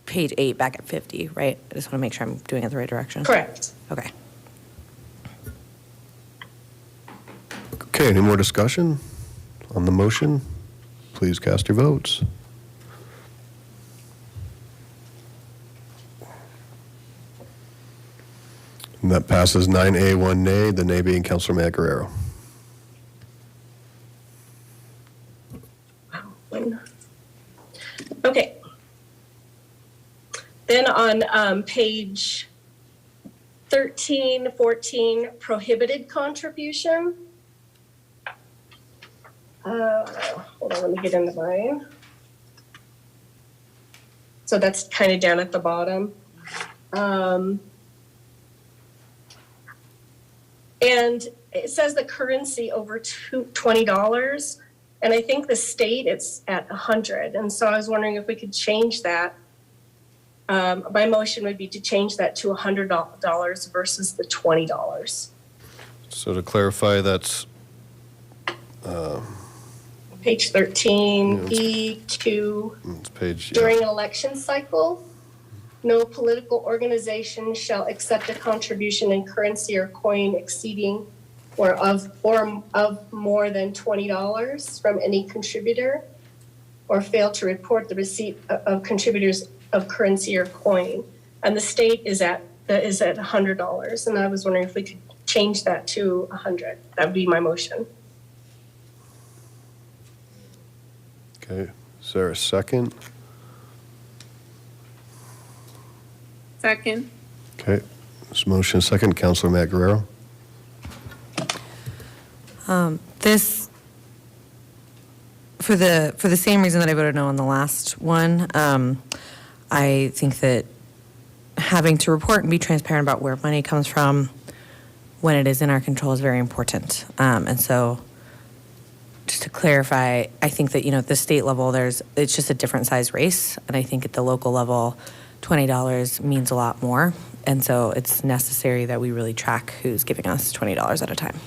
page 8 back at 50, right? I just want to make sure I'm doing it the right direction. Correct. Okay. Okay, any more discussion on the motion? Please cast your votes. And that passes 9A, 1 nay, the nay being Councilor Matt Guerrero. Okay. Then on page 13, 14, prohibited contribution. Hold on, let me get into mine. So that's kind of down at the bottom. And it says the currency over $20. And I think the state, it's at 100. And so I was wondering if we could change that. My motion would be to change that to $100 versus the $20. So to clarify, that's Page 13, E2. it's page, During an election cycle, no political organization shall accept a contribution in currency or coin exceeding or of more than $20 from any contributor, or fail to report the receipt of contributors of currency or coin. And the state is at $100. And I was wondering if we could change that to 100. That would be my motion. okay. Is there a second? Second. Okay. This motion is second. Councilor Matt Guerrero. This, for the same reason that I voted no on the last one, I think that having to report and be transparent about where money comes from when it is in our control is very important. And so, just to clarify, I think that, at the state level, it's just a different size race. And I think at the local level, $20 means a lot more. And so it's necessary that we really track who's giving us $20 at a time.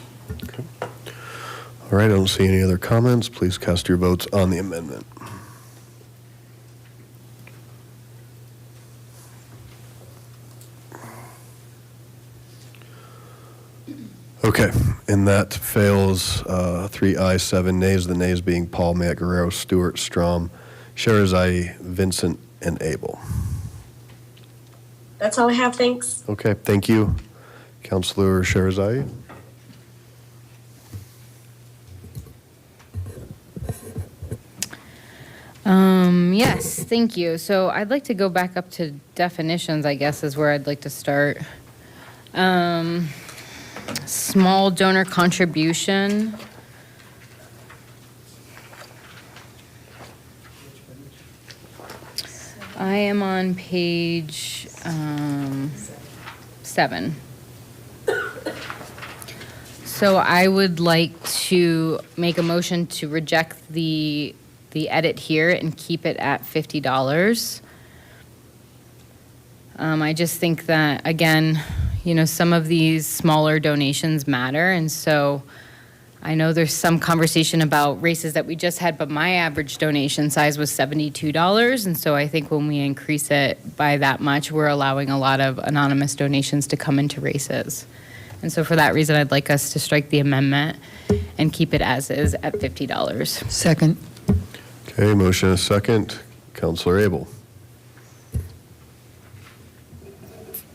All right, I don't see any other comments. Please cast your votes on the amendment. Okay, and that fails 3 ayes, 7 nays. The nays being Paul, Matt Guerrero, Stewart, Strom, Sherazai, Vincent, and Abel. That's all I have. Thanks. Okay, thank you. Councilor Sherazai. Yes, thank you. So I'd like to go back up to definitions, I guess, is where I'd like to start. Small donor contribution. I am on page 7. So I would like to make a motion to reject the edit here and keep it at $50. I just think that, again, some of these smaller donations matter. And so I know there's some conversation about races that we just had, but my average donation size was $72. And so I think when we increase it by that much, we're allowing a lot of anonymous donations to come into races. And so for that reason, I'd like us to strike the amendment and keep it as is at $50. Second. Okay, motion is second. Councilor Abel.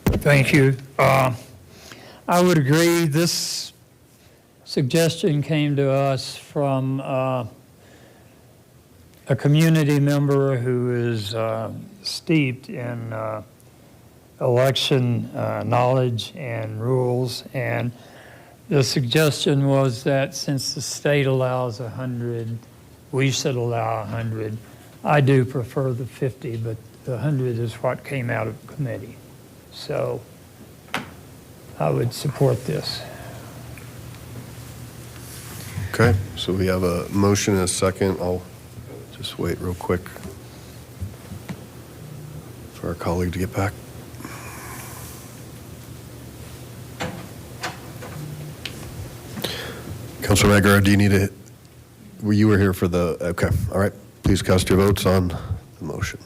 Thank you. I would agree. This suggestion came to us from a community member who is steeped in election knowledge and rules. And the suggestion was that since the state allows 100, we should allow 100. I do prefer the 50, but the 100 is what came out of committee. So I would support this. Okay, so we have a motion and a second. I'll just wait real quick for our colleague to get back. Councilor Maguire, do you need to, you were here for the, okay, all right. Please cast your votes on the motion.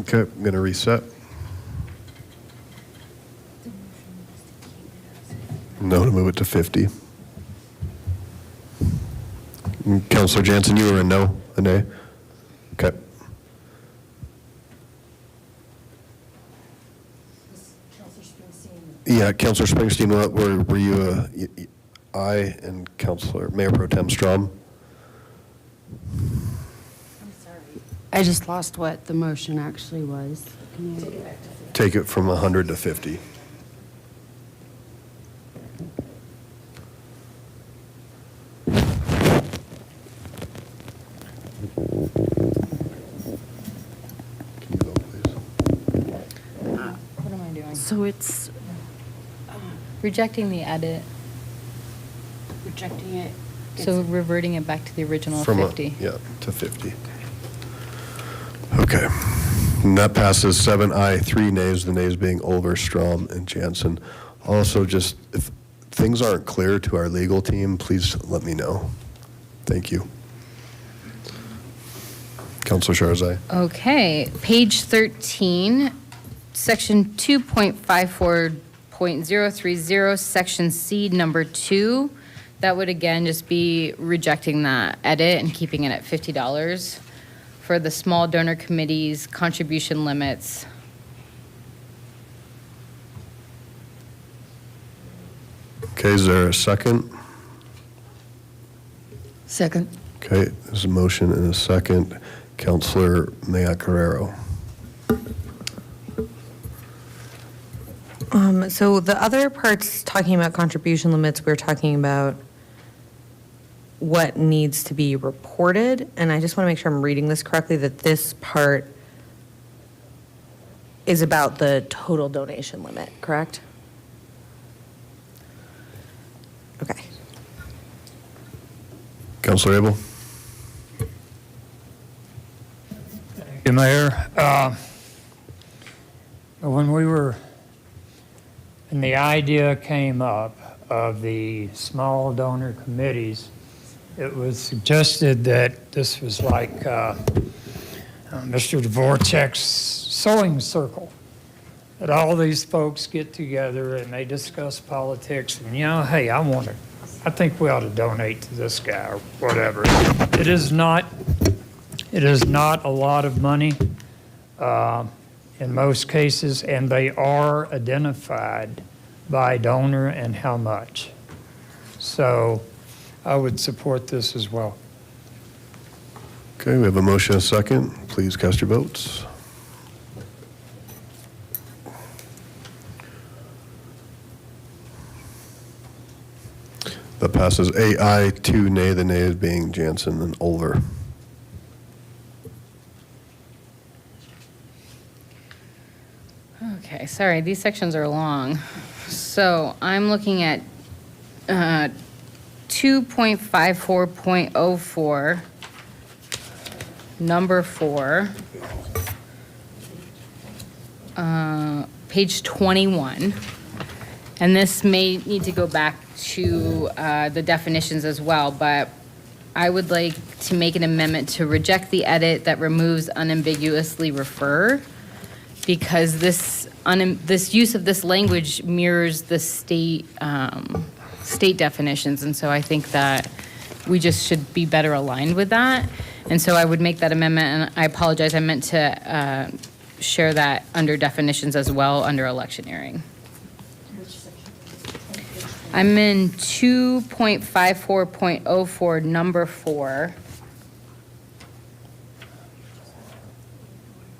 Okay, I'm going to reset. No to move it to 50. Counselor Jansen, you were a no, a nay? Okay. Yeah, Counselor Springsteen, were you aye, and Counselor Mayor Pro Tem Strom? I just lost what the motion actually was. Take it from 100 to 50. What am I doing? So it's Rejecting the edit, rejecting it. so reverting it back to the original From 50. Yeah, to 50. Okay. And that passes 7 aye, 3 nays, the nays being Olver, Strom, and Jansen. Also, just if things aren't clear to our legal team, please let me know. Thank you. Counselor Sharzai. Okay, page 13, section 2.54.030, section C, number 2. That would again just be rejecting that edit and keeping it at $50 for the small donor committees contribution limits. Okay, is there a second? Second. Okay, there's a motion and a second. Counselor Mayak Guerrero. So the other parts talking about contribution limits, we're talking about what needs to be reported. And I just want to make sure I'm reading this correctly, that this part is about the total donation limit, correct? Okay. Counselor Abel. Thank you, Mayor. When the idea came up of the small donor committees, it was suggested that this was like Mr. Dvorak's sewing circle, that all these folks get together and they discuss politics and, hey, I think we ought to donate to this guy or whatever. It is not a lot of money in most cases, and they are identified by donor and how much. So I would support this as well. Okay, we have a motion and a second. Please cast your votes. That passes 8 aye, 2 nay, the nays being Jansen and Olver. Okay, sorry, these sections are long. So I'm looking at 2.54.04, number 4, page 21. And this may need to go back to the definitions as well, but I would like to make an amendment to reject the edit that removes unambiguously refer, because this use of this language mirrors the state definitions, and so I think that we just should be better aligned with that. And so I would make that amendment, and I apologize, I meant to share that under definitions as well, under electioneering. I'm in 2.54.04, number 4.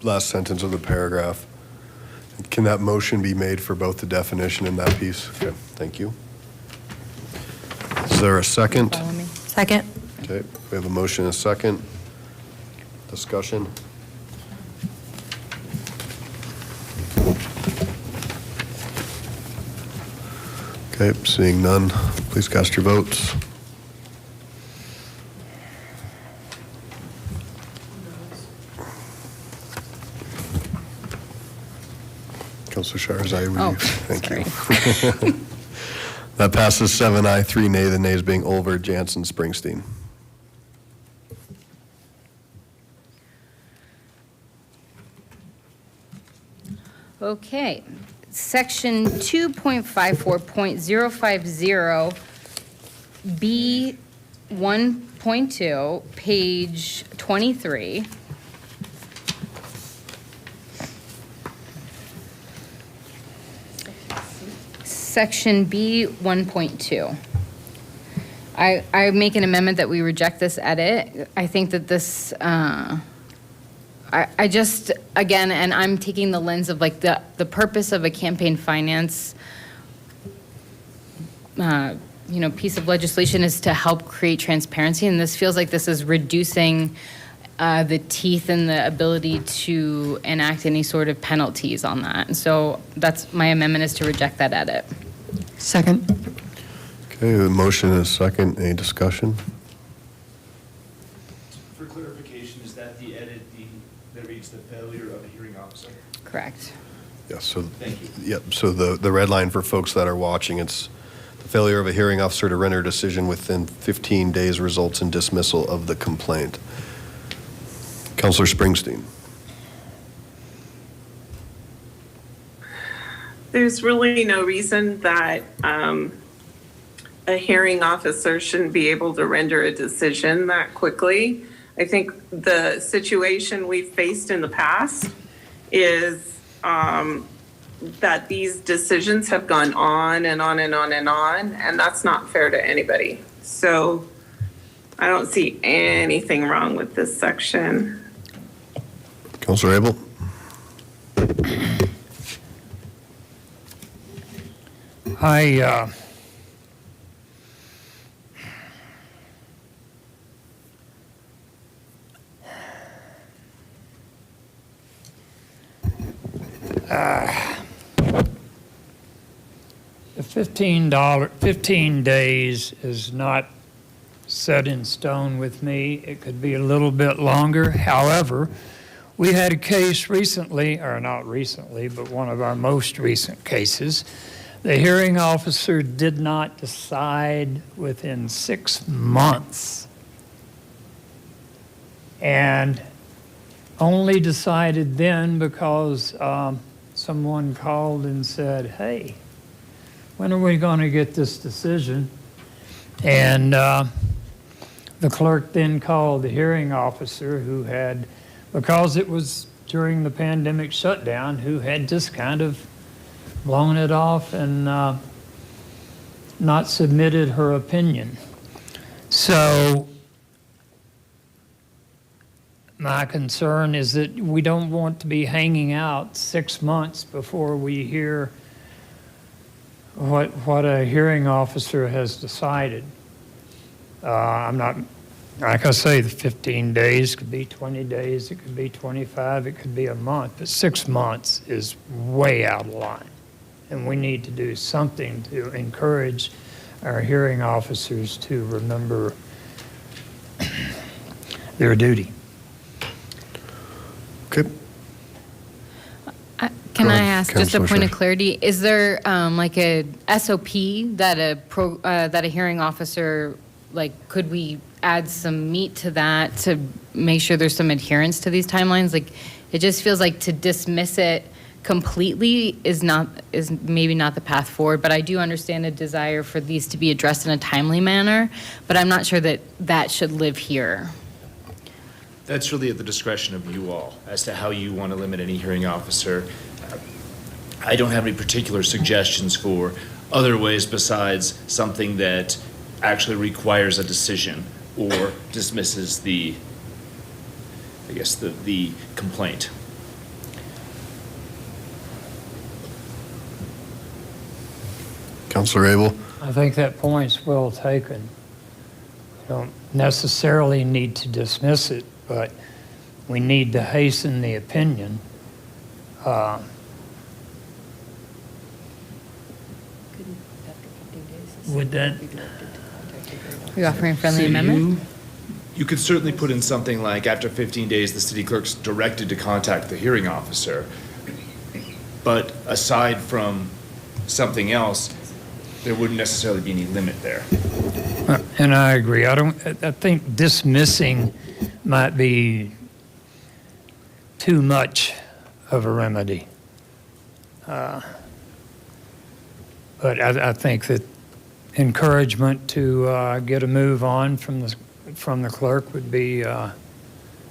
Last sentence of the paragraph. Can that motion be made for both the definition and that piece? Okay, thank you. Is there a second? Follow me? Second. Okay, we have a motion and a second. Discussion? Okay, seeing none, please cast your votes. Counselor Sharzai, will you? Thank you. That passes 7 aye, 3 nay, the nays being Olver, Jansen, Springsteen. Okay, Section 2.54.050, B 1.2, page 23. Section B 1.2. I make an amendment that we reject this edit. I think that this, I just, again, and I'm taking the lens of like the purpose of a campaign finance, piece of legislation is to help create transparency, and this feels like this is reducing the teeth and the ability to enact any sort of penalties on that. And so that's my amendment, is to reject that edit. Second. Okay, the motion is second. Any discussion? For clarification, is that the edit that reads the failure of a hearing officer? Correct. Yes, so. Thank you. Yep, so the red line for folks that are watching, it's the failure of a hearing officer to render a decision within 15 days results in dismissal of the complaint. Counselor Springsteen. There's really no reason that a hearing officer shouldn't be able to render a decision that quickly. I think the situation we've faced in the past is that these decisions have gone on and on and on and on, and that's not fair to anybody. So I don't see anything wrong with this section. Counselor Abel. The $15 days is not set in stone with me. It could be a little bit longer. However, we had a case recently, or not recently, but one of our most recent cases. The hearing officer did not decide within 6 months, and only decided then because someone called and said, hey, when are we going to get this decision? And the clerk then called the hearing officer, who had, because it was during the pandemic shutdown, who had just kind of blown it off and not submitted her opinion. So my concern is that we don't want to be hanging out 6 months before we hear what a hearing officer has decided. I'm not, like I say, the 15 days could be 20 days, it could be 25, it could be a month, but 6 months is way out of line. And we need to do something to encourage our hearing officers to remember their duty. Okay. Can I ask just a Counselor point of Sher. clarity? Is there like a SOP that a hearing officer, like, could we add some meat to that to make sure there's some adherence to these timelines? Like, it just feels like to dismiss it completely is maybe not the path forward, but I do understand a desire for these to be addressed in a timely manner, but I'm not sure that that should live here. That's really at the discretion of you all as to how you want to limit any hearing officer. I don't have any particular suggestions for other ways besides something that actually requires a decision or dismisses the complaint. Counselor Abel. I think that point's well taken. We don't necessarily need to dismiss it, but we need to hasten the opinion. Would that? Are you offering a friendly amendment? You could certainly put in something like, after 15 days, the city clerk's directed to contact the hearing officer. But aside from something else, there wouldn't necessarily be any limit there. And I agree. I think dismissing might be too much of a remedy. But I think that encouragement to get a move on from the clerk would be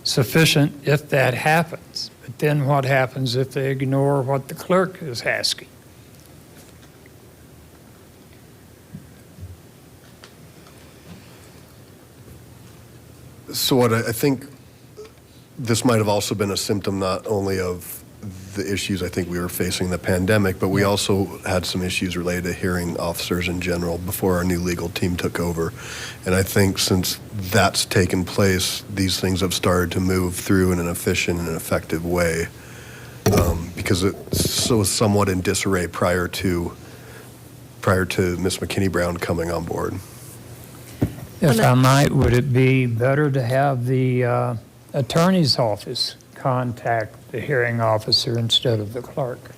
sufficient if that happens. But then what happens if they ignore what the clerk is asking? So what I think this might have also been a symptom not only of the issues I think we were facing in the pandemic, but we also had some issues related to hearing officers in general before our new legal team took over. And I think since that's taken place, these things have started to move through in an efficient and effective way, because it was somewhat in disarray prior to Ms. McKinney-Brown coming on board. If I might, would it be better to have the attorney's office contact the hearing officer instead of the clerk?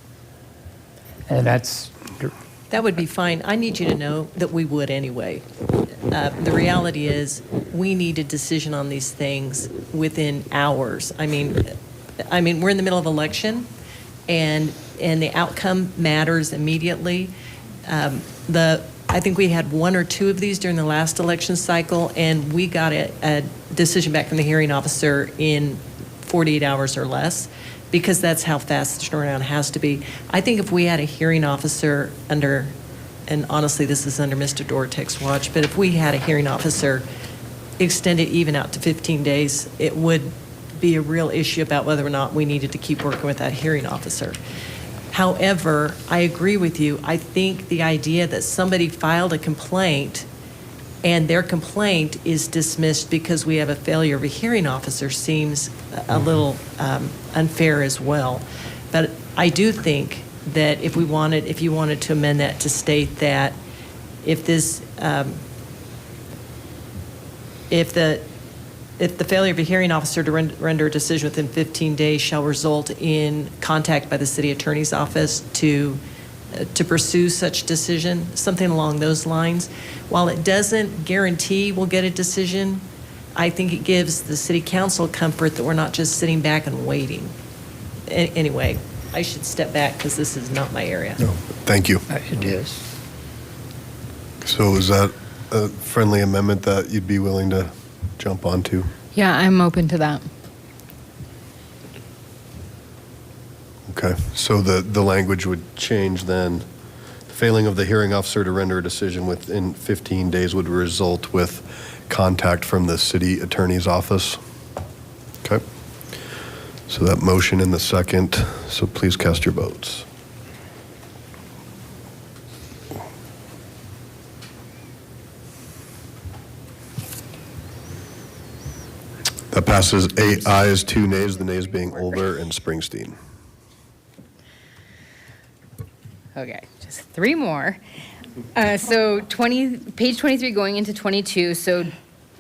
And That would be fine. I need you to know that we would anyway. The reality is, we need a decision on these things within hours. I mean, we're in the middle of election, and the outcome matters immediately. I think we had one or two of these during the last election cycle, and we got a decision back from the hearing officer in 48 hours or less, because that's how fast the turnaround has to be. I think if we had a hearing officer under, and honestly, this is under Mr. Dortek's watch, but if we had a hearing officer extended even out to 15 days, it would be a real issue about whether or not we needed to keep working with that hearing officer. However, I agree with you. I think the idea that somebody filed a complaint and their complaint is dismissed because we have a failure of a hearing officer seems a little unfair as well. But I do think that if you wanted to amend that to state that if the failure of a hearing officer to render a decision within 15 days shall result in contact by the city attorney's office to pursue such decision, something along those lines. While it doesn't guarantee we'll get a decision, I think it gives the city council comfort that we're not just sitting back and waiting. Anyway, I should step back because this is not my area. No, thank you. It is. So is that a friendly amendment that you'd be willing to jump onto? Yeah, I'm open to that. Okay, so the language would change then. Failing of the hearing officer to render a decision within 15 days would result with contact from the city attorney's office. Okay. So that motion in the second, so please cast your votes. That passes 8 ayes, 2 nays, the nays being Olver and Springsteen. Okay, just 3 more. So page 23 going into 22, so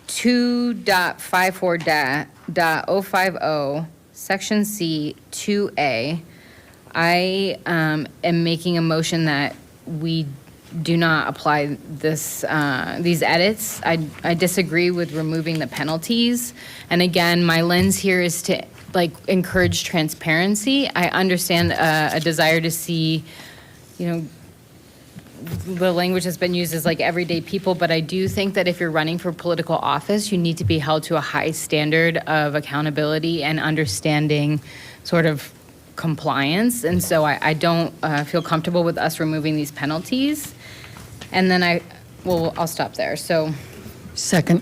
2.54.050, section C, 2A. I am making a motion that we do not apply these edits. I disagree with removing the penalties. And again, my lens here is to encourage transparency. I understand a desire to see, the language that's been used is everyday people, but I do think that if you're running for political office, you need to be held to a high standard of accountability and understanding sort of compliance. And so I don't feel comfortable with us removing these penalties. And then I'll stop there. So. Second.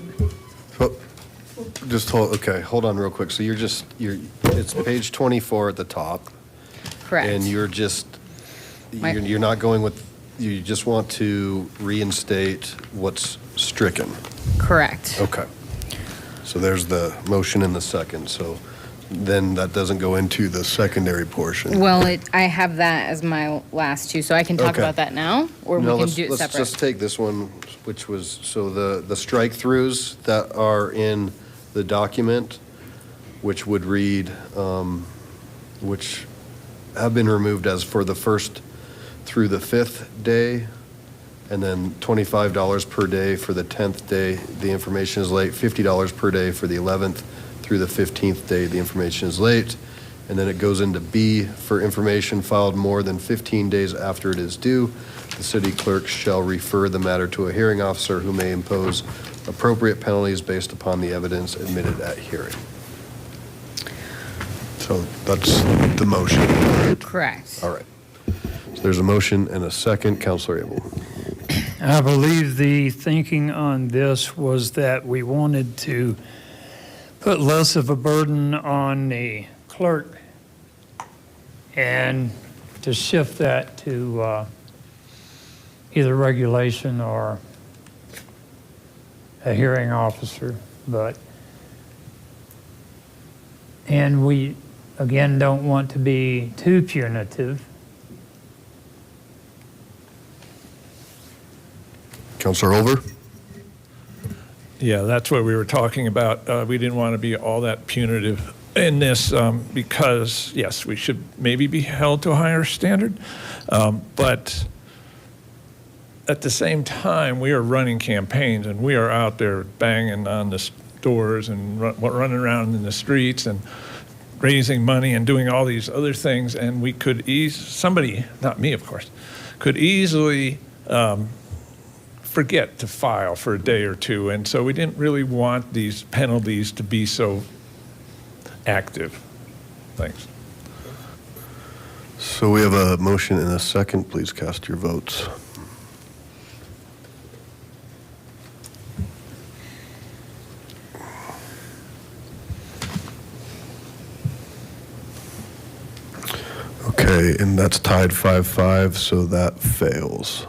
Just hold on real quick. So it's page 24 at the top. Correct. And you're not going with, you just want to reinstate what's stricken. Correct. Okay. So there's the motion in the second. So then that doesn't go into the secondary portion. Well, I have that as my last 2, so I can talk about that now, or we can do it let's separate. just take this one, which was, so the strike-throughs that are in the document, which would read, which have been removed as for the first through the 5th day, and then $25 per day for the 10th day, the information is late, $50 per day for the 11th through the 15th day, the information is late, And then it goes into B, for information filed more than 15 days after it is due, the city clerk shall refer the matter to a hearing officer who may impose appropriate penalties based upon the evidence admitted at hearing. So that's the motion. Correct. All right. So there's a motion and a second. Counselor Abel. I believe the thinking on this was that we wanted to put less of a burden on the clerk and to shift that to either regulation or a hearing officer. And we, again, don't want to be too punitive. Counselor Olver? Yeah, that's what we were talking about. We didn't want to be all that punitive in this because, yes, we should maybe be held to a higher standard. But at the same time, we are running campaigns and we are out there banging on the doors and running around in the streets and raising money and doing all these other things. And we could somebody, not me, of course, could easily forget to file for a day or two. And so we didn't really want these penalties to be so active. Thanks. So we have a motion and a second. Please cast your votes. Okay, and that's tied 5-5, so that fails.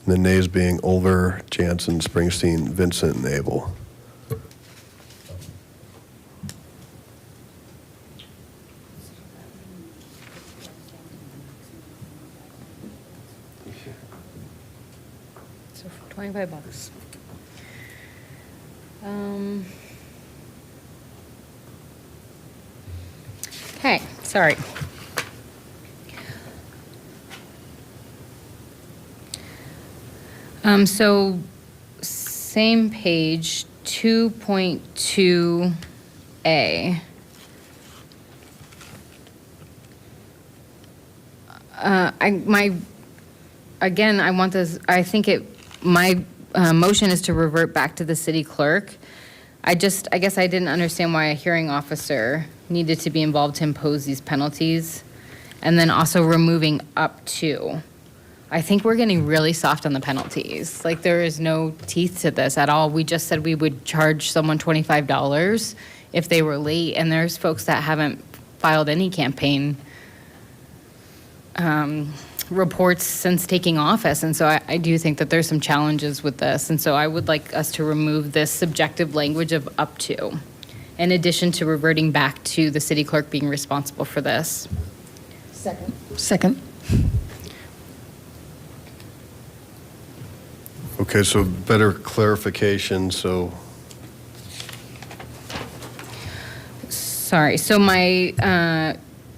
The nays being Olver, Jansen, Springsteen, Vincent, and Abel. So for $25. Okay, sorry. So same page, 2.2A. I want this, I think my motion is to revert back to the city clerk. I guess I didn't understand why a hearing officer needed to be involved to impose these penalties. And then also removing up to. I think we're getting really soft on the penalties. Like, there is no teeth to this at all. We just said we would charge someone $25 if they were late, and there's folks that haven't filed any campaign reports since taking office, and so I do think that there's some challenges with this, and so I would like us to remove this subjective language of up to, in addition to reverting back to the city clerk being responsible for this. Second. Okay, so better clarification, so Sorry, so my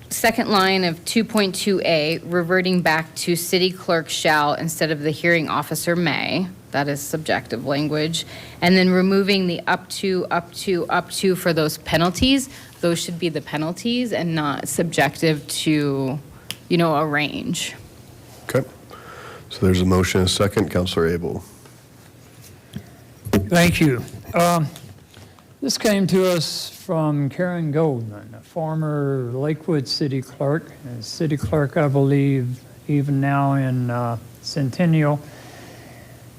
second line of 2.2A, reverting back to city clerk shall instead of the hearing officer may, that is subjective language, and then removing the up to for those penalties, those should be the penalties and not subjective to, a range. okay. So there's a motion and a second. Counselor Abel. Thank you. This came to us from Karen Goldman, a former Lakewood city clerk, I believe, even now in Centennial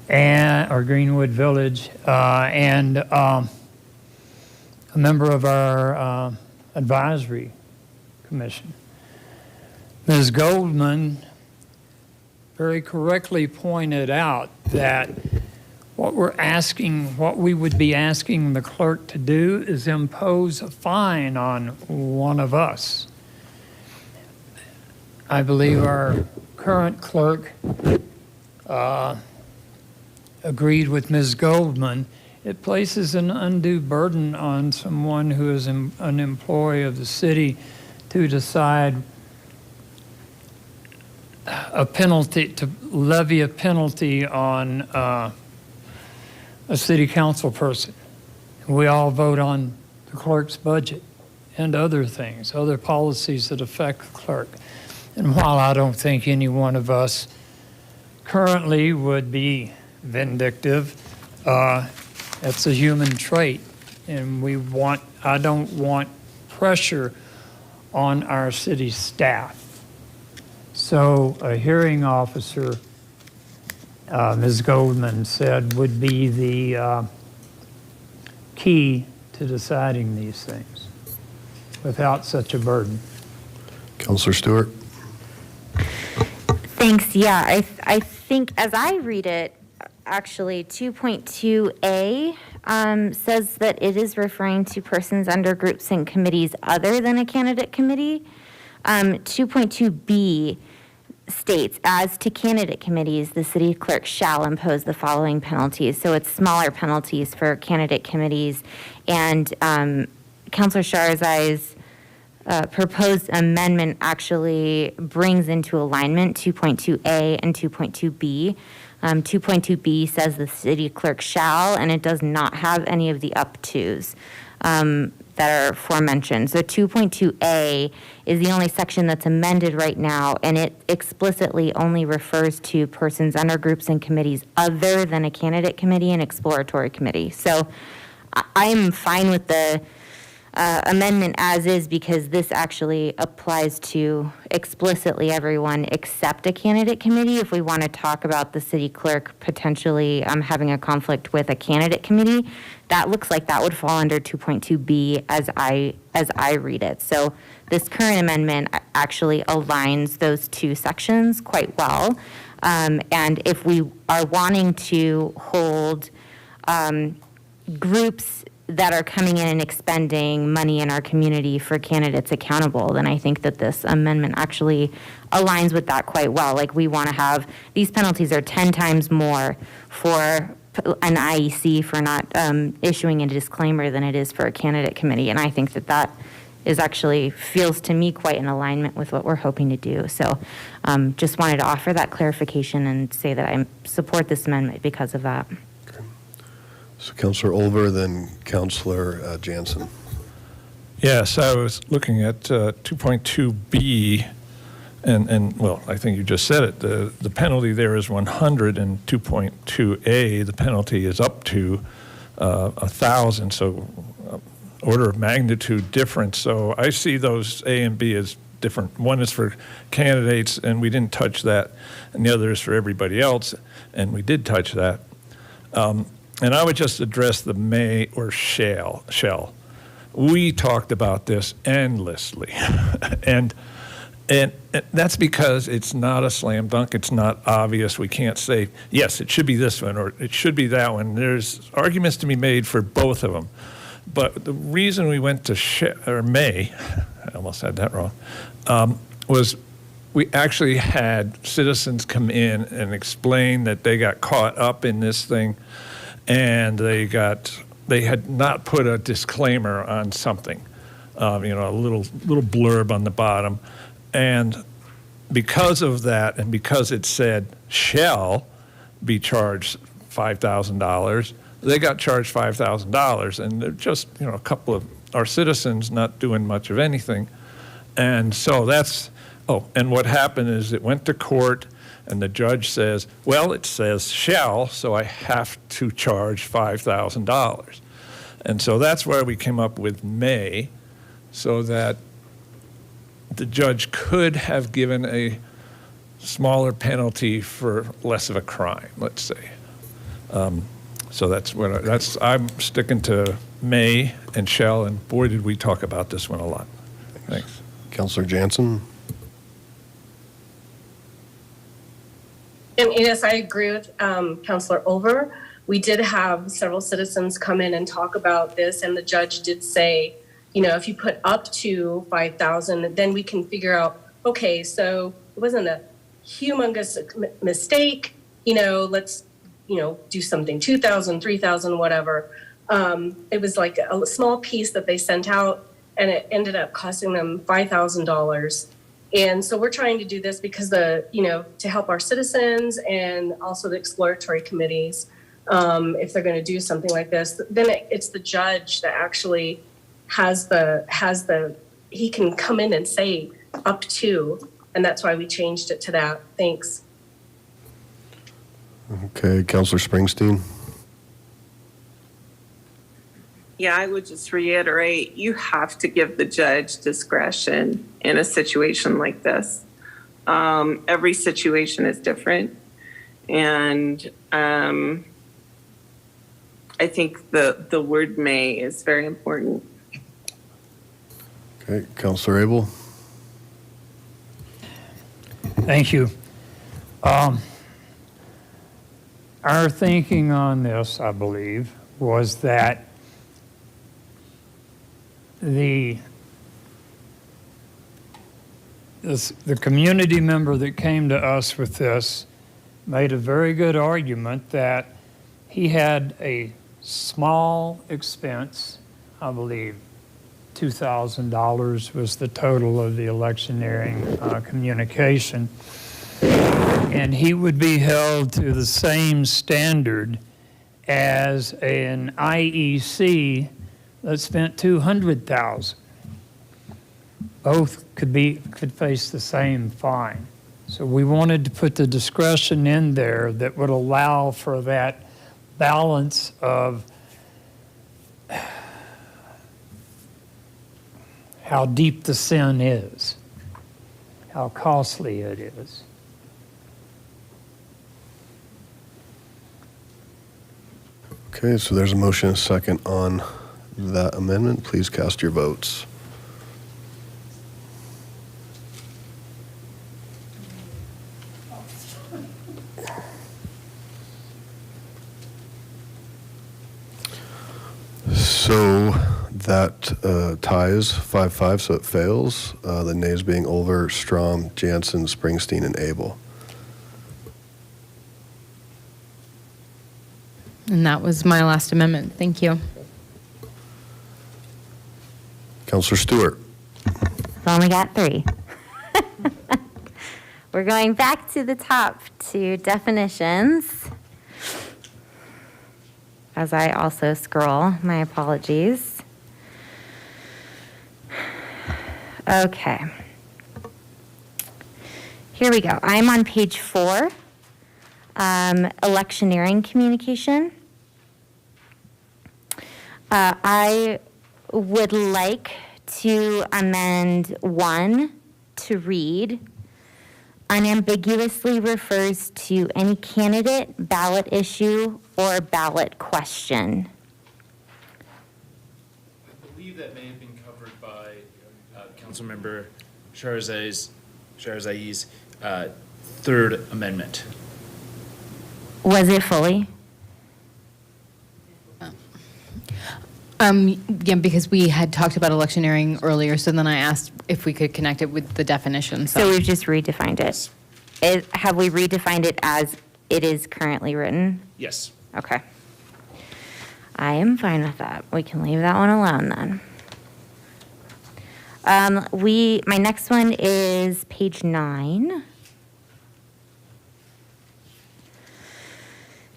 or Greenwood Village, and a member of our advisory commission. Ms. Goldman very correctly pointed out that what we would be asking the clerk to do is impose a fine on one of us. I believe our current clerk agreed with Ms. Goldman. It places an undue burden on someone who is an employee of the city to decide to levy a penalty on a city council person. We all vote on the the clerk's budget and other things, other policies that affect the clerk. And while I don't think any one of us currently would be vindictive, it's a human trait. And I don't want pressure on our city staff. So a hearing officer, Ms. Goldman said, would be the key to deciding these things without such a burden. Counselor Stewart? Thanks. Yeah, I think as I read it, actually 2.2A says that it is referring to persons under groups and committees other than a candidate committee. 2.2B states, as to candidate committees, the city clerk shall impose the following penalties. So it's smaller penalties for candidate committees. And Councilor Sharzai's proposed amendment actually brings into alignment 2.2A and 2.2B. 2.2B says the city clerk shall, and it does not have any of the up tos that are aforementioned. So 2.2A is the only section that's amended right now, and it explicitly only refers to persons under groups and committees other than a candidate committee and exploratory committee. So I'm fine with the amendment as is, because this actually applies to explicitly everyone except a candidate committee. If we want to talk about the city clerk potentially having a conflict with a candidate committee, that looks like that would fall under 2.2B as I read it. So this current amendment actually aligns those two sections quite well. And if we are wanting to hold groups that are coming in and expending money in our community for candidates accountable, then I think that this amendment actually aligns with that quite well. Like, we want to have, these penalties are 10 times more for an IEC for not issuing a disclaimer than it is for a candidate committee. And I think that that is actually, feels to me quite in alignment with what we're hoping to do. So just wanted to offer that clarification and say that I support this amendment because of that. So Counselor Olver, then Counselor Jansen. Yes, I was looking at 2.2B, and well, I think you just said it. The penalty there is 100, and 2.2A, the penalty is up to 1,000. So order of magnitude difference. So I see those A and B as different. One is for candidates, and we didn't touch that, and the other is for everybody else, and we did touch that. And I would just address the may or shall. We talked about this endlessly. and that's because it's not a slam dunk. It's not obvious. We can't say, yes, it should be this one or it should be that one. There's arguments to be made for both of them. But the reason we went to may, I almost had that wrong, was we actually had citizens come in and explain that they got caught up in this thing, and they had not put a disclaimer on something, a little blurb on the bottom. And because of that, and because it said shall be charged $5,000, they got charged $5,000. And they're just, a couple of our citizens not doing much of anything. And so and what happened is it went to court, and the judge says, well, it says shall, so I have to charge $5,000. And so that's where we came up with may, so that the judge could have given a smaller penalty for less of a crime, let's say. So I'm sticking to may and shall, and boy, did we talk about this one a lot. Thanks. Counselor Jansen? And yes, I agree with Counselor Olver. We did have several citizens come in and talk about this, and the judge did say, if you put up to 5,000, then we can figure out, okay, so it wasn't a humongous mistake, let's, do something, 2,000, 3,000, whatever. It was like a small piece that they sent out, and it ended up costing them $5,000. And so we're trying to do this because to help our citizens and also the exploratory committees, if they're going to do something like this, then it's the judge that actually he can come in and say up to, and that's why we changed it to that. Thanks. Okay, Counselor Springsteen. Yeah, I would just reiterate, you have to give the judge discretion in a situation like this. Every situation is different. And I think the word may is very important. Okay, Counselor Abel. Thank you. Our thinking on this, I believe, was that the community member that came to us with this made a very good argument that he had a small expense, I believe $2,000 was the total of the electioneering communication, and he would be held to the same standard as an IEC that spent $200,000. Both could face the same fine. So we wanted to put the discretion in there that would allow for that balance of how deep the sin is, how costly it is. Okay, so there's a motion and a second on that amendment. Please cast your votes. So that ties 5-5, so it fails. The nays being Olver, Strom, Jansen, Springsteen, and Abel. And that was my last amendment. Thank you. Counselor Stewart. We've only got 3. We're going back to the top to definitions. As I also scroll, my apologies. Okay. Here we go. I'm on page 4, electioneering communication. I would like to amend 1 to read, unambiguously refers to any candidate, ballot issue, or ballot question. I believe that may have been covered by Councilmember Sharzai's third amendment. Was it fully? Yeah, because we had talked about electioneering earlier, so then I asked if we could connect it with the definition. So we've just redefined it. Have we redefined it as it is currently written? Yes. Okay. I am fine with that. We can leave that one alone then. My next one is page 9.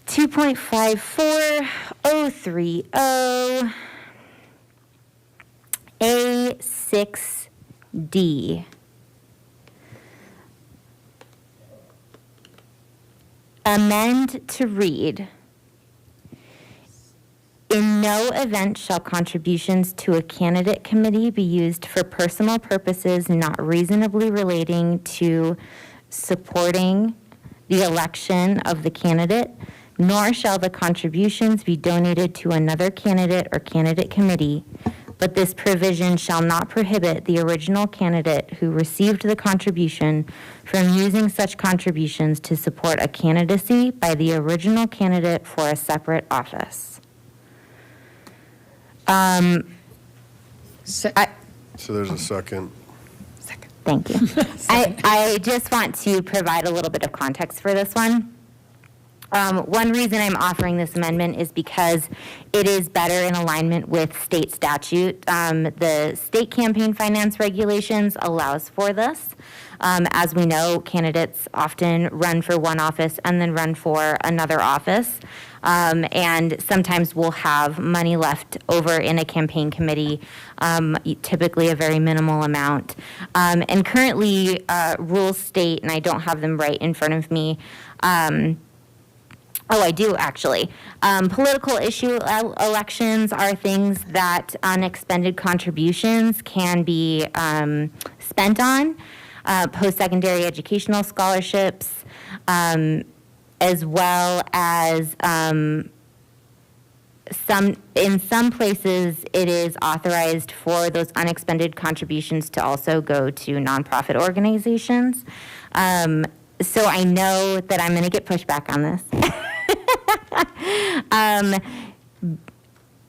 2.54030 A6D. Amend to read, in no event shall contributions to a candidate committee be used for personal purposes not reasonably relating to supporting the election of the candidate, nor shall the contributions be donated to another candidate or candidate committee, but this provision shall not prohibit the original candidate who received the contribution from using such contributions to support a candidacy by the original candidate for a separate office. So there's a second. Thank you. I just want to provide a little bit of context for this one. One reason I'm offering this amendment is because it is better in alignment with state statute. The state campaign finance regulations allows for this. As we know, candidates often run for one office and then run for another office. And sometimes we'll have money left over in a campaign committee, typically a very minimal amount. And currently, rules state, and I don't have them right in front of me, oh, I do actually. Political issue elections are things that unexpended contributions can be spent on. Post-secondary educational scholarships, as well as in some places it is authorized for those unexpended contributions to also go to nonprofit organizations. So I know that I'm going to get pushback on this.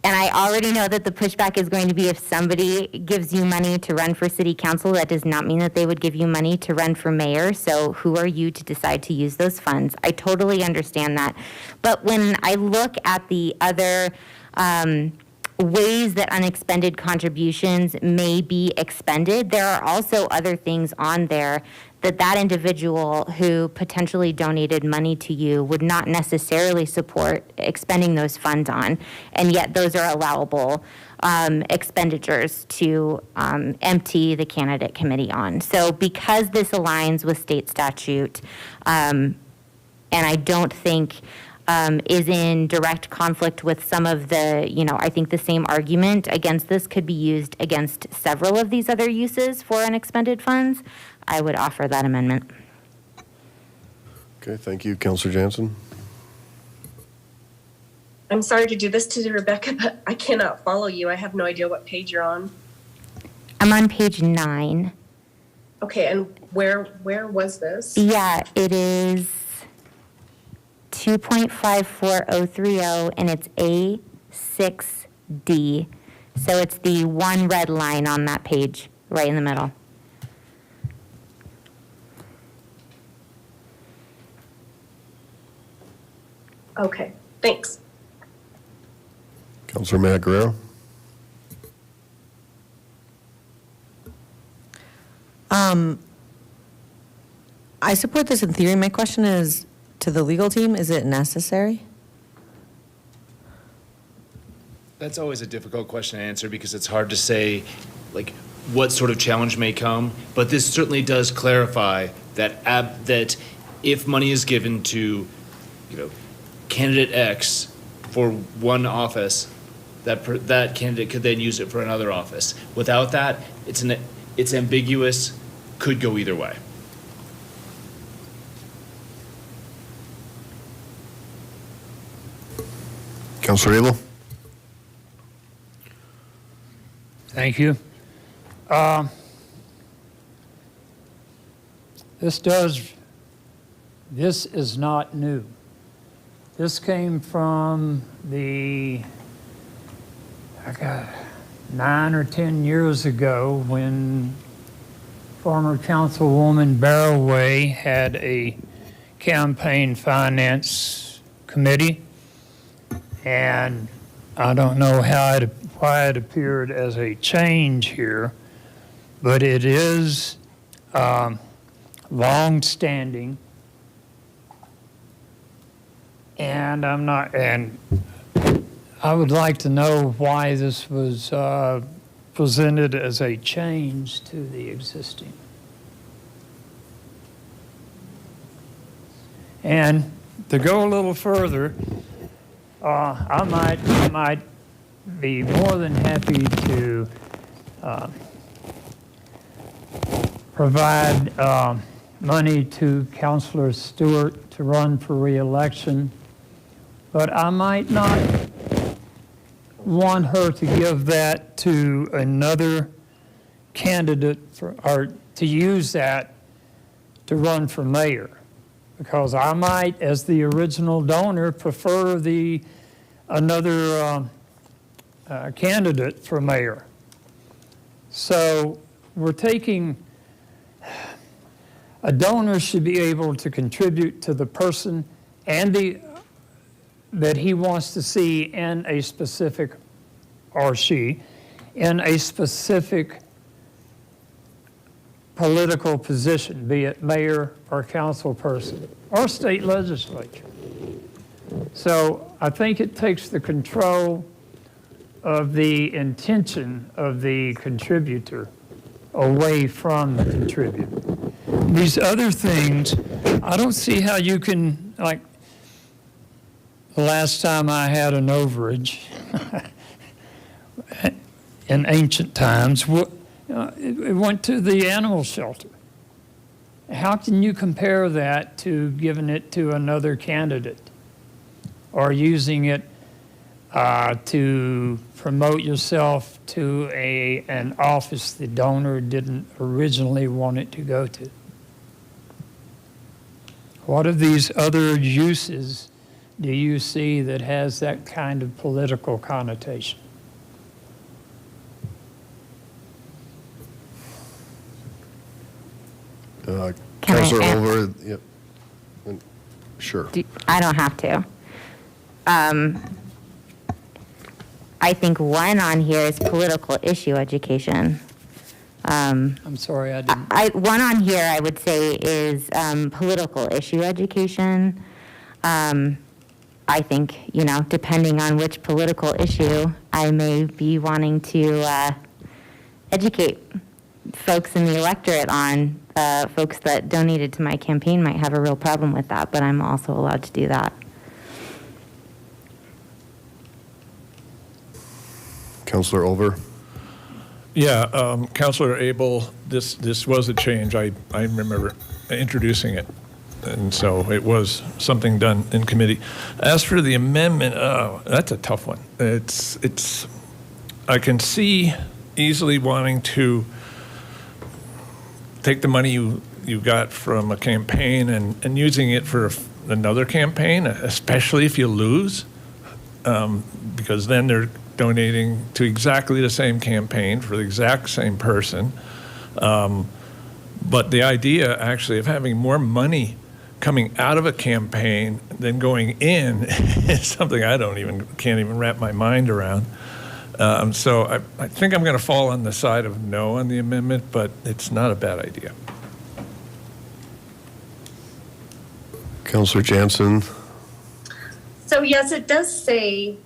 And I already know that the pushback is going to be if somebody gives you money to run for city council, that does not mean that they would give you money to run for mayor. So who are you to decide to use those funds? I totally understand that. But when I look at the other ways that unexpended contributions may be expended, there are also other things on there that individual who potentially donated money to you would not necessarily support expending those funds on, and yet those are allowable expenditures to empty the candidate committee on. So because this aligns with state statute, and I don't think is in direct conflict with some of the, I think the same argument against this could be used against several of these other uses for unexpended funds, I would offer that amendment. Okay, thank you, Councilor Jansen. I'm sorry to do this to Rebecca, but I cannot follow you. I have no idea what page you're on. I'm on page 9. Okay, and where was this? Yeah, it is 2.54030, and it's A6D. So it's the one red line on that page, right in the middle. Okay, thanks. Councilor Matt Guerrero. I support this in theory. My question is to the legal team, is it necessary? That's always a difficult question to answer because it's hard to say, like, what sort of challenge may come. But this certainly does clarify that that if money is given to, candidate X for one office, that candidate could then use it for another office. Without that, it's ambiguous, could go either way. Councilor Abel. Thank you. This is not new. This came from 9 or 10 years ago when former Councilwoman Barroway had a campaign finance committee. And I don't know why it appeared as a change here, but it is long-standing. And I would like to know why this was presented as a change to the existing. And to go a little further, I might be more than happy to provide money to Councilor Stewart to run for re-election, but I might not want her to give that to another candidate or to use that to run for mayor. Because I might, as the original donor, prefer another candidate for mayor. So we're taking, a donor should be able to contribute to the person and that he wants to see in a specific, or she, in a specific political position, be it mayor or council person or state legislature. So I think it takes the control of the intention of the contributor away from the contributor. These other things, I don't see how you can, like, the last time I had an overage in ancient times, it went to the animal shelter. How can you compare that to giving it to another candidate or using it to promote yourself to an office the donor didn't originally want it to go to? What of these other uses do you see that has that kind of political connotation? Councilor Olver, yep. Sure. I don't have to. I think one on here is political issue education. I'm sorry, I didn't. One on here I would say is political issue education. I think, depending on which political issue, I may be wanting to educate folks in the electorate on. Folks that donated to my campaign might have a real problem with that, but I'm also allowed to do that. Councilor Olver. Yeah, Councilor Abel, this was a change. I remember introducing it, and so it was something done in committee. As for the amendment, that's a tough one. It's I can see easily wanting to take the money you got from a campaign and using it for another campaign, especially if you lose, because then they're donating to exactly the same campaign for the exact same person. But the idea actually of having more money coming out of a campaign than going in is something I can't even wrap my mind around. So I think I'm going to fall on the side of no on the amendment, but it's not a bad idea. Councilor Jansen. So yes, it does say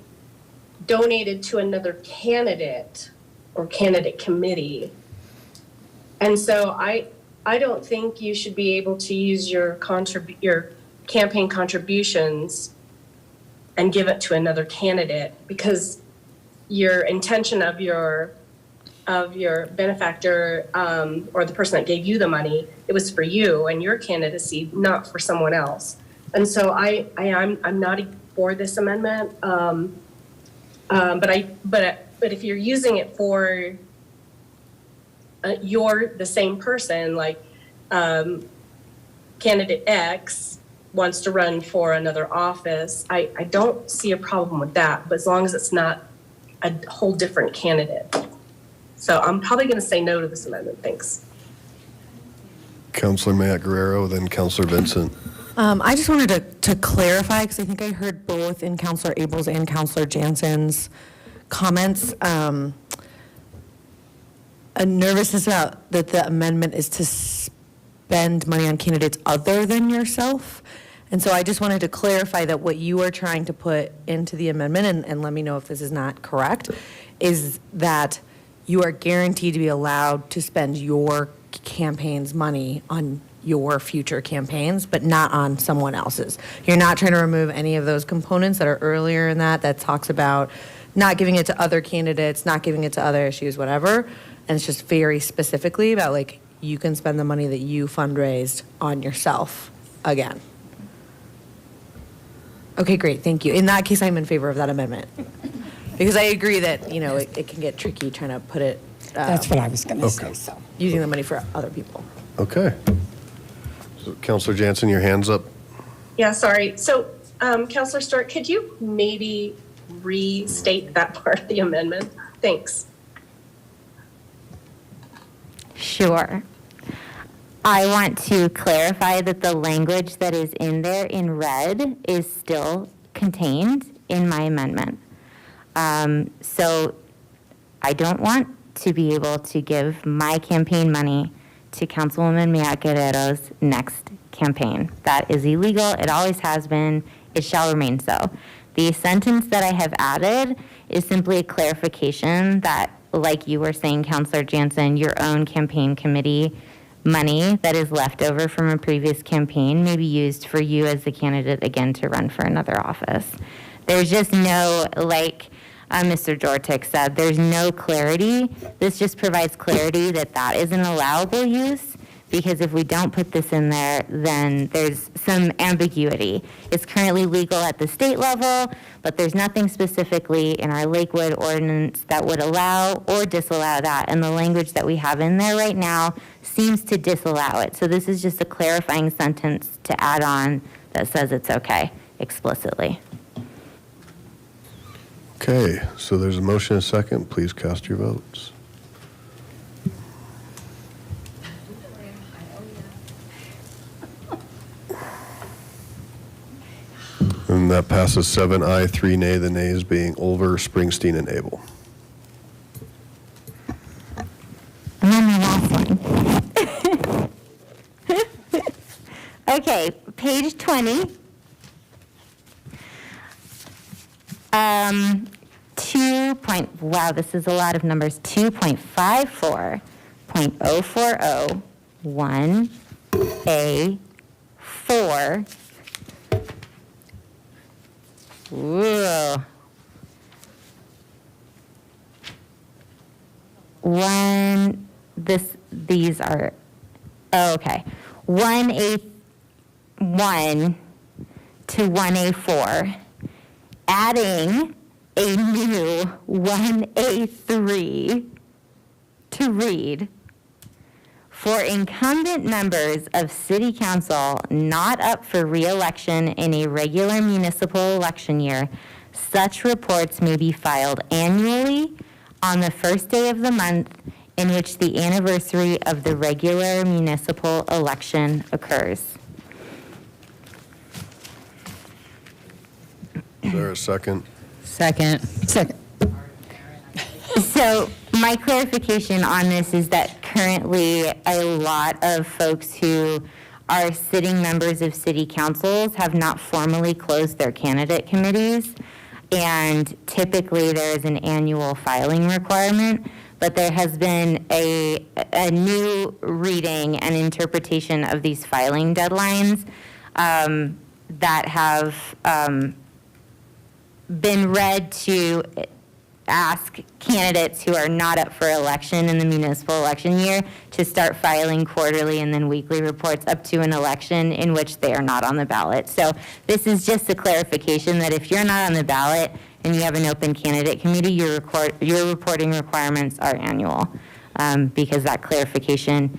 donated to another candidate or candidate committee. And so I don't think you should be able to use your campaign contributions and give it to another candidate, because your intention of your benefactor or the person that gave you the money, it was for you and your candidacy, not for someone else. And so I'm not for this amendment. But if you're using it for you're the same person, like candidate X wants to run for another office, I don't see a problem with that, but as long as it's not a whole different candidate. So I'm probably going to say no to this amendment. Thanks. Councilor Matt Guerrero, then Councilor Vincent. I just wanted to clarify, because I think I heard both in Councilor Abel's and Councilor Jansen's comments, a nervousness about that the amendment is to spend money on candidates other than yourself. And so I just wanted to clarify that what you are trying to put into the amendment, and let me know if this is not correct, is that you are guaranteed to be allowed to spend your campaign's money on your future campaigns, but not on someone else's. You're not trying to remove any of those components that are earlier in that talks about not giving it to other candidates, not giving it to other issues, whatever. And it's just very specifically about, like, you can spend the money that you fundraised on yourself again. Okay, great, thank you. In that case, I'm in favor of that amendment. Because I agree that, it can get tricky trying to put it. That's what I was going to say, so. Using the money for other people. Okay. So Councilor Jansen, your hand's up. Yeah, sorry. So Councilor Stewart, could you maybe restate that part of the amendment? Thanks. Sure. I want to clarify that the language that is in there in red is still contained in my amendment. So I don't want to be able to give my campaign money to Councilwoman Mia Guerrero's next campaign. That is illegal. It always has been. It shall remain so. The sentence that I have added is simply a clarification that, like you were saying, Councilor Jansen, your own campaign committee money that is left over from a previous campaign may be used for you as the candidate again to run for another office. There's just no, like Mr. Jortik said, there's no clarity. This just provides clarity that that is an allowable use, because if we don't put this in there, then there's some ambiguity. It's currently legal at the state level, but there's nothing specifically in our Lakewood ordinance that would allow or disallow that. And the language that we have in there right now seems to disallow it. So this is just a clarifying sentence to add on that says it's okay explicitly. Okay, so there's a motion and a second. Please cast your votes. And that passes 7 aye, 3 nay, the nays being Olver, Springsteen, and Abel. And then the last one. Okay, page 20. 2. This is a lot of numbers. 2.54.040 1A4. Ooh. These are, okay. 1A1 to 1A4, adding a new 1A3 to read, for incumbent members of City Council not up for re-election in a regular municipal election year, such reports may be filed annually on the first day of the month in which the anniversary of the regular municipal election occurs. Is there a second? Second. So my clarification on this is that currently a lot of folks who are sitting members of city councils have not formally closed their candidate committees. And typically there is an annual filing requirement, but there has been a new reading and interpretation of these filing deadlines that have been read to ask candidates who are not up for election in the municipal election year to start filing quarterly and then weekly reports up to an election in which they are not on the ballot. So this is just a clarification that if you're not on the ballot and you have an open candidate committee, your reporting requirements are annual, because that clarification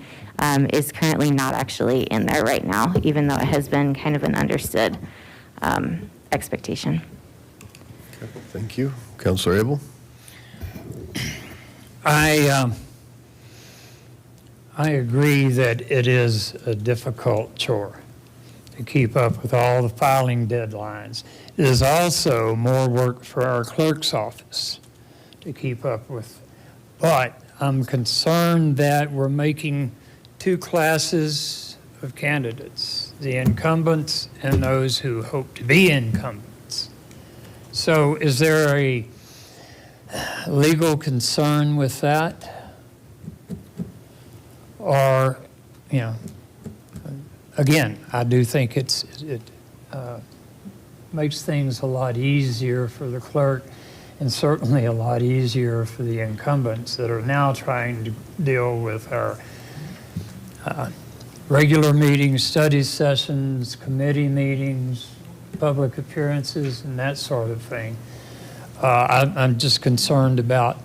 is currently not actually in there right now, even though it has been kind of an understood expectation. Okay, thank you. Councilor Abel? I agree that it is a difficult chore to keep up with all the filing deadlines. It is also more work for our clerk's office to keep up with. But I'm concerned that we're making two classes of candidates, the incumbents and those who hope to be incumbents. So is there a legal concern with that? Or, you know, again, I do think it makes things a lot easier for the clerk and certainly a lot easier for the incumbents that are now trying to deal with our regular meetings, study sessions, committee meetings, public appearances, and that sort of thing. I'm just concerned about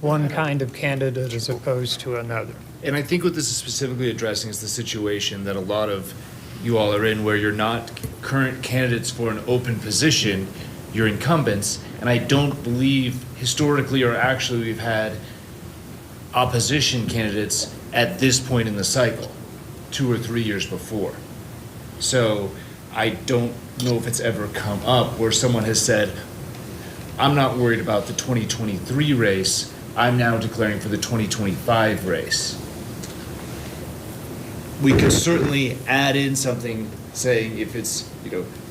one kind of candidate as opposed to another. And I think what this is specifically addressing is the situation that a lot of you all are in, where you're not current candidates for an open position, you're incumbents. And I don't believe historically or actually we've had opposition candidates at this point in the cycle, 2 or 3 years before. So I don't know if it's ever come up where someone has said, I'm not worried about the 2023 race, I'm now declaring for the 2025 race. we could certainly add in something saying if it's,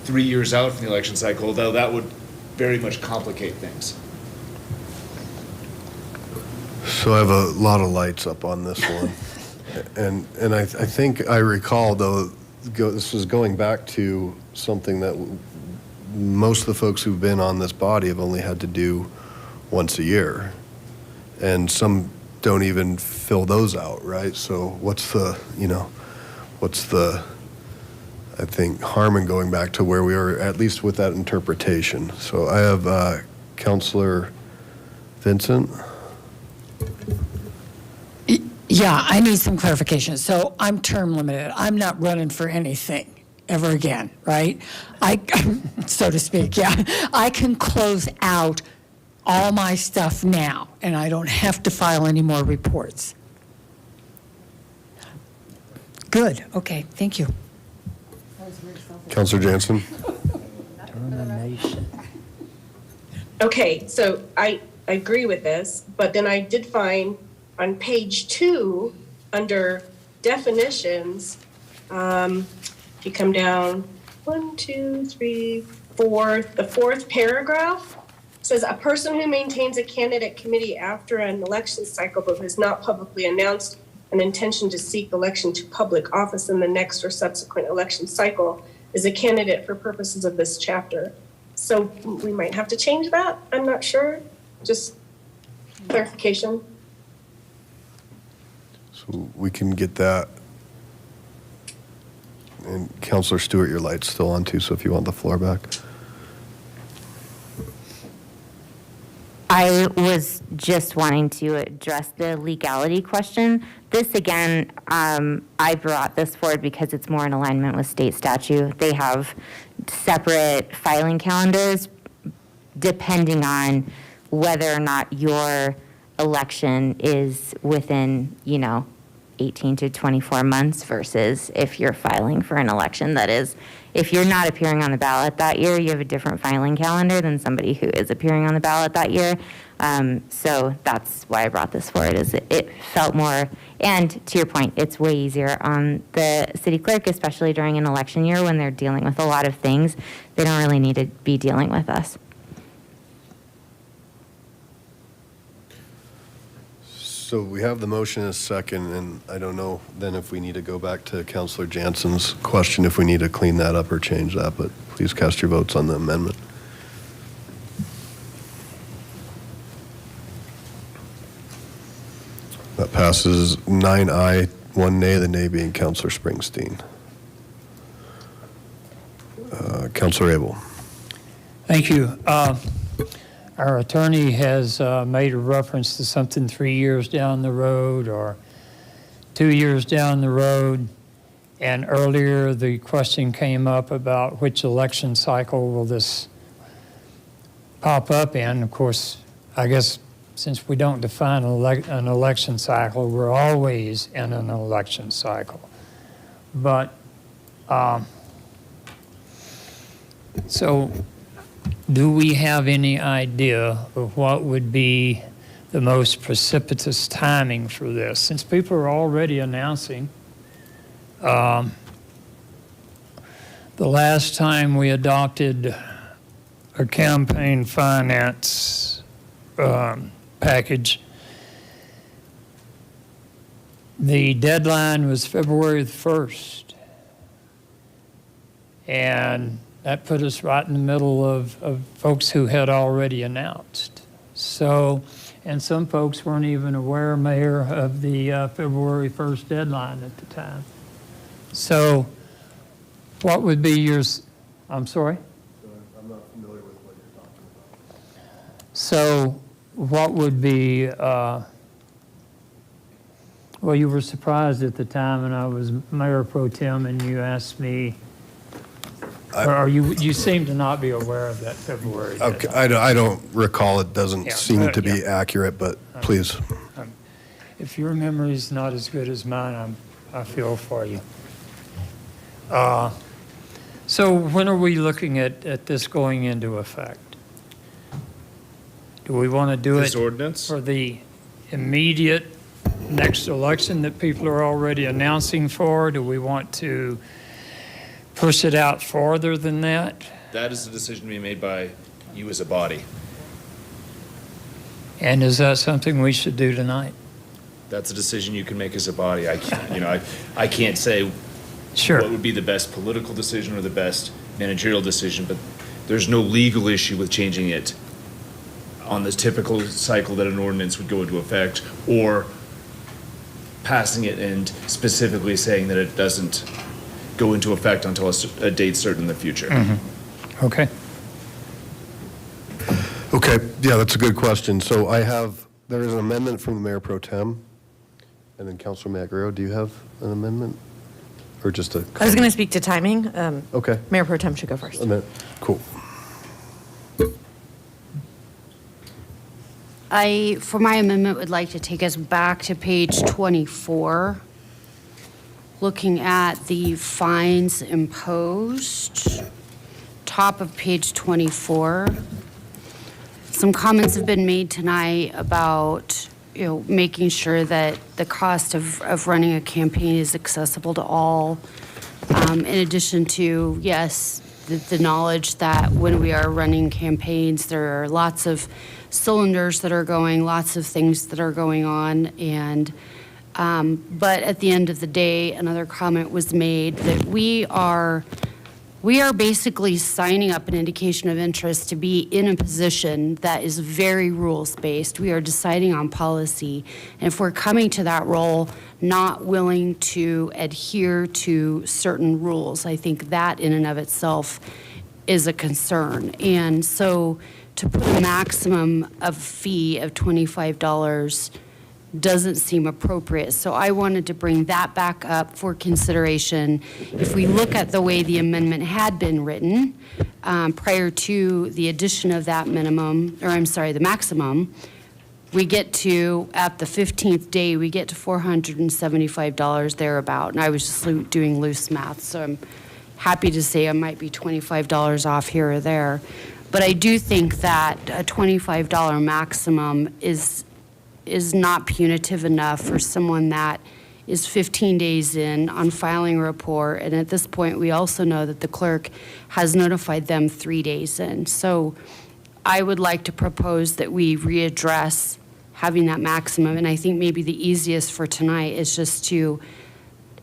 3 years out from the election cycle, though that would very much complicate things. So I have a lot of lights up on this one. And I think I recall, though, this was going back to something that most of the folks who've been on this body have only had to do once a year. And some don't even fill those out, right? So what's the I think, harm in going back to where we are, at least with that interpretation. So I have Counselor Vincent. Yeah, I need some clarification. So I'm term limited. I'm not running for anything ever again, right? So to speak, yeah. I can close out all my stuff now, and I don't have to file any more reports. Good, okay, thank you. Counselor Jansen. Okay, so I agree with this, but then I did find on page 2, under definitions, if you come down 1, 2, 3, 4, the 4th paragraph says a person who maintains a candidate committee after an election cycle but has not publicly announced an intention to seek election to public office in the next or subsequent election cycle is a candidate for purposes of this chapter. So we might have to change that. I'm not sure. Just clarification. So we can get that. And Counselor Stewart, your light's still on too, so if you want the floor back. I was just wanting to address the legality question. This, again, I brought this forward because it's more in alignment with state statute. They have separate filing calendars depending on whether or not your election is within, 18 to 24 months versus if you're filing for an election that is, if you're not appearing on the ballot that year, you have a different filing calendar than somebody who is appearing on the ballot that year. So that's why I brought this forward, is it felt more, and to your point, it's way easier on the city clerk, especially during an election year when they're dealing with a lot of things. They don't really need to be dealing with us. So we have the motion in a second, and I don't know then if we need to go back to Counselor Jansen's question, if we need to clean that up or change that, but please cast your votes on the amendment. That passes 9 aye, 1 nay, the nay being Counselor Springsteen. Counselor Abel. Thank you. Our attorney has made a reference to something 3 years down the road or 2 years down the road. And earlier the question came up about which election cycle will this pop up in. Of course, I guess since we don't define an election cycle, we're always in an election cycle. But, so do we have any idea of what would be the most precipitous timing for this? Since people are already announcing, the last time we adopted a campaign finance package, the deadline was February the 1st. And that put us right in the middle of folks who had already announced. So, and some folks weren't even aware, Mayor, of the February 1st deadline at the time. So what would be yours? I'm sorry? I'm not familiar with what you're talking about. So what would be, well, you were surprised at the time, and I was Mayor Pro Tem, and you asked me, or you seem to not be aware of that February deadline. Okay, I don't recall. It doesn't seem to be accurate, but please. If your memory is not as good as mine, I feel for you. So when are we looking at this going into effect? Do we want to do This it ordinance? for the immediate next election that people are already announcing for? Do we want to push it out farther than that? That is a decision to be made by you as a body. And is that something we should do tonight? That's a decision you can make as a body. I can't, I can't say Sure. what would be the best political decision or the best managerial decision, but there's no legal issue with changing it on the typical cycle that an ordinance would go into effect, or passing it and specifically saying that it doesn't go into effect until a date certain in the future. Okay. Okay, yeah, that's a good question. So there is an amendment from the Mayor Pro Tem, and then Councilor Magro, do you have an amendment? Or just a? I was going to speak to timing. Okay. Mayor Pro Tem should go first. Cool. I, for my amendment, would like to take us back to page 24, looking at the fines imposed, top of page 24. Some comments have been made tonight about, making sure that the cost of running a campaign is accessible to all. In addition to, yes, the knowledge that when we are running campaigns, there are lots of cylinders that are going, lots of things that are going on, and but at the end of the day, another comment was made that we are basically signing up an indication of interest to be in a position that is very rules-based. We are deciding on policy, and if we're coming to that role not willing to adhere to certain rules, I think that in and of itself is a concern. And so to put a maximum of fee of $25 doesn't seem appropriate. So I wanted to bring that back up for consideration. If we look at the way the amendment had been written, prior to the addition of that the maximum, we get to, at the 15th day, we get to $475 thereabout. And I was just doing loose math, so I'm happy to say I might be $25 off here or there. But I do think that a $25 maximum is not punitive enough for someone that is 15 days in on filing a report. And at this point, we also know that the clerk has notified them 3 days in. So I would like to propose that we readdress having that maximum. And I think maybe the easiest for tonight is just to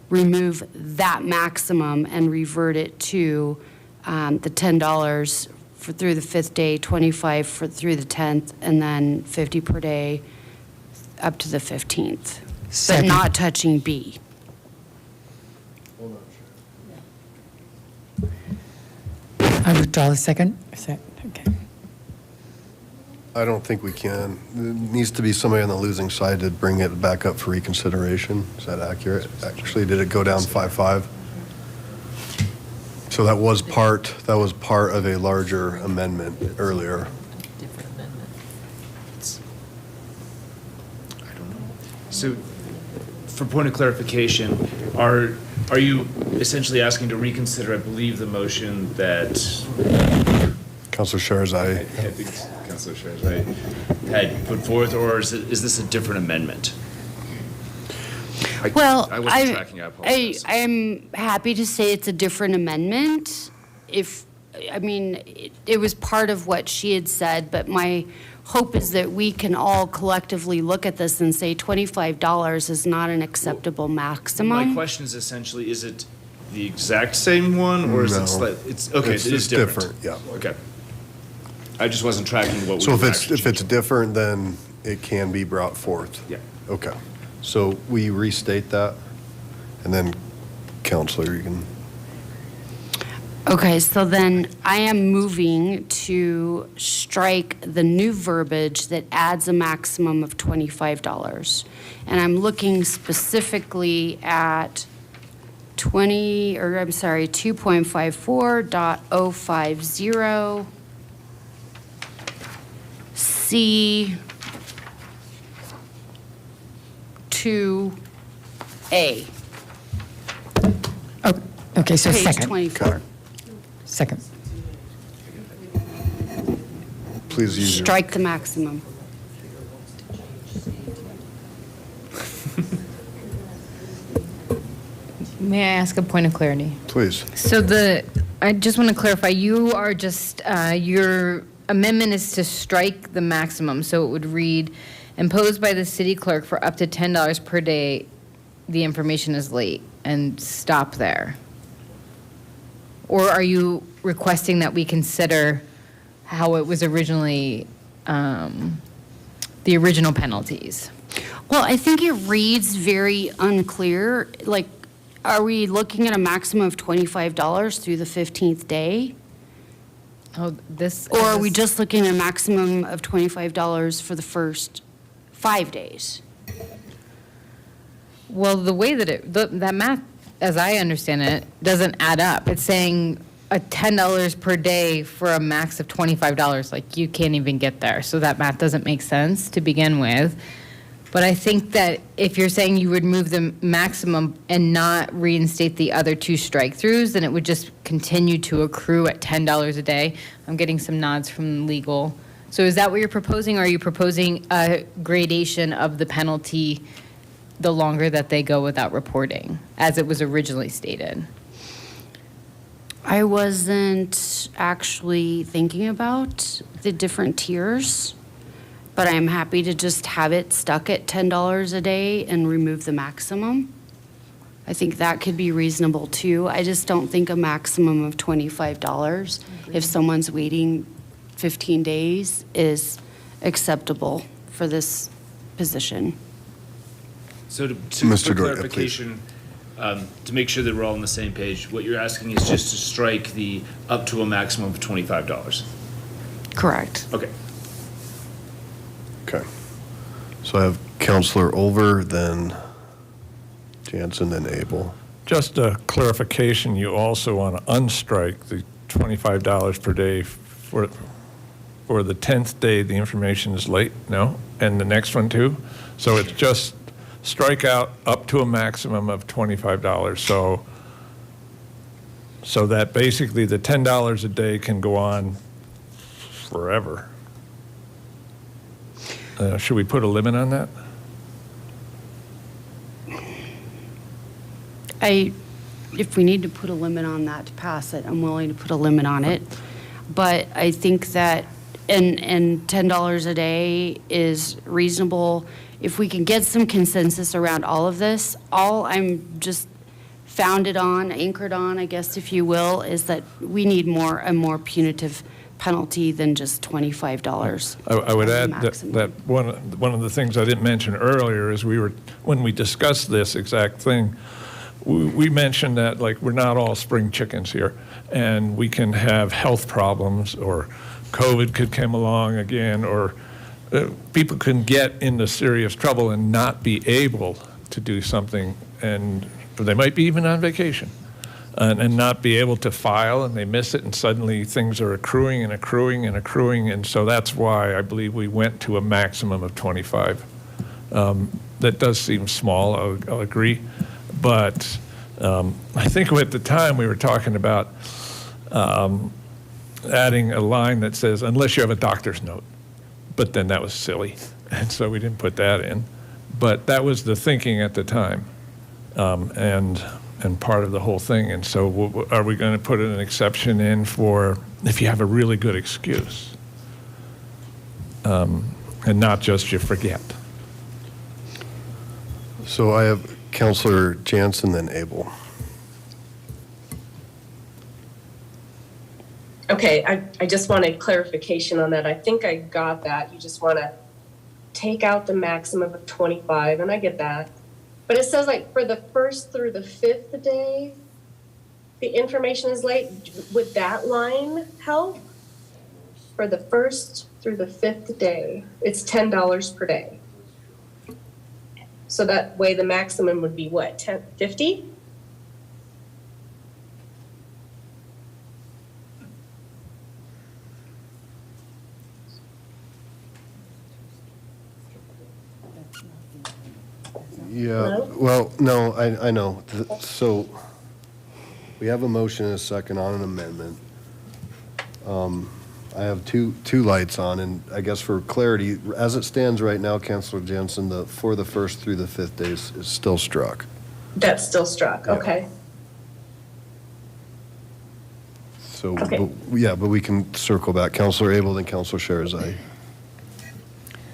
remove that maximum and revert it to the $10 through the 5th day, 25 through the 10th, and then 50 per day up to the 15th, Second. but not touching B. I withdraw the second. Is that, okay. I don't think we can. There needs to be somebody on the losing side to bring it back up for reconsideration. Is that accurate? Actually, did it go down 5-5? So that was part of a larger amendment earlier. So, for point of clarification, are you essentially asking to reconsider, I believe, the motion that Councilor Sharzai. I think Councilor Sharzai had put forth, or is this a different amendment? I wasn't tracking, I apologize. I'm happy to say it's a different amendment. It was part of what she had said, but my hope is that we can all collectively look at this and say $25 is not an acceptable maximum. My question is essentially, is it the exact same one, or is No. it slightly, it is different? Yeah. Okay. I just wasn't tracking what we So were if it's different, then it can be brought forth? Yeah. Okay. So we restate that, and then Counselor, you can. Okay, so then I am moving to strike the new verbiage that adds a maximum of $25. And I'm looking specifically at 2.54.050 C 2A. Oh, okay, so Page second. 24. Second. Please use your. Strike the maximum. May I ask a point of clarity? Please. So I just want to clarify, you are just, your amendment is to strike the maximum, so it would read, imposed by the city clerk for up to $10 per day, the information is late, and stop there? Or are you requesting that we consider how it was originally, the original penalties? Well, I think it reads very unclear. Like, are we looking at a maximum of $25 through the 15th day? Oh, Or are we just looking at a maximum of $25 for the first 5 days? Well, the way that that math, as I understand it, doesn't add up. It's saying a $10 per day for a max of $25. Like, you can't even get there. So that math doesn't make sense to begin with. But I think that if you're saying you would move the maximum and not reinstate the other two strike-throughs, then it would just continue to accrue at $10 a day. I'm getting some nods from legal. So is that what you're proposing, or are you proposing a gradation of the penalty the longer that they go without reporting, as it was originally stated? I wasn't actually thinking about the different tiers, but I'm happy to just have it stuck at $10 a day and remove the maximum. I think that could be reasonable too. I just don't think a maximum of $25 if someone's waiting 15 days is acceptable for this position. So Mr. for Goya, please. clarification, to make sure that we're all on the same page, what you're asking is just to strike the up to a maximum of $25. Correct. Okay. Okay. So I have Counselor Olver, then Jansen, then Abel. Just a clarification, you also want to unstrike the $25 per day for the 10th day the information is late, no? And the next one too? So it's just strike out up to a maximum of $25. So that basically the $10 a day can go on forever. Should we put a limit on that? If we need to put a limit on that to pass it, I'm willing to put a limit on it. But I think that, and $10 a day is reasonable. If we can get some consensus around all of this, all I'm just founded on, anchored on, I guess, if you will, is that we need a more punitive penalty than just $25. I would as a add maximum. that one of the things I didn't mention earlier is when we discussed this exact thing, we mentioned that, like, we're not all spring chickens here, and we can have health problems, or COVID could come along again, or people can get into serious trouble and not be able to do something, and they might be even on vacation. And not be able to file, and they miss it, and suddenly things are accruing and accruing and accruing, and so that's why I believe we went to a maximum of 25. That does seem small, I'll agree, but I think at the time we were talking about adding a line that says, unless you have a doctor's note, but then that was silly, and so we didn't put that in. But that was the thinking at the time, and part of the whole thing. And so are we going to put an exception in for if you have a really good excuse, and not just you forget? So I have Counselor Jansen, then Abel. Okay, I just wanted clarification on that. I think I got that. You just want to take out the maximum of 25, and I get that. But it says, like, for the 1st through the 5th day, the information is late. Would that line help? For the 1st through the 5th day, it's $10 per day. So that way the maximum would be what, $50? Yeah, well, no, I know. So we have a motion and a second on an amendment. I have two lights on, and I guess for clarity, as it stands right now, Councilor Jansen, for the 1st through the 5th days is still struck. That's still struck, okay. So, Okay. but we can circle back. Counselor Abel, then Counselor Sherzai.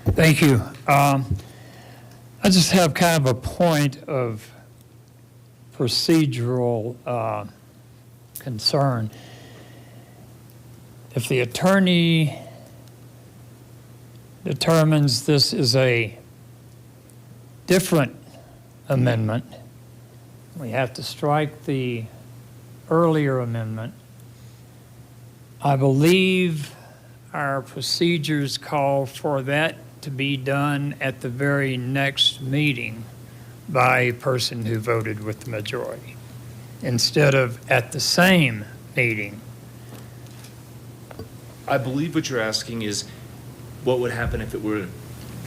Thank you. I just have kind of a point of procedural concern. If the attorney determines this is a different amendment, we have to strike the earlier amendment. I believe our procedures call for that to be done at the very next meeting by a person who voted with the majority, instead of at the same meeting. I believe what you're asking is what would happen if it were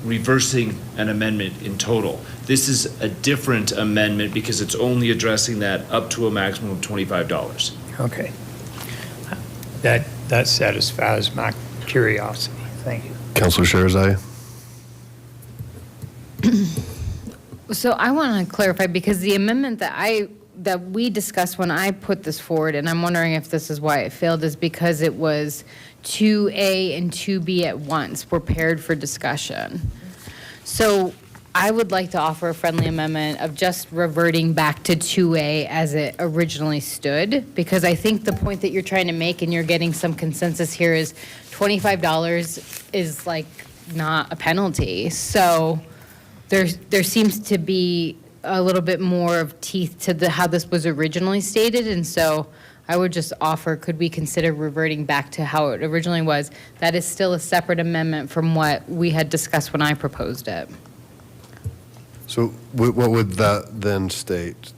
reversing an amendment in total. This is a different amendment because it's only addressing that up to a maximum of $25. Okay. That satisfies my curiosity. Thank you. Counselor Sherzai. So I want to clarify, because the amendment that we discussed when I put this forward, and I'm wondering if this is why it failed, is because it was 2A and 2B at once, were paired for discussion. So I would like to offer a friendly amendment of just reverting back to 2A as it originally stood, because I think the point that you're trying to make, and you're getting some consensus here, is $25 is like not a penalty. So there seems to be a little bit more of teeth to how this was originally stated, and so I would just offer, could we consider reverting back to how it originally was? That is still a separate amendment from what we had discussed when I proposed it. So what would that then state?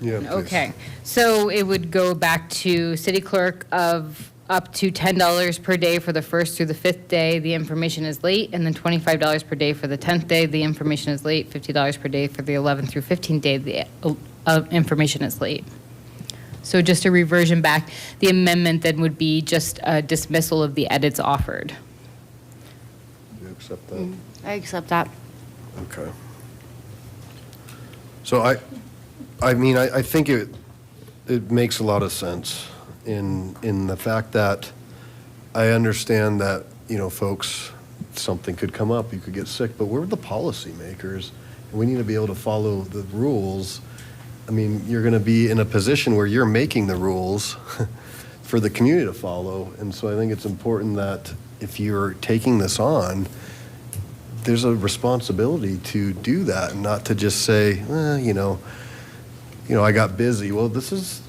Yeah, please. Okay, so it would go back to city clerk of up to $10 per day for the first through the fifth day, the information is late, and then $25 per day for the 10th day, the information is late, $50 per day for the 11th through 15th day, the information is late. So just a reversion back. The amendment then would be just a dismissal of the edits offered. Do you accept that? I accept that. Okay. So I mean, I think it makes a lot of sense in the fact that I understand that, you know, folks, something could come up, you could get sick, but we're the policymakers, and we need to be able to follow the rules. I mean, you're going to be in a position where you're making the rules for the community to follow, and so I think it's important that if you're taking this on, there's a responsibility to do that, and not to just say, you know, I got busy. Well, this is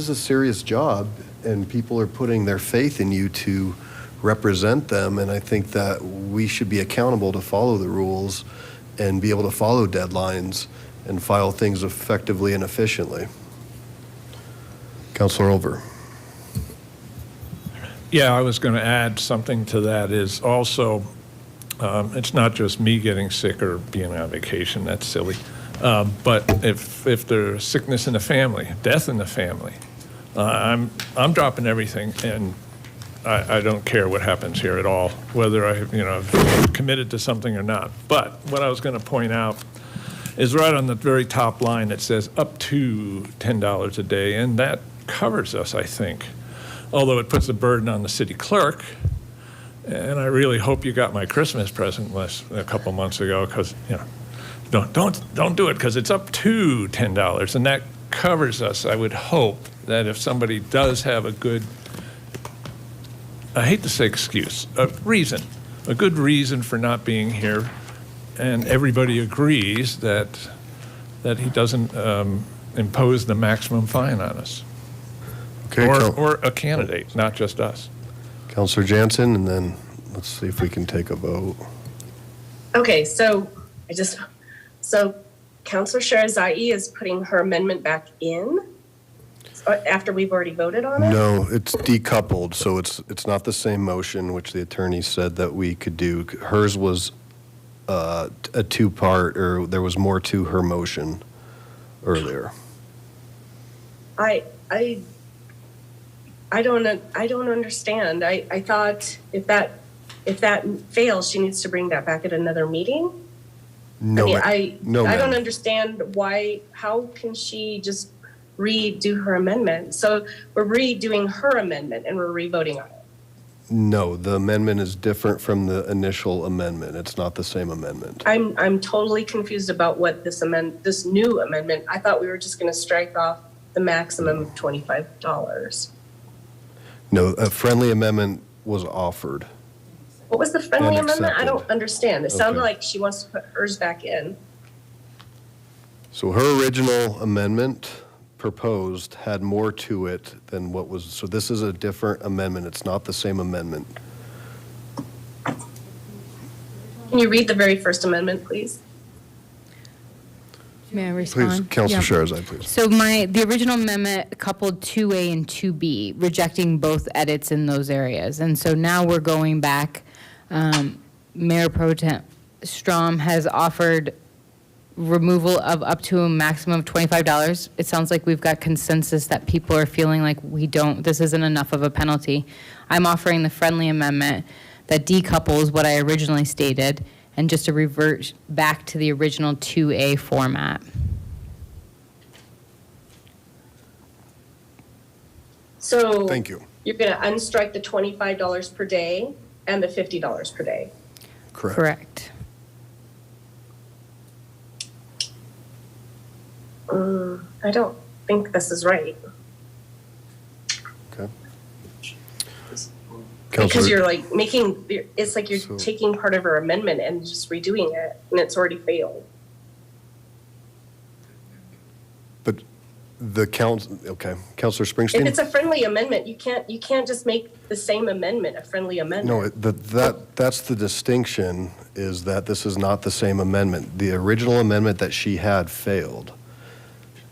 a serious job, and people are putting their faith in you to represent them, and I think that we should be accountable to follow the rules and be able to follow deadlines and file things effectively and efficiently. Councilor Olver. Yeah, I was going to add something to that is also, it's not just me getting sick or being on vacation, that's silly. But if there's sickness in the family, death in the family, I'm dropping everything, and I don't care what happens here at all, whether I've committed to something or not. But what I was going to point out is right on the very top line that says up to $10 a day, and that covers us, I think. Although it puts a burden on the city clerk, and I really hope you got my Christmas present a couple months ago, because don't do it, because it's up to $10, and that covers us. I would hope that if somebody does have a good, I hate to say excuse, a good reason for not being here, and everybody agrees that he doesn't impose the maximum fine on us. Okay, or a candidate, not just us. Councilor Jansen, and then let's see if we can take a vote. Okay, so Counselor Sherzai is putting her amendment back in after we've already voted on it? No, it's decoupled, so it's not the same motion, which the attorney said that we could do. Hers was a two-part, or there was more to her motion earlier. I don't understand. I thought if that fails, she needs to bring that back at another meeting? No, I no, don't ma'am. understand how can she just redo her amendment? So we're redoing her amendment and we're re-voting on it. No, the amendment is different from the initial amendment. It's not the same amendment. I'm totally confused about what this new amendment, I thought we were just gonna strike off the maximum of $25. No, a friendly amendment was offered. What was the friendly And amendment? I accepted. don't understand. It sounded Okay. like she wants to put hers back in. So her original amendment proposed had more to it than what was, so this is a different amendment. It's not the same amendment. Can you read the very first amendment, please? May I Please, respond? Councilor Yeah. Sharazai, please. So the original amendment coupled 2A and 2B, rejecting both edits in those areas. And so now we're going back. Mayor Pro Tem Strom has offered removal of up to a maximum of $25. It sounds like we've got consensus that people are feeling like this isn't enough of a penalty. I'm offering the friendly amendment that decouples what I originally stated and just to revert back to the original 2A format. So. Thank you. You're gonna unstrike the $25 per day and the $50 per day. Correct. I don't think this is right. Okay. Because Councilor- you're like it's like you're taking part of her amendment and just redoing it, and it's already failed. But the council, okay. Councilor If Springsteen? it's a friendly amendment, you can't just make the same amendment a friendly amendment. No, that's the distinction, is that this is not the same amendment. The original amendment that she had failed.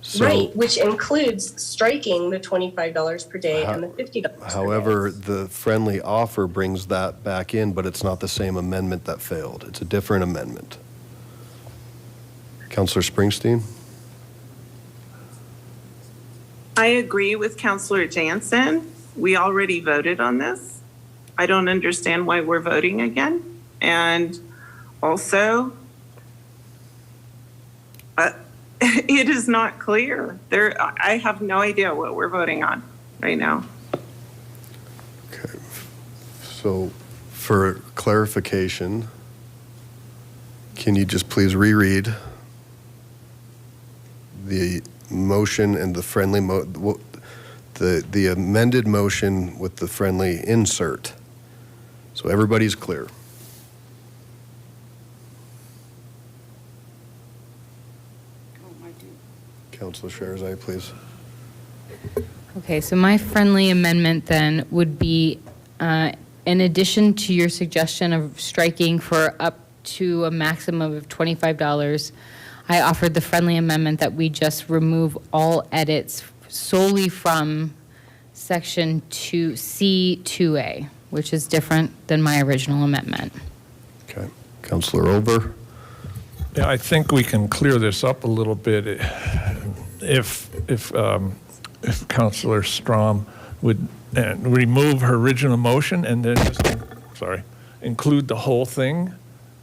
So, Right, which includes striking the $25 per day and the $50 per day. however, the friendly offer brings that back in, but it's not the same amendment that failed. It's a different amendment. Councilor Springsteen? I agree with Counselor Jansen. We already voted on this. I don't understand why we're voting again. And also, it is not clear. I have no idea what we're voting on right now. Okay. So for clarification, can you just please reread the motion and the friendly, the amended motion with the friendly insert? So everybody's clear. Councilor Sharazai, please. Okay, so my friendly amendment then would be, in addition to your suggestion of striking for up to a maximum of $25, I offered the friendly amendment that we just remove all edits solely from section 2C2A, which is different than my original amendment. Okay. Councilor Ober? Yeah, I think we can clear this up a little bit if Councilor Strom would remove her original motion and then just, include the whole thing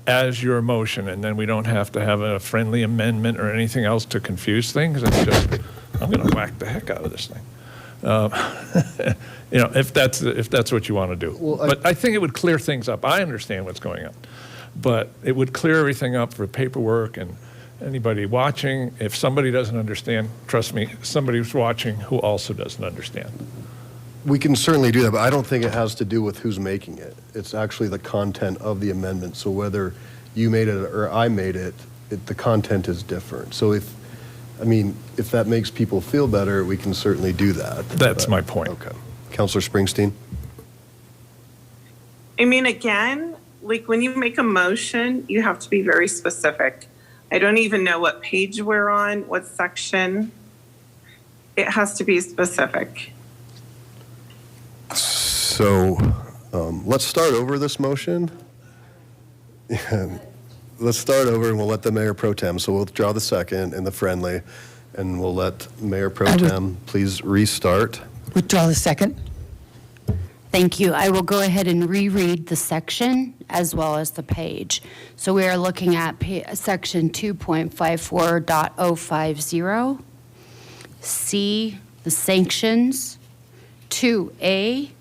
as your motion, and then we don't have to have a friendly amendment or anything else to confuse things. And just, I'm going to whack the heck out of this thing. If that's what you want to do. Well, but I think it would clear things up. I understand what's going on, but it would clear everything up for paperwork and anybody watching. If somebody doesn't understand, trust me, somebody's watching who also doesn't understand. We can certainly do that, but I don't think it has to do with who's making it. It's actually the content of the amendment. So whether you made it or I made it, the content is different. So if that makes people feel better, we can certainly do that. That's my point. Okay. Councilor Springsteen? I mean, again, like when you make a motion, you have to be very specific. I don't even know what page we're on, what section. It has to be specific. So let's start over this motion. Let's start over and we'll let the Mayor Pro Tem. So we'll draw the second and the friendly, and we'll let Mayor Pro Tem please restart. Withdraw the second. Thank you. I will go ahead and reread the section as well as the page. So we are looking at section 2.54.050, C, the sanctions, 2A,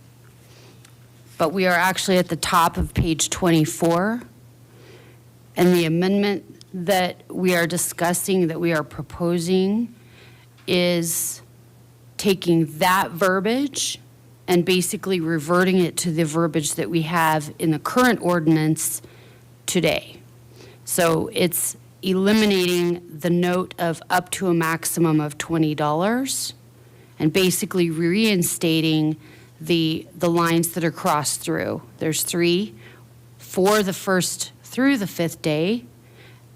but we are actually at the top of page 24. And the amendment that we are discussing, that we are proposing, is taking that verbiage and basically reverting it to the verbiage that we have in the current ordinance today. So it's eliminating the note of up to a maximum of $20 and basically reinstating the lines that are crossed through. There's 3 for the first through the 5th day,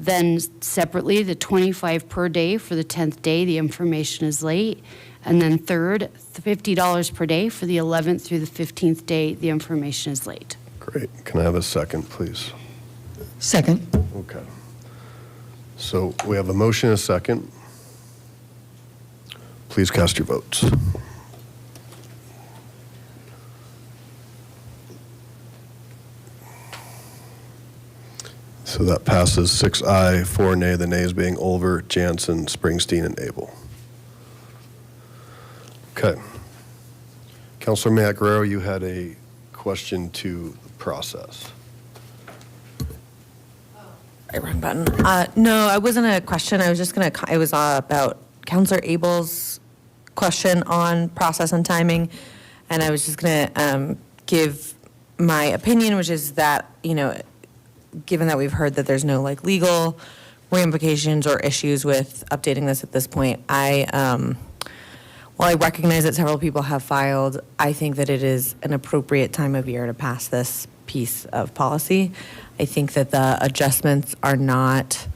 then separately the 25 per day for the 10th day, the information is late. And then third, $50 per day for the 11th through the 15th day, the information is late. Great. Can I have a second, please? Second. Okay. So we have a motion and a second. Please cast your votes. So that passes 6 aye, 4 nay, the nays being Olver, Jansen, Springsteen, and Abel. Okay. Councilor Matt Guerrero, you had a question to the process. Wrong button. No, I wasn't a question. I was just going to, it was about Councilor Abel's question on process and timing. And I was just going to give my opinion, which is that, given that we've heard that there's no legal ramifications or issues with updating this at this point, while I recognize that several people have filed, I think that it is an appropriate time of year to pass this piece of policy. I think that the adjustments are not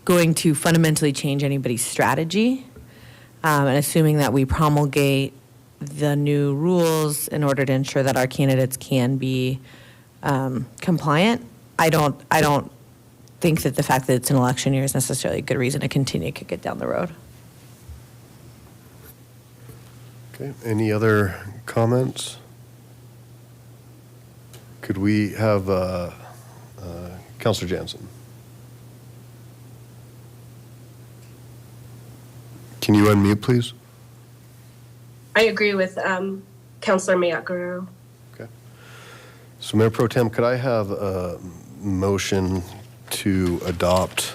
going to fundamentally change anybody's strategy. And assuming that we promulgate the new rules in order to ensure that our candidates can be compliant, I don't think that the fact that it's an election year is necessarily a good reason to continue to kick it down the road. Okay, any other comments? Could we have Councilor Jansen? Can you unmute, please? I agree with Councilor Matt Guerrero. Okay. So Mayor Pro Tem, could I have a motion to adopt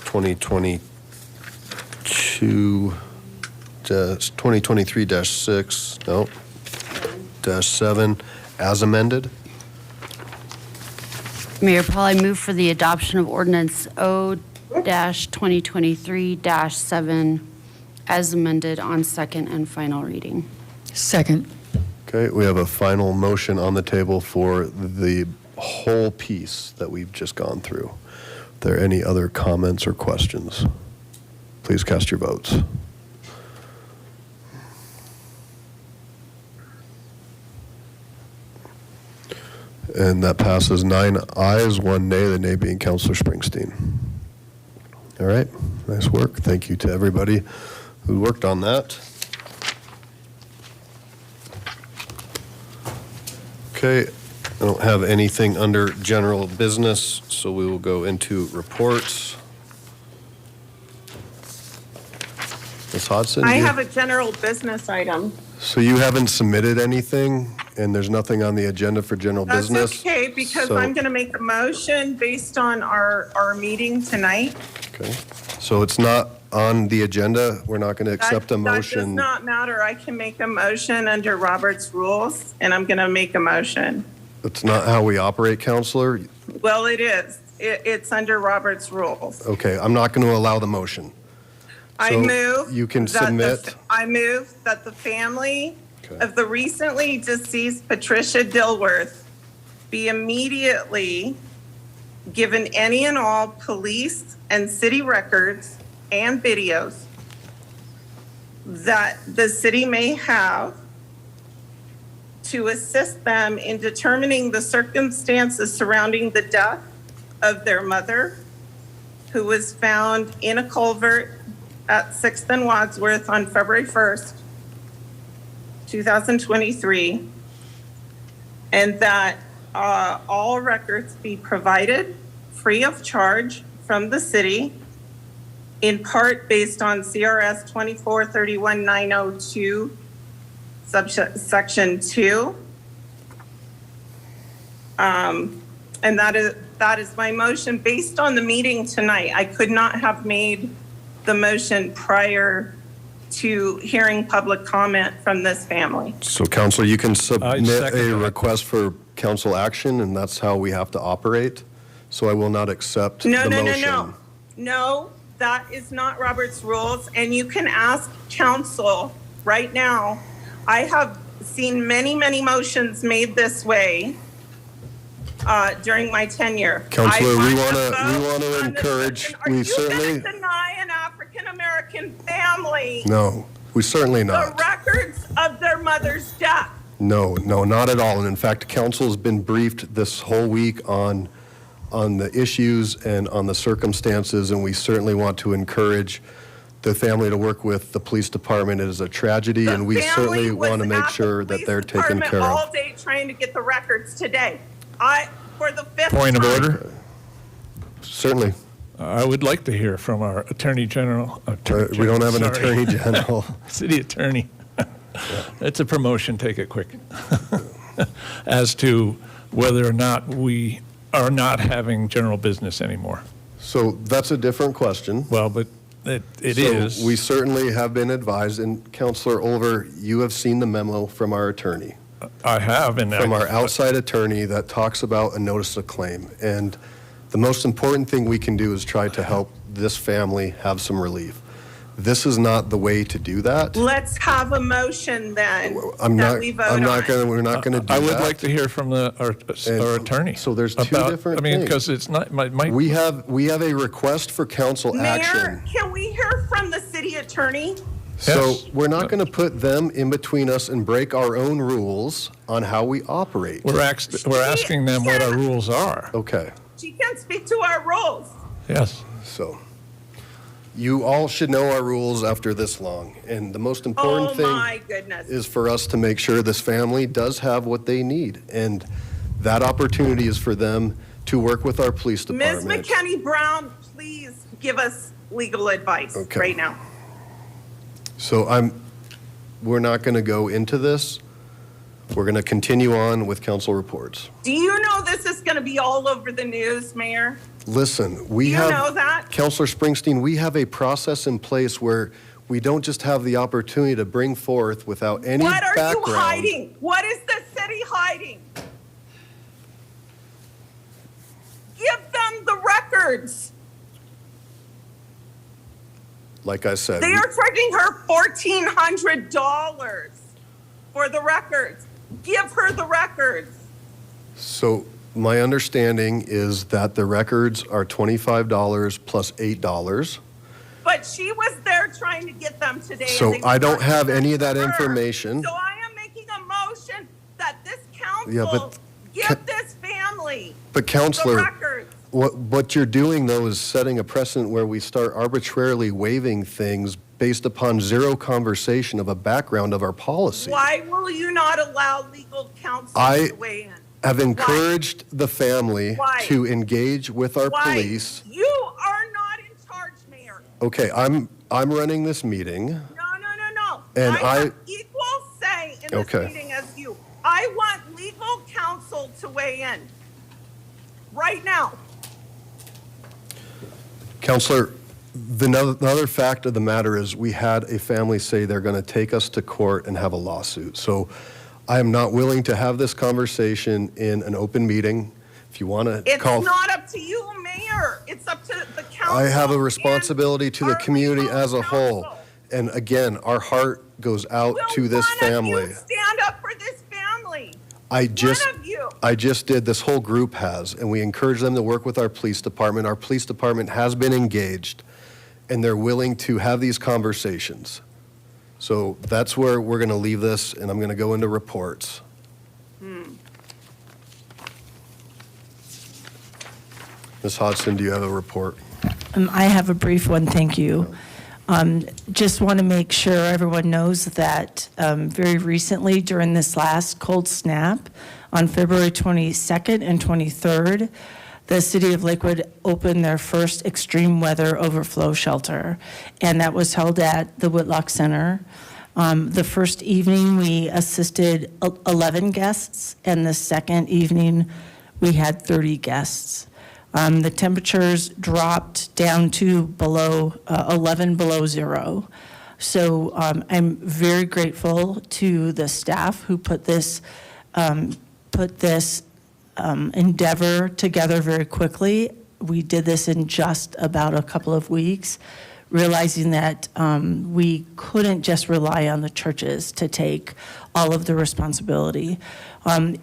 2023-7 as amended? Mayor Paul, I move for the adoption of ordinance O-2023-7 as amended on second and final reading. Second. Okay, we have a final motion on the table for the whole piece that we've just gone through. Are there any other comments or questions? Please cast your votes. And that passes 9 ayes, 1 nay, the nay being Councilor Springsteen. All right, nice work. Thank you to everybody who worked on that. Okay, I don't have anything under general business, so we will go into reports. Ms. Hodson? I have a general business item. So you haven't submitted anything, and there's nothing on the agenda for general business? That's okay, because So- I'm going to make a motion based on our meeting tonight. Okay, so it's not on the agenda? We're not going to accept a That does motion? not matter. I can make a motion under Robert's rules, and I'm going to make a motion. That's not how we operate, Counselor? Well, it is. It's under Robert's rules. Okay, I'm not going to allow the motion. I So move. you can that the- submit- I move that the family of the recently deceased Patricia Dilworth be immediately given any and all police and city records and videos that the city may have to assist them in determining the circumstances surrounding the death of their mother, who was found in a culvert at 6th and Wadsworth on February 1st, 2023, and that all records be provided free of charge from the city, in part based on CRS 2431902, subsection 2. And that is my motion based on the meeting tonight. I could not have made the motion prior to hearing public comment from this family. So Counselor, you can submit second a that. request for council action, and that's how we have to operate. So I will not accept the motion. No, that is not Robert's rules, and you can ask council right now. I have seen many, many motions made this way during my tenure. Counselor, we want want to encourage, we certainly, deny an African-American family no, we certainly the not. records of their mother's death. No, not at all. And in fact, council's been briefed this whole week on the issues and on the circumstances, and we certainly want to encourage the family to work with the police department. It is a tragedy, and we certainly want to make sure that they're taken care All of. day trying to get the records today. For the fifth Point of time. order. Certainly. I would like to hear from our Attorney General. We don't have an sorry. Attorney General. City Attorney. It's a promotion, take it quick. As to whether or not we are not having general business anymore. So that's a different question. Well, but it is. So we certainly have been advised, and Counselor Olver, you have seen the memo from our attorney. I have. And from our outside attorney that talks about a notice of claim. And the most important thing we can do is try to help this family have some relief. This is not the way to do that. Let's have a motion then we vote on. we're not going to do that. I would like to hear from our attorney. So there's two different I mean, things. because it's not, my. We have a request for council action. Mayor, can we hear from the city attorney? So we're not going to put them in between us and break our own rules on how we operate. We're asking them what our rules are. Okay. She can't speak to our rules. Yes. So you all should know our rules after this long. And the most important my thing goodness. is for us to make sure this family does have what they need. And that opportunity is for them to work with our police Ms. department. McKinney Brown, please give us legal advice right now. So we're not going to go into this. We're going to continue on with council reports. Do you know this is going to be all over the news, Mayor? Listen, we You have, know that? Councilor Springsteen, we have a process in place where we don't just have the opportunity to bring forth without any What are background. you hiding? What is the city hiding? Give them the records. Like I said, They are charging her $1,400 for the records. Give her the records. so my understanding is that the records are $25 plus $8. But she was there trying to get them today. and So they I don't charged have any of her. that information. So I am making a motion that this council Yeah, but give this family But the Counselor, records. what you're doing though is setting a precedent where we start arbitrarily waiving things based upon zero conversation of a background of our policy. Why will you not allow legal counsel I to weigh in? have encouraged the family Why? to engage with our Why? police. You are not in charge, Mayor. Okay, I'm running this meeting. No. And I have equal say in this Okay. meeting as you. I want legal counsel to weigh in right now. Counselor, the other fact of the matter is we had a family say they're going to take us to court and have a lawsuit. So I am not willing to have this conversation in an open meeting. If you want to It's call, not up to you, Mayor. It's up to the council. I have a responsibility to the community as a whole. And again, our heart goes out to this family. Stand up for this family. I just you. did, this whole group has, and we encourage them to work with our police department. Our police department has been engaged, and they're willing to have these conversations. So that's where we're going to leave this, and I'm going to go into reports. Ms. Hodgson, do you have a report? I have a brief one, thank you. Just want to make sure everyone knows that very recently during this last cold snap on February 22nd and 23rd, the city of Lakewood opened their first extreme weather overflow shelter, and that was held at the Whitlock Center. The first evening, we assisted 11 guests, and the second evening, we had 30 guests. The temperatures dropped down to 11 below zero. So I'm very grateful to the staff who put this endeavor together very quickly. We did this in just about a couple of weeks, realizing that we couldn't just rely on the churches to take all of the responsibility.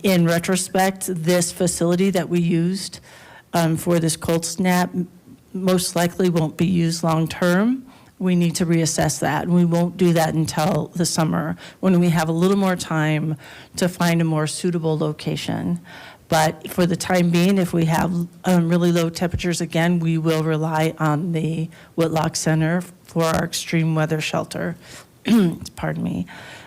In retrospect, this facility that we used for this cold snap most likely won't be used long-term. We need to reassess that, and we won't do that until the summer when we have a little more time to find a more suitable location. But for the time being, if we have really low temperatures again, we will rely on the Whitlock Center for our extreme weather shelter. Pardon me.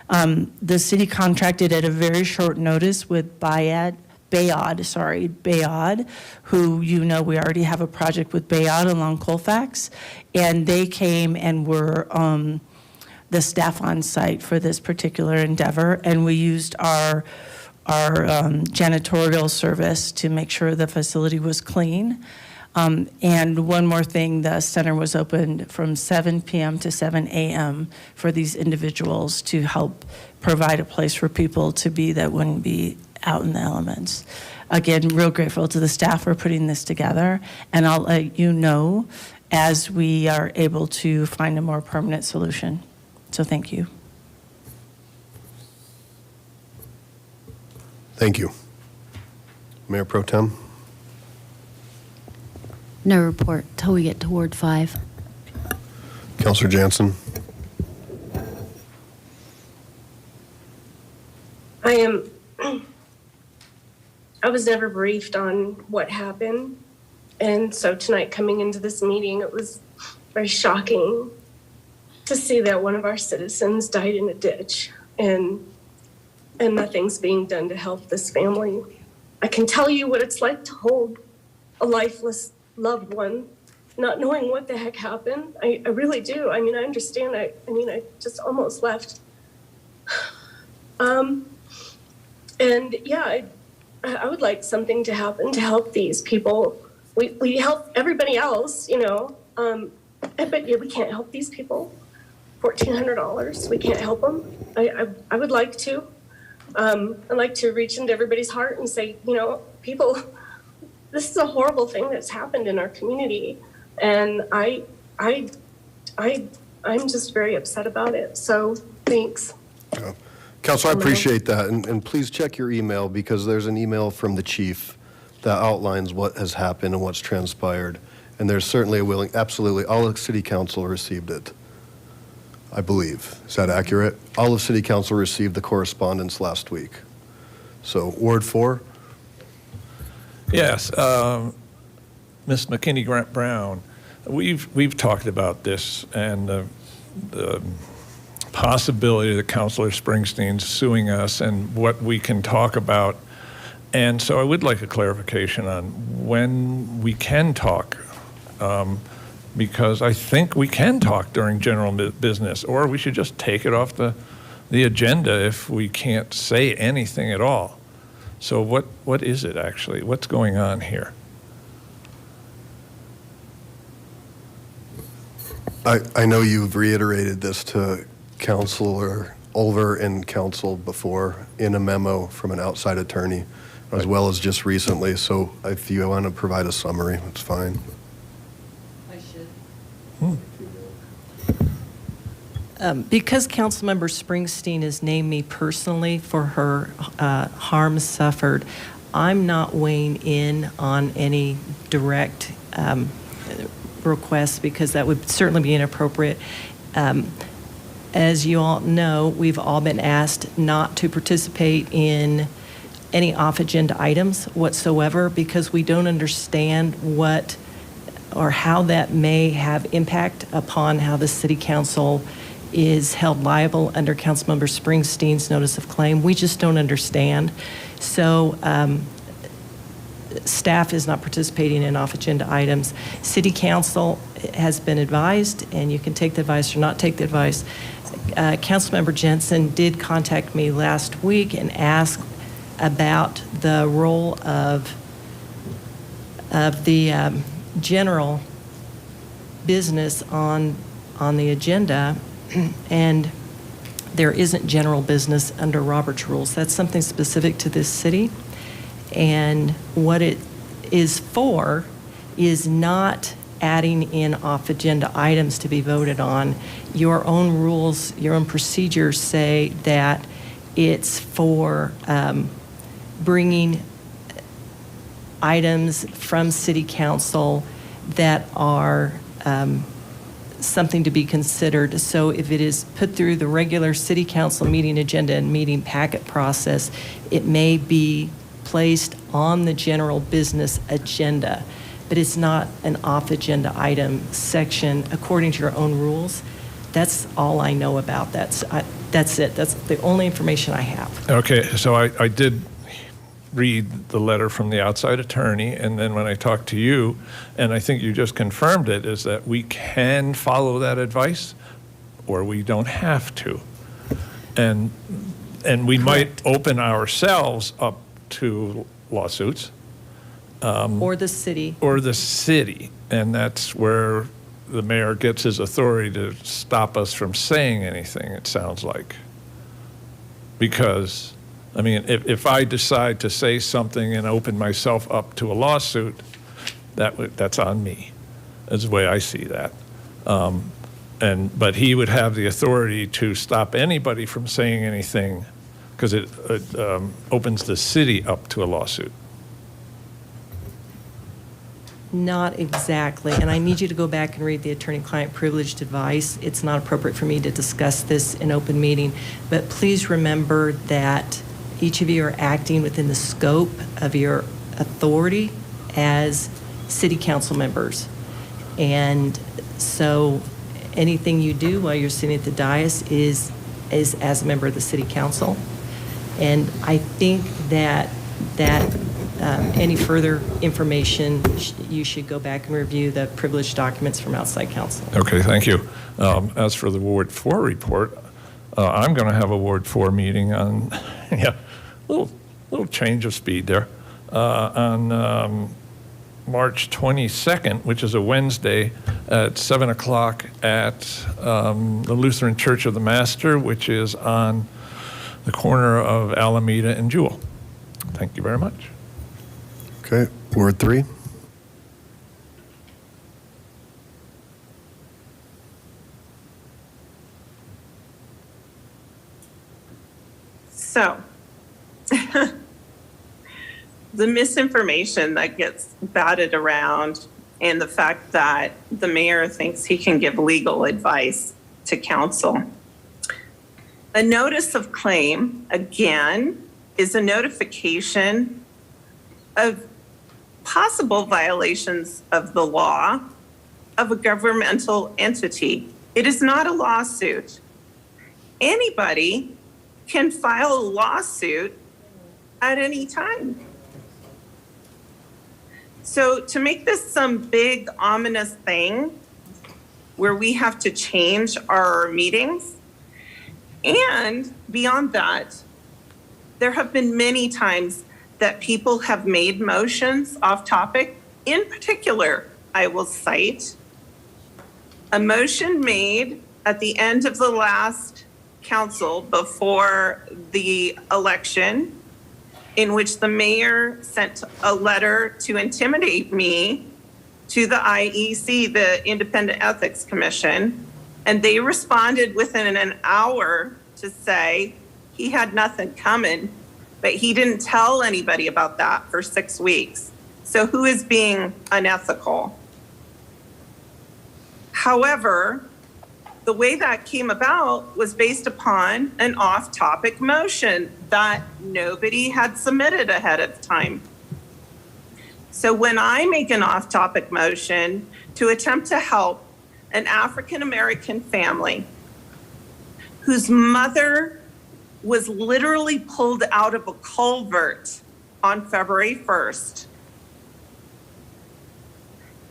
The city contracted at a very short notice with Bayard, who, you know, we already have a project with Bayard along Colfax, and they came and were the staff on site for this particular endeavor, and we used our janitorial service to make sure the facility was clean. And one more thing, the center was opened from 7 p.m. to 7 a.m. for these individuals to help provide a place for people to be that wouldn't be out in the elements. Again, real grateful to the staff for putting this together, and I'll let you know as we are able to find a more permanent solution. So thank you. Thank you. Mayor Pro Tem? No report till we get to Ward 5. Councilor Jansen? I was never briefed on what happened. And so tonight coming into this meeting, it was very shocking to see that one of our citizens died in a ditch and nothing's being done to help this family. I can tell you what it's like to hold a lifeless loved one, not knowing what the heck happened. I really do. I mean, I understand. I just almost left. And yeah, I would like something to happen to help these people. We help everybody else, you know, but yeah, we can't help these people. $1,400, we can't help them. I would like to. I'd like to reach into everybody's heart and say, you know, people, this is a horrible thing that's happened in our community, and I'm just very upset about it. So thanks. Councilor, I appreciate that, and please check your email, because there's an email from the chief that outlines what has happened and what's transpired, and there's certainly absolutely, all of City Council received it, I believe. Is that accurate? All of City Council received the correspondence last week. So, Ward 4? Yes, Ms. McKinney Grant Brown, we've talked about this and the possibility that Councilor Springsteen's suing us and what we can talk about. And so I would like a clarification on when we can talk, because I think we can talk during general business, or we should just take it off the agenda if we can't say anything at all. So what is it actually? What's going on here? I know you've reiterated this to Councilor Olver and Council before in a memo from an outside attorney, as well as just recently. So if you want to provide a summary, that's fine. I should. Because Councilmember Springsteen has named me personally for her harm suffered, I'm not weighing in on any direct requests, because that would certainly be inappropriate. As you all know, we've all been asked not to participate in any off-agenda items whatsoever, because we don't understand what or how that may have impact upon how the city council is held liable under Councilmember Springsteen's notice of claim. We just don't understand. So staff is not participating in off-agenda items. City council has been advised, and you can take the advice or not take the advice. Councilmember Jensen did contact me last week and ask about the role of the general business on the agenda, and there isn't general business under Robert's rules. That's something specific to this city, and what it is for is not adding in off-agenda items to be voted on. Your own rules, your own procedures say that it's for bringing items from city council that are something to be considered. So if it is put through the regular city council meeting agenda and meeting packet process, it may be placed on the general business agenda, but it's not an off-agenda item section according to your own rules. That's all I know about that. That's it. That's the only information I have. Okay, so I did read the letter from the outside attorney, and then when I talked to you, and I think you just confirmed it, is that we can follow that advice, or we don't have to. And we might open ourselves up to lawsuits. Or the city. Or the city, and that's where the mayor gets his authority to stop us from saying anything, it sounds like. Because, I mean, if I decide to say something and open myself up to a lawsuit, that's on me, is the way I see that. But he would have the authority to stop anybody from saying anything, because it opens the city up to a lawsuit. Not exactly, and I need you to go back and read the attorney-client privileged advice. It's not appropriate for me to discuss this in open meeting, but please remember that each of you are acting within the scope of your authority as city council members. And so anything you do while you're sitting at the dais is as a member of the city council. And I think that any further information, you should go back and review the privileged documents from outside counsel. Okay, thank you. As for the Ward 4 report, I'm going to have a Ward 4 meeting on, little change of speed there, on March 22nd, which is a Wednesday, at 7 o'clock at the Lutheran Church of the Master, which is on the corner of Alameda and Jewel. Thank you very much. Okay, Ward 3. So, the misinformation that gets batted around and the fact that the mayor thinks he can give legal advice to council. A notice of claim, again, is a notification of possible violations of the law of a governmental entity. It is not a lawsuit. Anybody can file a lawsuit at any time. So to make this some big ominous thing where we have to change our meetings, and beyond that, there have been many times that people have made motions off topic. In particular, I will cite a motion made at the end of the last council before the election, in which the mayor sent a letter to intimidate me to the IEC, the Independent Ethics Commission, and they responded within an hour to say he had nothing coming, but he didn't tell anybody about that for 6 weeks. So who is being unethical? However, the way that came about was based upon an off-topic motion that nobody had submitted ahead of time. So when I make an off-topic motion to attempt to help an African-American family whose mother was literally pulled out of a culvert on February 1st,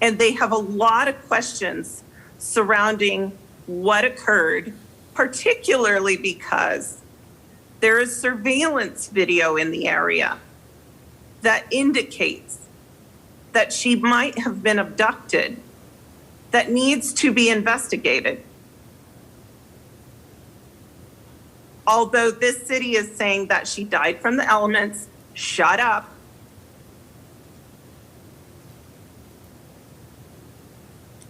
and they have a lot of questions surrounding what occurred, particularly because there is surveillance video in the area that indicates that she might have been abducted, that needs to be investigated. Although this city is saying that she died from the elements, shut up.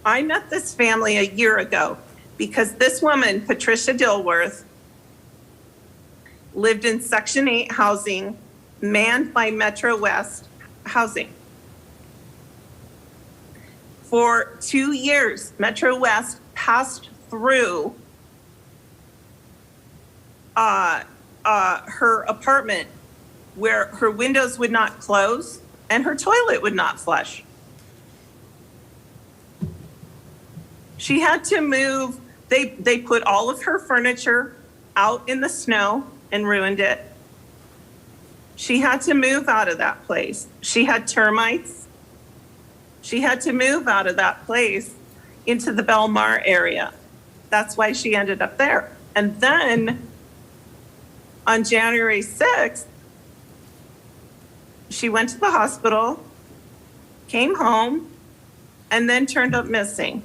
I met this family a year ago because this woman, Patricia Dilworth, lived in Section 8 housing manned by Metro West Housing. For 2 years, Metro West passed through her apartment where her windows would not close and her toilet would not flush. She had to move. They put all of her furniture out in the snow and ruined it. She had to move out of that place. She had termites. She had to move out of that place into the Belmar area. That's why she ended up there. And then on January 6th, she went to the hospital, came home, and then turned up missing.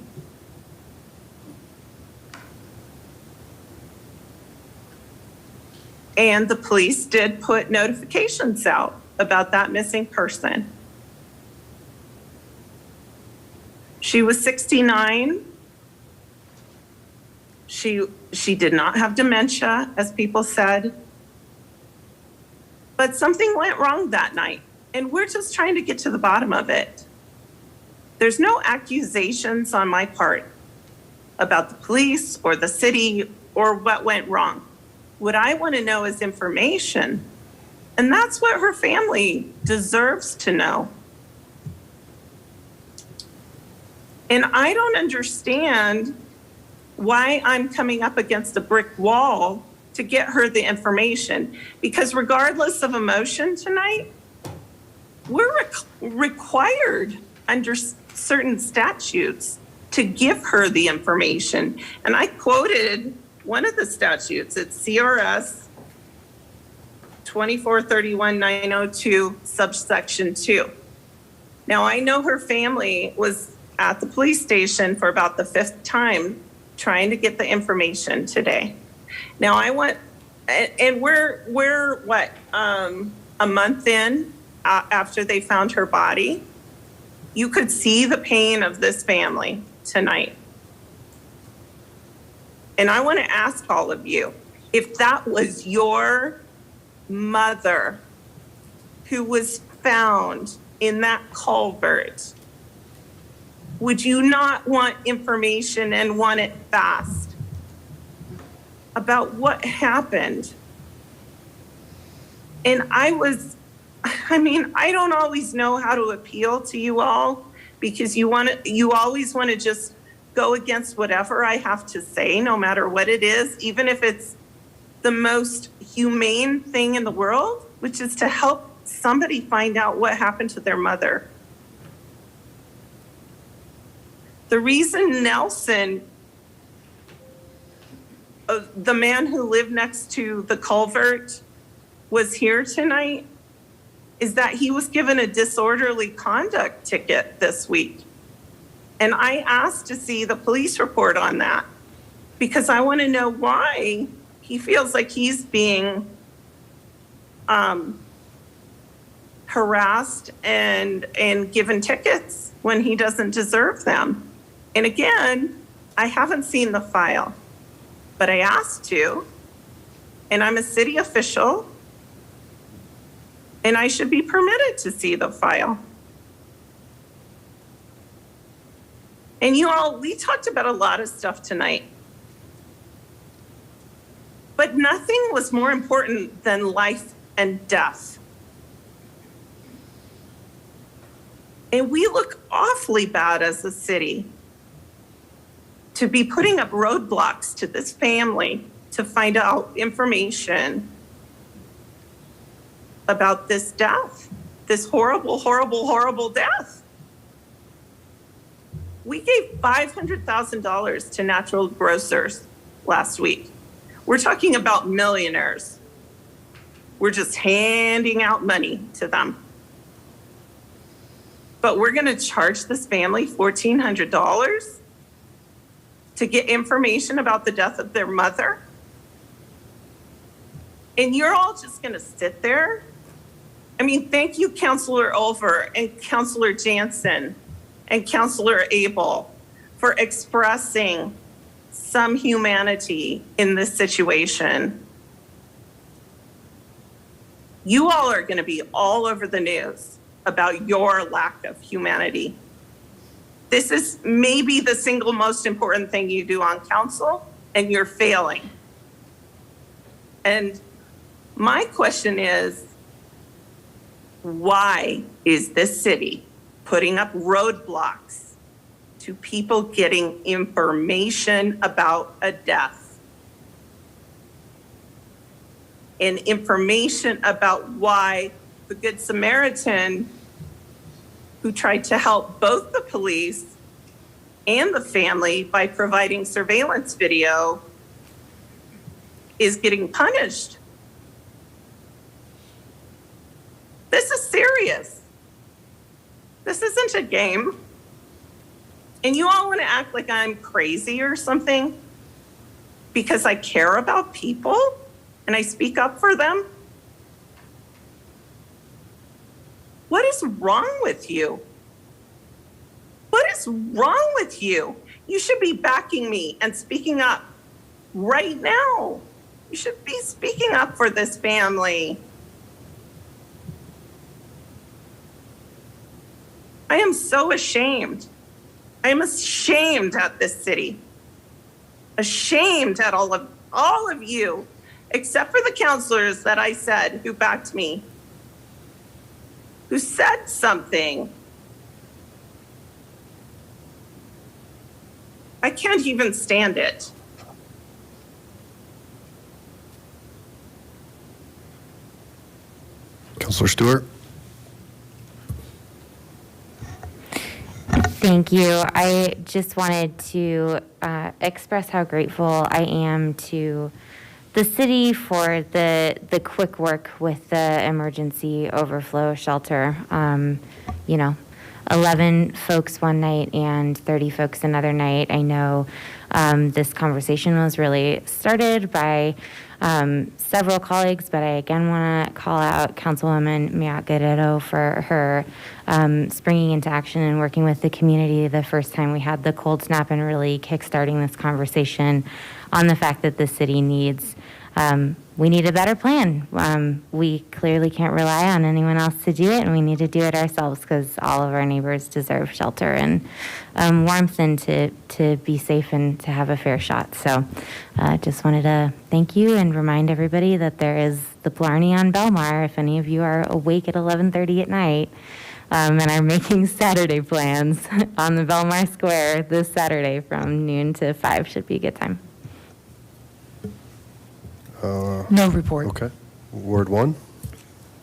And the police did put notifications out about that missing person. She was 69. She did not have dementia, as people said. But something went wrong that night, and we're just trying to get to the bottom of it. There's no accusations on my part about the police or the city or what went wrong. What I want to know is information, and that's what her family deserves to know. And I don't understand why I'm coming up against a brick wall to get her the information, because regardless of emotion tonight, we're required under certain statutes to give her the information. And I quoted one of the statutes. It's CRS 2431-902 subsection 2. Now, I know her family was at the police station for about the 5th time trying to get the information today. Now I want, and we're what, a month in after they found her body. You could see the pain of this family tonight. And I want to ask all of you, if that was your mother who was found in that culvert, would you not want information and want it fast about what happened? And I don't always know how to appeal to you all, because you always want to just go against whatever I have to say, no matter what it is, even if it's the most humane thing in the world, which is to help somebody find out what happened to their mother. The reason Nelson, the man who lived next to the culvert, was here tonight is that he was given a disorderly conduct ticket this week. And I asked to see the police report on that because I want to know why he feels like he's being harassed and given tickets when he doesn't deserve them. And again, I haven't seen the file, but I asked to, and I'm a city official, and I should be permitted to see the file. And you all, we talked about a lot of stuff tonight, but nothing was more important than life and death. And we look awfully bad as a city to be putting up roadblocks to this family to find out information about this death, this horrible, horrible, horrible death. We gave $500,000 to Natural Grocers last week. We're talking about millionaires. We're just handing out money to them. But we're going to charge this family $1,400 to get information about the death of their mother? And you're all just going to sit there? I mean, thank you, Councilor Olver and Councilor Jansen and Councilor Abel, for expressing some humanity in this situation. You all are going to be all over the news about your lack of humanity. This is maybe the single most important thing you do on council, and you're failing. And my question is, why is this city putting up roadblocks to people getting information about a death? And information about why the Good Samaritan, who tried to help both the police and the family by providing surveillance video, is getting punished. This is serious. This isn't a game. And you all want to act like I'm crazy or something because I care about people and I speak up for them? What is wrong with you? What is wrong with you? You should be backing me and speaking up right now. You should be speaking up for this family. I am so ashamed. I am ashamed at this city. Ashamed at all of you, except for the counselors that I said who backed me, who said something. I can't even stand it. Councilor Stewart? Thank you. I just wanted to express how grateful I am to the city for the quick work with the emergency overflow shelter. 11 folks one night and 30 folks another night. I know this conversation was really started by several colleagues, but I again want to call out Councilwoman Miat Guerrero for her springing into action and working with the community the first time we had the cold snap and really kickstarting this conversation on the fact that the city needs we need a better plan. We clearly can't rely on anyone else to do it, and we need to do it ourselves because all of our neighbors deserve shelter and warmth and to be safe and to have a fair shot. So just wanted to thank you and remind everybody that there is the Blarney on Belmar. If any of you are awake at 11:30 at night and are making Saturday plans on the Belmar Square this Saturday from noon to 5, should be a good time. No report. Okay. Ward 1?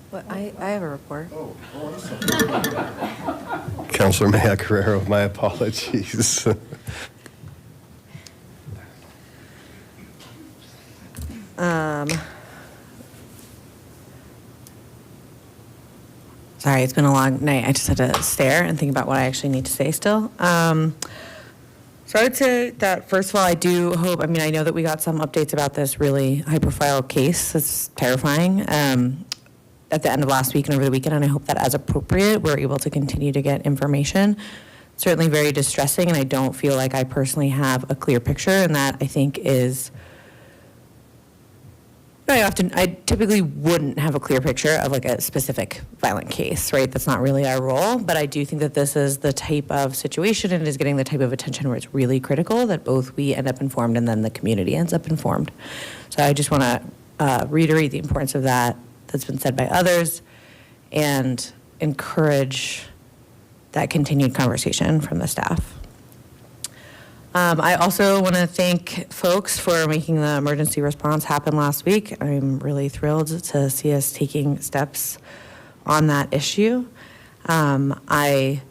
Well, I have a report. Councilor Maya Guerrero, my apologies. Sorry, it's been a long night. I just had to stare and think about what I actually need to say still. So I would say that, first of all, I do hope, I know that we got some updates about this really high-profile case. It's terrifying at the end of last week and over the weekend, and I hope that as appropriate, we're able to continue to get information. Certainly very distressing, and I don't feel like I personally have a clear picture, and that I think is, I typically wouldn't have a clear picture of like a specific violent case, right? That's not really our role, but I do think that this is the type of situation and is getting the type of attention where it's really critical that both we end up informed and then the community ends up informed. So I just want to reiterate the importance of that that's been said by others and encourage that continued conversation from the staff. I also want to thank folks for making the emergency response happen last week. I'm really thrilled to see us taking steps on that issue. I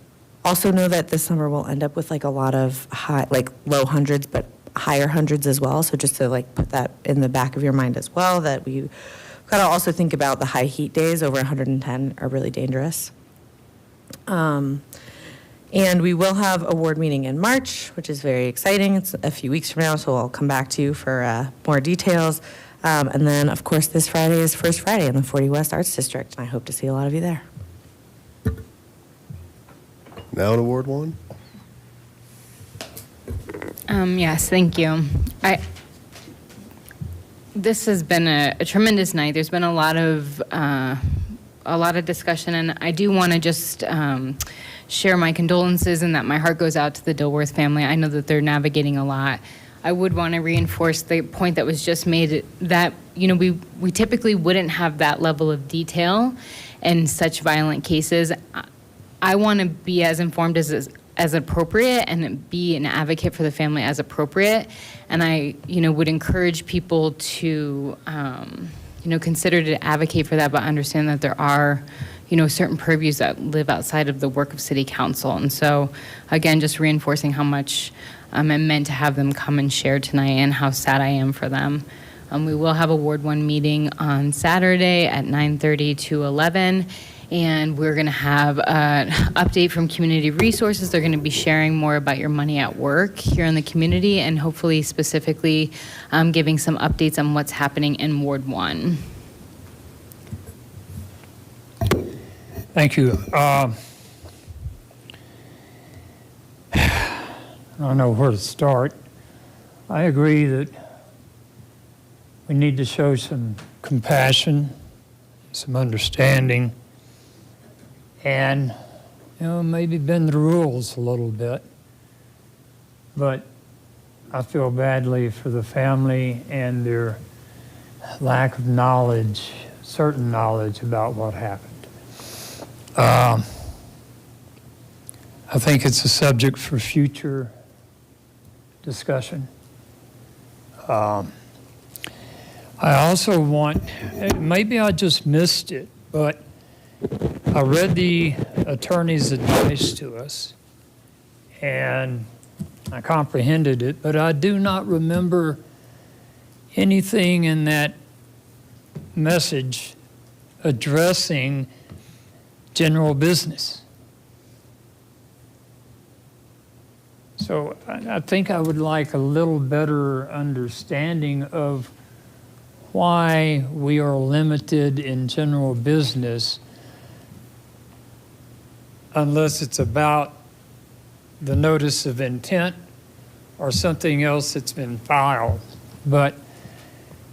also know that this summer we'll end up with like a lot of high, like low hundreds, but higher hundreds as well. So just to like put that in the back of your mind as well, that we gotta also think about the high heat days over 110 are really dangerous. And we will have a ward meeting in March, which is very exciting. It's a few weeks from now, so I'll come back to you for more details. And then, of course, this Friday is First Friday in the 40 West Arts District, and I hope to see a lot of you there. Now to Ward 1. Yes, thank you. This has been a tremendous night. There's been a lot of discussion, and I do want to just share my condolences and that my heart goes out to the Dilworth family. I know that they're navigating a lot. I would want to reinforce the point that was just made that, you know, we typically wouldn't have that level of detail in such violent cases. I want to be as informed as appropriate and be an advocate for the family as appropriate. And I, you know, would encourage people to, you know, consider to advocate for that, but understand that there are, you know, certain purviews that live outside of the work of City Council. And so, again, just reinforcing how much I meant to have them come and share tonight and how sad I am for them. We will have a Ward 1 meeting on Saturday at 9:30 to 11. And we're going to have an update from Community Resources. They're going to be sharing more about your money at work here in the community, and hopefully specifically giving some updates on what's happening in Ward 1. Thank you. I don't know where to start. I agree that we need to show some compassion, some understanding, and, you know, maybe bend the rules a little bit. But I feel badly for the family and their lack of knowledge, certain knowledge about what happened. I think it's a subject for future discussion. I also want, maybe I just missed it, but I read the attorney's advice to us, and I comprehended it, but I do not remember anything in that message addressing general business. So I think I would like a little better understanding of why we are limited in general business unless it's about the notice of intent or something else that's been filed. But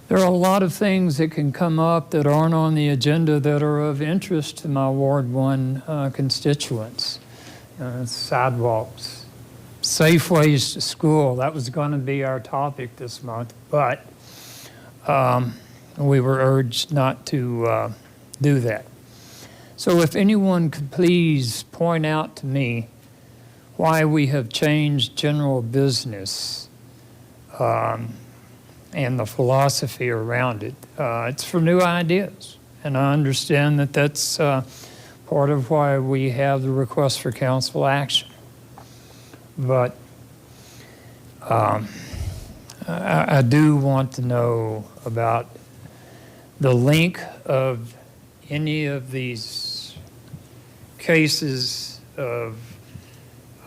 there are a lot of things that can come up that aren't on the agenda that are of interest to my Ward 1 constituents. Sidewalks, safe ways to school. That was going to be our topic this month, but we were urged not to do that. So if anyone could please point out to me why we have changed general business and the philosophy around it. It's for new ideas, and I understand that that's part of why we have the request for council action. But I do want to know about the link of any of these cases of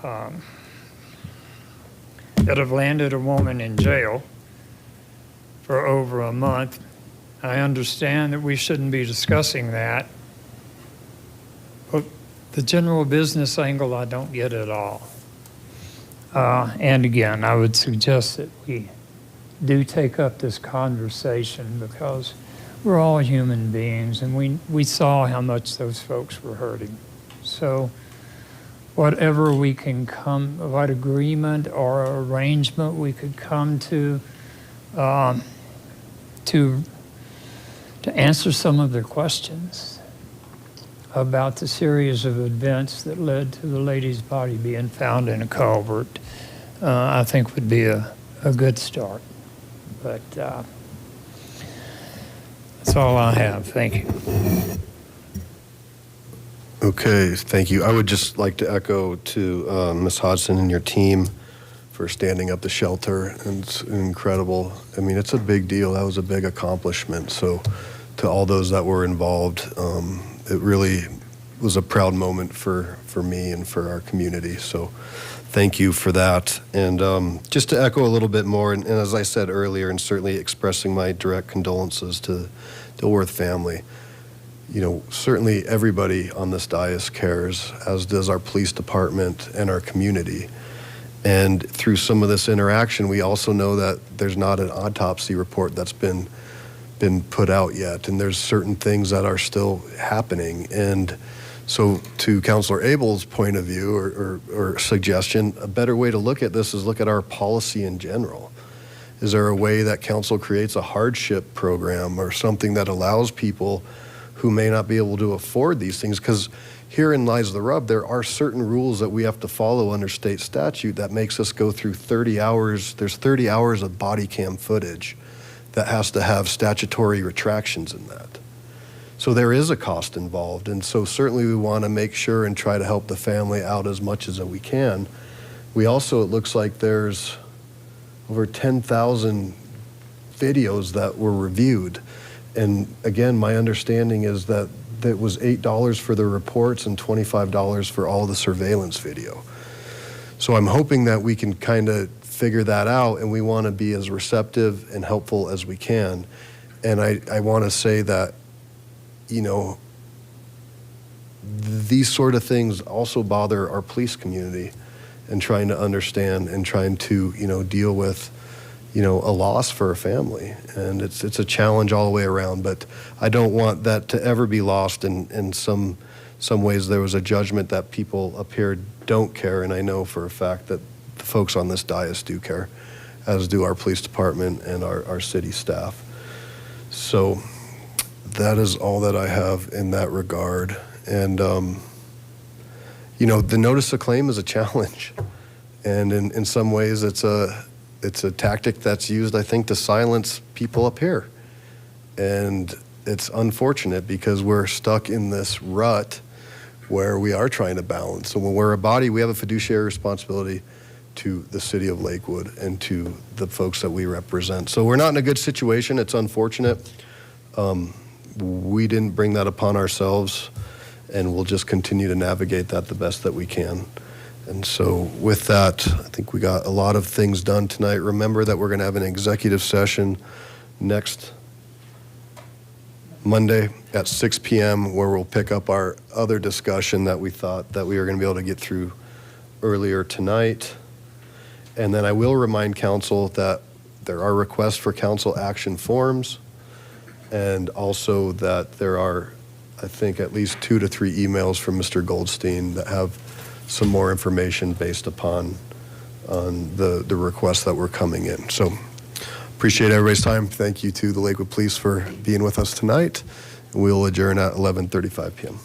that have landed a woman in jail for over a month. I understand that we shouldn't be discussing that, but the general business angle I don't get at all. And again, I would suggest that we do take up this conversation because we're all human beings, and we saw how much those folks were hurting. So whatever we can what agreement or arrangement we could come to answer some of their questions. about the series of events that led to the lady's body being found in a culvert, I think would be a good start. But that's all I have. Thank you. Okay, thank you. I would just like to echo to Ms. Hodgson and your team for standing up the shelter. And it's incredible. I mean, it's a big deal. That was a big accomplishment. So to all those that were involved, it really was a proud moment for me and for our community. So thank you for that. And just to echo a little bit more, and as I said earlier, and certainly expressing my direct condolences to the Dilworth family. You know, certainly everybody on this dais cares, as does our police department and our community. And through some of this interaction, we also know that there's not an autopsy report that's been put out yet, and there's certain things that are still happening. And so to Councilor Abel's point of view or suggestion, a better way to look at this is look at our policy in general. Is there a way that council creates a hardship program or something that allows people who may not be able to afford these things? Because herein lies the rub. There are certain rules that we have to follow under state statute that makes us go through 30 hours. There's 30 hours of body cam footage that has to have statutory retractions in that. So there is a cost involved. And so certainly we want to make sure and try to help the family out as much as we can. We also, it looks like there's over 10,000 videos that were reviewed. And again, my understanding is that it was $8 for the reports and $25 for all the surveillance video. So I'm hoping that we can kind of figure that out, and we want to be as receptive and helpful as we can. And I want to say that, you know, these sort of things also bother our police community, and trying to understand and trying to, you know, deal with, you know, a loss for a family. And it's a challenge all the way around, but I don't want that to ever be lost. In some ways there was a judgment that people up here don't care, and I know for a fact that the folks on this dais do care, as do our police department and our city staff. So that is all that I have in that regard. And, you know, the notice of claim is a challenge. And in some ways it's a tactic that's used, I think, to silence people up here. And it's unfortunate because we're stuck in this rut where we are trying to balance. So when we're a body, we have a fiduciary responsibility to the city of Lakewood and to the folks that we represent. So we're not in a good situation. It's unfortunate. We didn't bring that upon ourselves, and we'll just continue to navigate that the best that we can. And so with that, I think we got a lot of things done tonight. Remember that we're going to have an executive session next Monday at 6 p.m. where we'll pick up our other discussion that we thought that we were going to be able to get through earlier tonight. And then I will remind council that there are requests for council action forms, and also that there are, I think, at least 2 to 3 emails from Mr. Goldstein that have some more information based upon the requests that were coming in. So appreciate everybody's time. Thank you to the Lakewood Police for being with us tonight. We'll adjourn at 11:35 p.m.